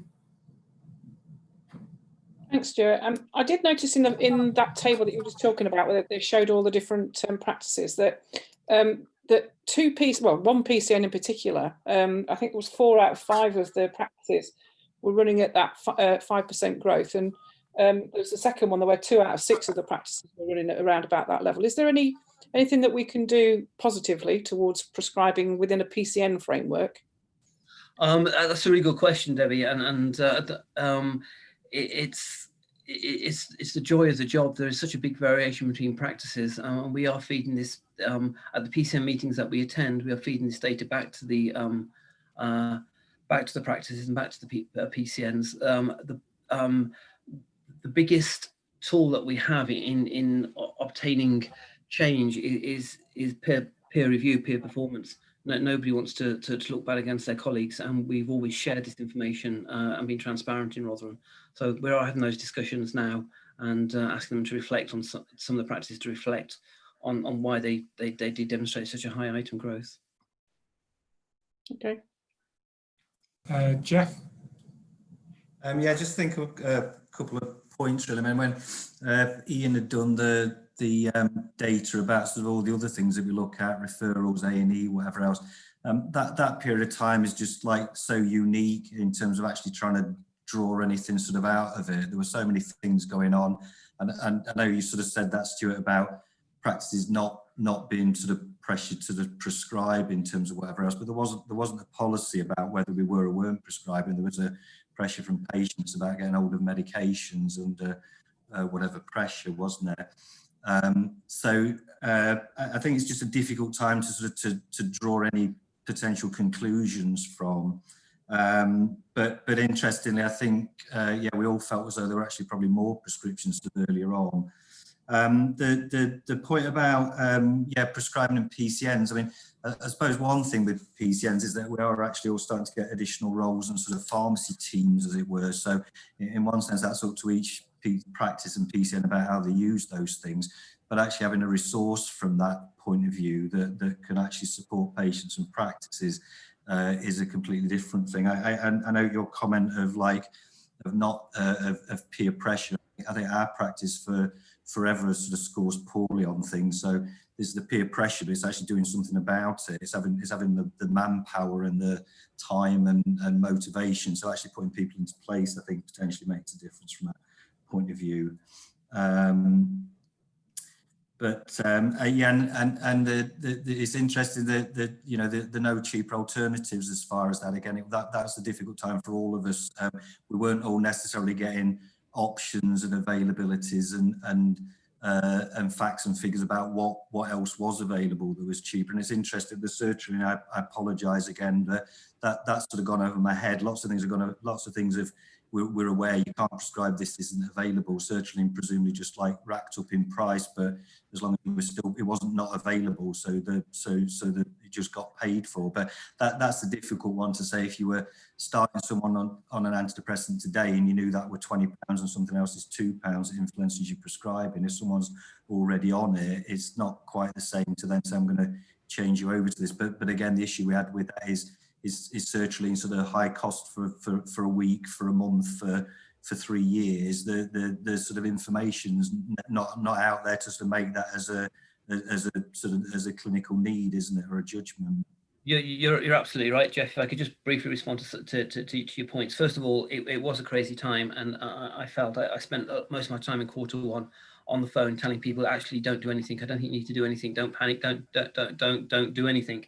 Thanks, Stuart. I did notice in that table that you were just talking about, where they showed all the different practices, that one PCN in particular, I think it was 4 out of 5 of the practices were running at that 5% growth, and there's the second one where 2 out of 6 of the practices were running at around about that level. Is there anything that we can do positively towards prescribing within a PCN framework? That's a really good question, Debbie, and it's the joy of the job. There is such a big variation between practices, and we are feeding this at the PCN meetings that we attend. We are feeding this data back to the practices and back to the PCNs. The biggest tool that we have in obtaining change is peer review, peer performance. Nobody wants to look bad against their colleagues, and we've always shared this information and been transparent in Rotherham. So we are having those discussions now and asking them to reflect on some of the practices to reflect on why they did demonstrate such a high item growth. Okay. Jeff? Yeah, just think of a couple of points really. I mean, when Ian had done the data about sort of all the other things that we look at, referrals, A&E, whatever else, that period of time is just like so unique in terms of actually trying to draw anything sort of out of it. There were so many things going on, and I know you sort of said that, Stuart, about practices not being sort of pressured to prescribe in terms of whatever else, but there wasn't a policy about whether we were or weren't prescribing. There was a pressure from patients about getting hold of medications and whatever pressure, wasn't there? So I think it's just a difficult time to sort of to draw any potential conclusions from. But interestingly, I think yeah, we all felt as though there were actually probably more prescriptions earlier on. The point about yeah, prescribing in PCNs, I mean, I suppose one thing with PCNs is that we are actually all starting to get additional roles and sort of pharmacy teams, as it were. So in one sense, that's up to each practice and PCN about how they use those things, but actually having a resource from that point of view that can actually support patients and practices is a completely different thing. I know your comment of peer pressure. I think our practice forever sort of scores poorly on things. So there's the peer pressure, but it's actually doing something about it. It's having the manpower and the time and motivation. So actually putting people into place, I think, potentially makes a difference from that point of view. yeah, and it's interesting that the no cheaper alternatives as far as that. Again, that's a difficult time for all of us. We weren't all necessarily getting options and availabilities and facts and figures about what else was available that was cheaper. And it's interesting that certainly, I apologise again, that's sort of gone over my head. Lots of things have. We're aware you can't prescribe this isn't available, certainly and presumably just like racked up in price, but as long as it wasn't not available, so that it just got paid for. But that's the difficult one to say. If you were starting someone on an antidepressant today and you knew that were £20 and something else is £2, it influences your prescribing. If someone's already on it, it's not quite the same to then say I'm going to change you over to this. But again, the issue we had with that is certainly sort of high cost for a week, for a month, for 3 years. The sort of information's not out there to sort of make that as a clinical need, isn't it, or a judgment? You're absolutely right, Jeff. If I could just briefly respond to your points. First of all, it was a crazy time, and I felt I spent most of my time in Q1 on the phone telling people, actually don't do anything. I don't think you need to do anything. Don't panic. Don't do anything.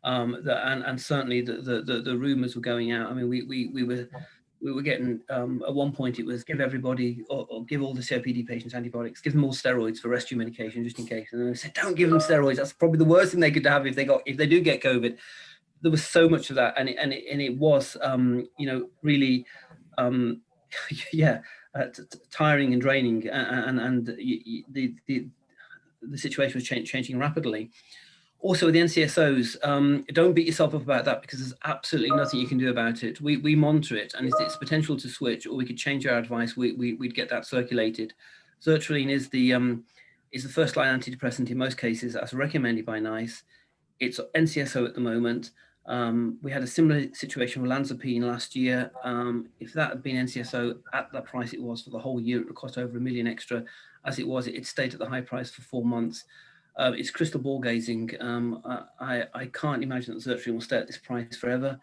And certainly the rumours were going out. I mean, we were getting at one point it was give everybody or give all the COPD patients antibiotics, give them all steroids for rescue medication just in case. And then they said, don't give them steroids. That's probably the worst thing they could have if they do get COVID. There was so much of that, and it was really tiring and draining, and the situation was changing rapidly. Also, with the NCSOs, don't beat yourself up about that, because there's absolutely nothing you can do about it. We monitor it, and if it's potential to switch, or we could change our advice, we'd get that circulated. Sertraline is the first line antidepressant in most cases, as recommended by NICE. It's NCSO at the moment. We had a similar situation with Lanzapine last year. If that had been NCSO at that price it was for the whole year, it would cost over $1 million extra. As it was, it stayed at the high price for 4 months. It's crystal ball gazing. I can't imagine that Sertraline will stay at this price forever.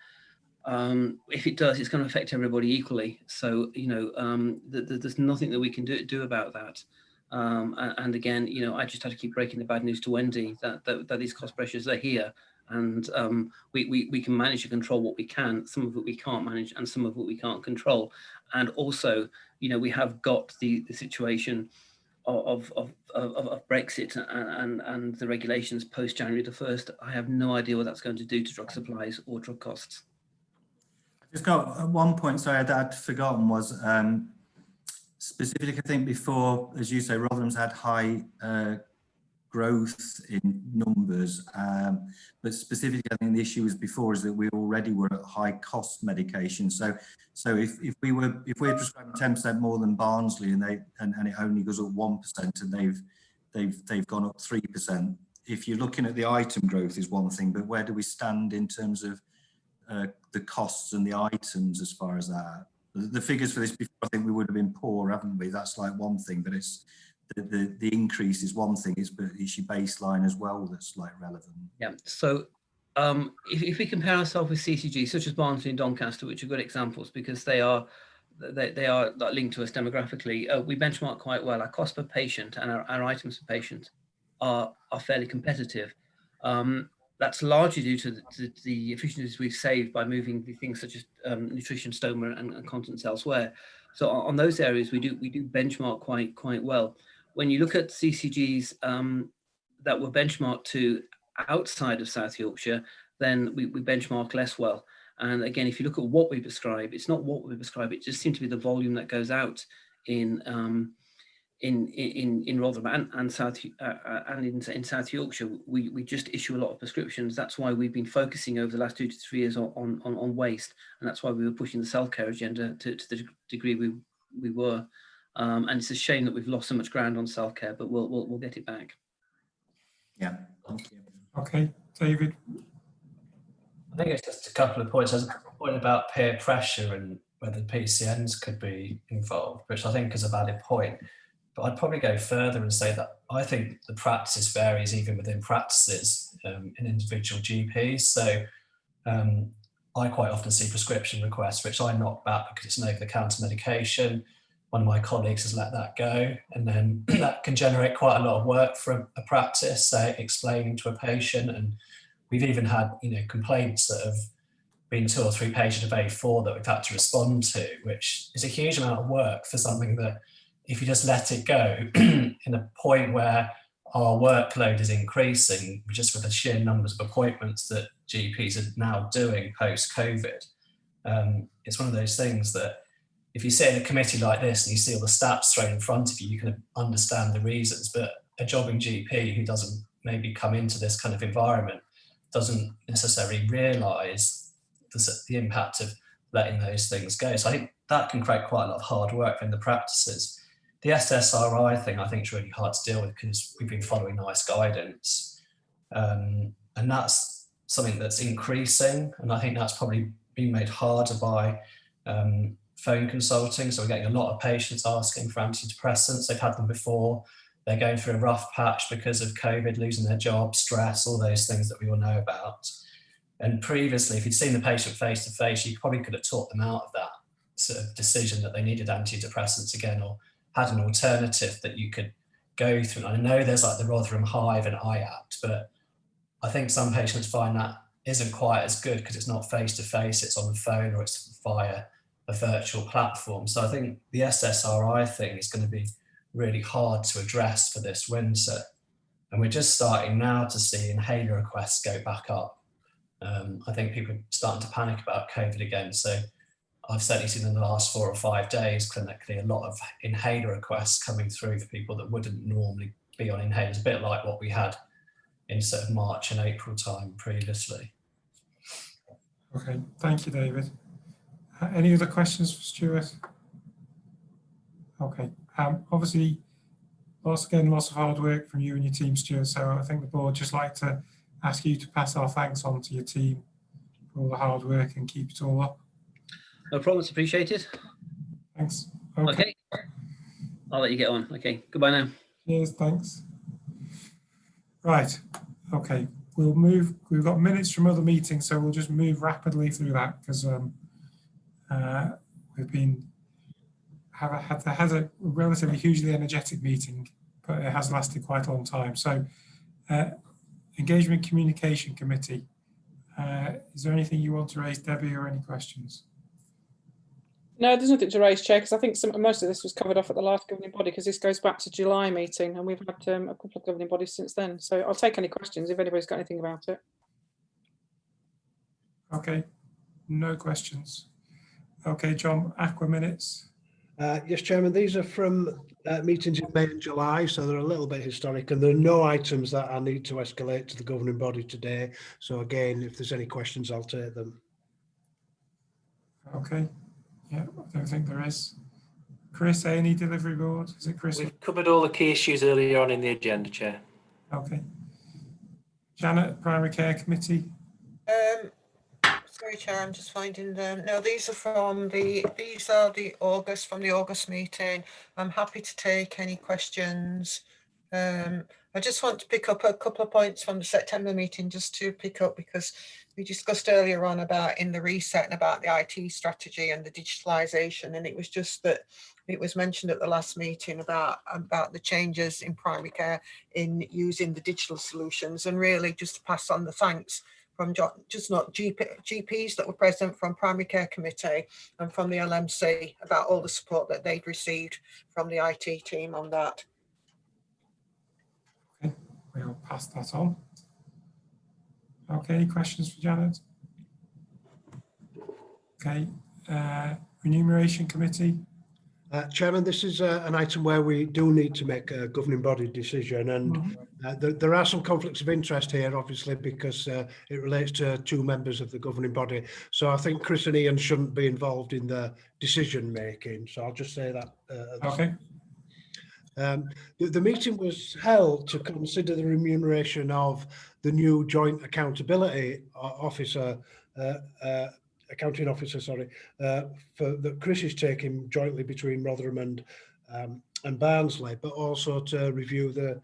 If it does, it's going to affect everybody equally. So, there's nothing that we can do about that. And again, I just had to keep breaking the bad news to Wendy that these cost pressures are here, and we can manage to control what we can. Some of it we can't manage, and some of it we can't control. And also, we have got the situation of Brexit and the regulations post January the 1st. I have no idea what that's going to do to drug supplies or drug costs. Just got one point, sorry, I'd forgotten, was specifically, I think before, as you say, Rotherham's had high growth in numbers, but specifically, I think the issue was before is that we already were at high cost medication. So if we're prescribing 10% more than Barnsley, and it only goes up 1%, and they've gone up 3%. If you're looking at the item growth is one thing, but where do we stand in terms of the costs and the items as far as that? The figures for this before, I think we would have been poor, haven't we? That's like one thing, but it's the increase is one thing, but it's your baseline as well that's like relevant. Yeah. So if we compare ourselves with CCG, such as Barnsley and Doncaster, which are good examples because they are linked to us demographically, we benchmark quite well. Our cost per patient and our items per patient are fairly competitive. That's largely due to the efficiencies we've saved by moving the things such as nutrition, stoma, and continence elsewhere. So on those areas, we do benchmark quite well. When you look at CCGs that were benchmarked to outside of South Yorkshire, then we benchmark less well. And again, if you look at what we prescribe, it's not what we prescribe; it just seems to be the volume that goes out in Rotherham and South and in South Yorkshire. We just issue a lot of prescriptions. That's why we've been focusing over the last 2 to 3 years on waste, and that's why we were pushing the self-care agenda to the degree we were. And it's a shame that we've lost so much ground on self-care, but we'll get it back. Yeah. Thank you. Okay, David. I think it's just a couple of points. There's a point about peer pressure and whether PCNs could be involved, which I think is a valid point. But I'd probably go further and say that I think the practice varies even within practices in individual GPs. So I quite often see prescription requests, which I knock back because it's an over-the-counter medication. one of my colleagues has let that go, and then that can generate quite a lot of work for a practice, say, explaining to a patient. And we've even had, complaints that have been 2 or 3 pages of A4 that we've had to respond to, which is a huge amount of work for something that, if you just let it go, in a point where our workload is increasing, just with the sheer numbers of appointments that GPs are now doing post-COVID, it's one of those things that if you sit in a committee like this and you see all the stats thrown in front of you, you can understand the reasons. But a jobbing GP who doesn't maybe come into this kind of environment doesn't necessarily realise the impact of letting those things go. So I think that can create quite a lot of hard work in the practices. The SSRI thing I think is really hard to deal with because we've been following NICE guidance. And that's something that's increasing. And I think that's probably been made harder by phone consulting. So we're getting a lot of patients asking for antidepressants. They've had them before. They're going through a rough patch because of COVID, losing their job, stress, all those things that we all know about. And previously, if you'd seen the patient face to face, you probably could have taught them out of that sort of decision that they needed antidepressants again, or had an alternative that you could go through. And I know there's like the Rotherham Hive and IAPT, but I think some patients find that isn't quite as good because it's not face to face, it's on the phone or it's via a virtual platform. So I think the SSRI thing is going to be really hard to address for this winter. And we're just starting now to see inhaler requests go back up. I think people are starting to panic about COVID again. So I've certainly seen in the last 4 or 5 days clinically a lot of inhaler requests coming through for people that wouldn't normally be on inhalers, a bit like what we had in sort of March and April time previously. Okay, thank you, David. Any other questions for Stuart? Okay, obviously, lots of hard work from you and your team, Stuart. So I think the board just like to ask you to pass our thanks on to your team for all the hard work and keep it all up. No problem, it's appreciated. Thanks. Okay. I'll let you get on. Okay, goodbye now. Cheers, thanks. Right, okay, we'll move. We've got minutes from other meetings, so we'll just move rapidly through that because we've been had a relatively hugely energetic meeting, but it has lasted quite a long time. So Engagement Communication Committee, is there anything you want to raise, Debbie, or any questions? No, there's nothing to raise, Chair, because I think most of this was covered off at the last governing body, because this goes back to July meeting and we've had a couple of governing bodies since then. So I'll take any questions if anybody's got anything about it. Okay, no questions. Okay, John, Aqua minutes. Yes, Chairman, these are from meetings in May and July, so they're a little bit historic, and there are no items that I need to escalate to the governing body today. So again, if there's any questions, I'll take them. Okay, yeah, I don't think there is. Chris, A&E Delivery Board, is it Chris? We've covered all the key issues earlier on in the agenda, Chair. Okay. Janet, Primary Care Committee. Sorry, Chair, I'm just finding them. No, these are from the August meeting. I'm happy to take any questions. I just want to pick up a couple of points from the September meeting, just to pick up, because we discussed earlier on about in the reset and about the IT strategy and the digitalisation, and it was just that it was mentioned at the last meeting about the changes in primary care in using the digital solutions, and really just to pass on the thanks from just not GPs that were present, from Primary Care Committee and from the LMC, about all the support that they'd received from the IT team on that. Okay, we'll pass that on. Okay, any questions for Janet? Okay, Remuneration Committee. Chairman, this is an item where we do need to make a governing body decision, and there are some conflicts of interest here, obviously, because it relates to 2 members of the governing body. So I think Chris and Ian shouldn't be involved in the decision making. So I'll just say that. Okay. The meeting was held to consider the remuneration of the new joint accountability officer, accounting officer, sorry, for that Chris is taking jointly between Rotherham and Barnsley, but also to review the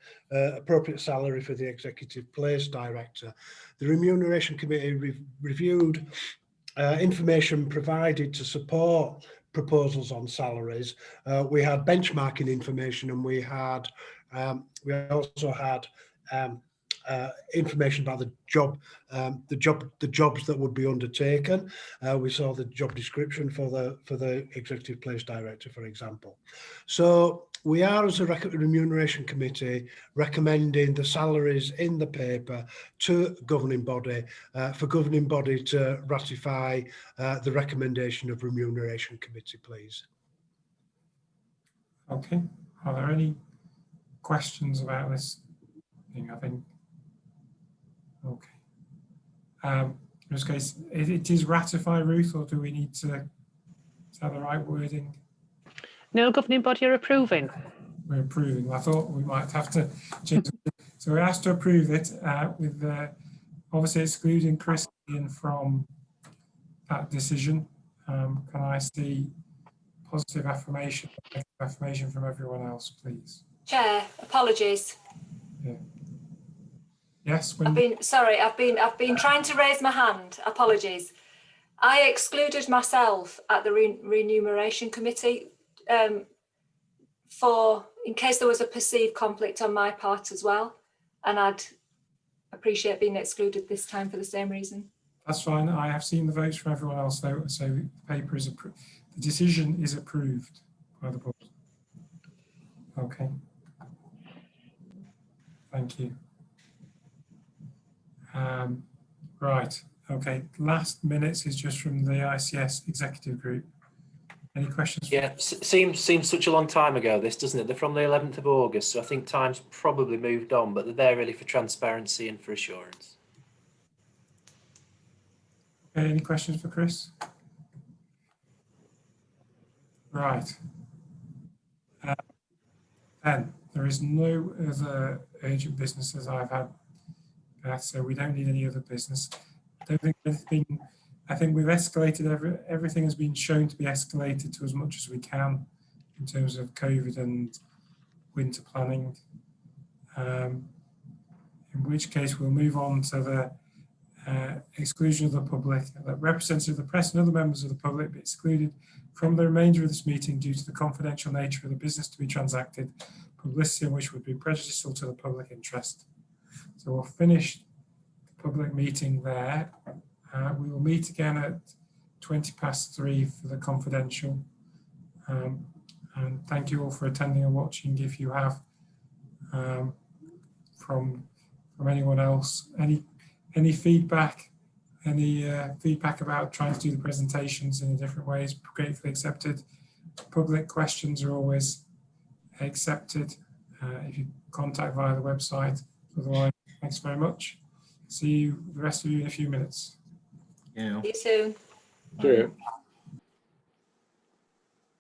appropriate salary for the executive place director. The remuneration committee reviewed information provided to support proposals on salaries. We had benchmarking information, and we also had information about the jobs that would be undertaken. We saw the job description for the executive place director, for example. So we are, as a remuneration committee, recommending the salaries in the paper to governing body for governing body to ratify the recommendation of remuneration committee, please. Okay. Are there any questions about this thing? I think. Okay. In this case, it is ratify, Ruth, or do we need to have the right wording? No, governing body are approving. We're approving. I thought we might have to change it. So we're asked to approve it with obviously excluding Christian from that decision. Can I see positive affirmation from everyone else, please? Chair, apologies. Yeah. Yes, I've been trying to raise my hand. Apologies. I excluded myself at the remuneration committee in case there was a perceived conflict on my part as well, and I'd appreciate being excluded this time for the same reason. That's fine. I have seen the votes from everyone else, though, so the paper is approved. The decision is approved by the board. Okay. Thank you. Right. Okay. Last minutes is just from the ICS executive group. Any questions? Yeah, seems such a long time ago, this, doesn't it? They're from the 11th of August, so I think time's probably moved on, but they're there really for transparency and for assurance. Okay, any questions for Chris? Right. Then there is no other urgent business as I've had, so we don't need any other business. I think we've escalated, everything has been shown to be escalated to as much as we can in terms of COVID and winter planning. In which case we'll move on to the exclusion of the public, that representatives of the press and other members of the public be excluded from the remainder of this meeting due to the confidential nature of the business to be transacted, publicity in which would be prejudicial to the public interest. So we'll finish the public meeting there. We will meet again at 3:20 for the confidential. And thank you all for attending and watching. If you have from anyone else, any feedback, feedback about trying to do the presentations in a different way is gratefully accepted. Public questions are always accepted if you contact via the website. Otherwise, thanks very much. See you, the rest of you, in a few minutes. See you soon. Cheerio.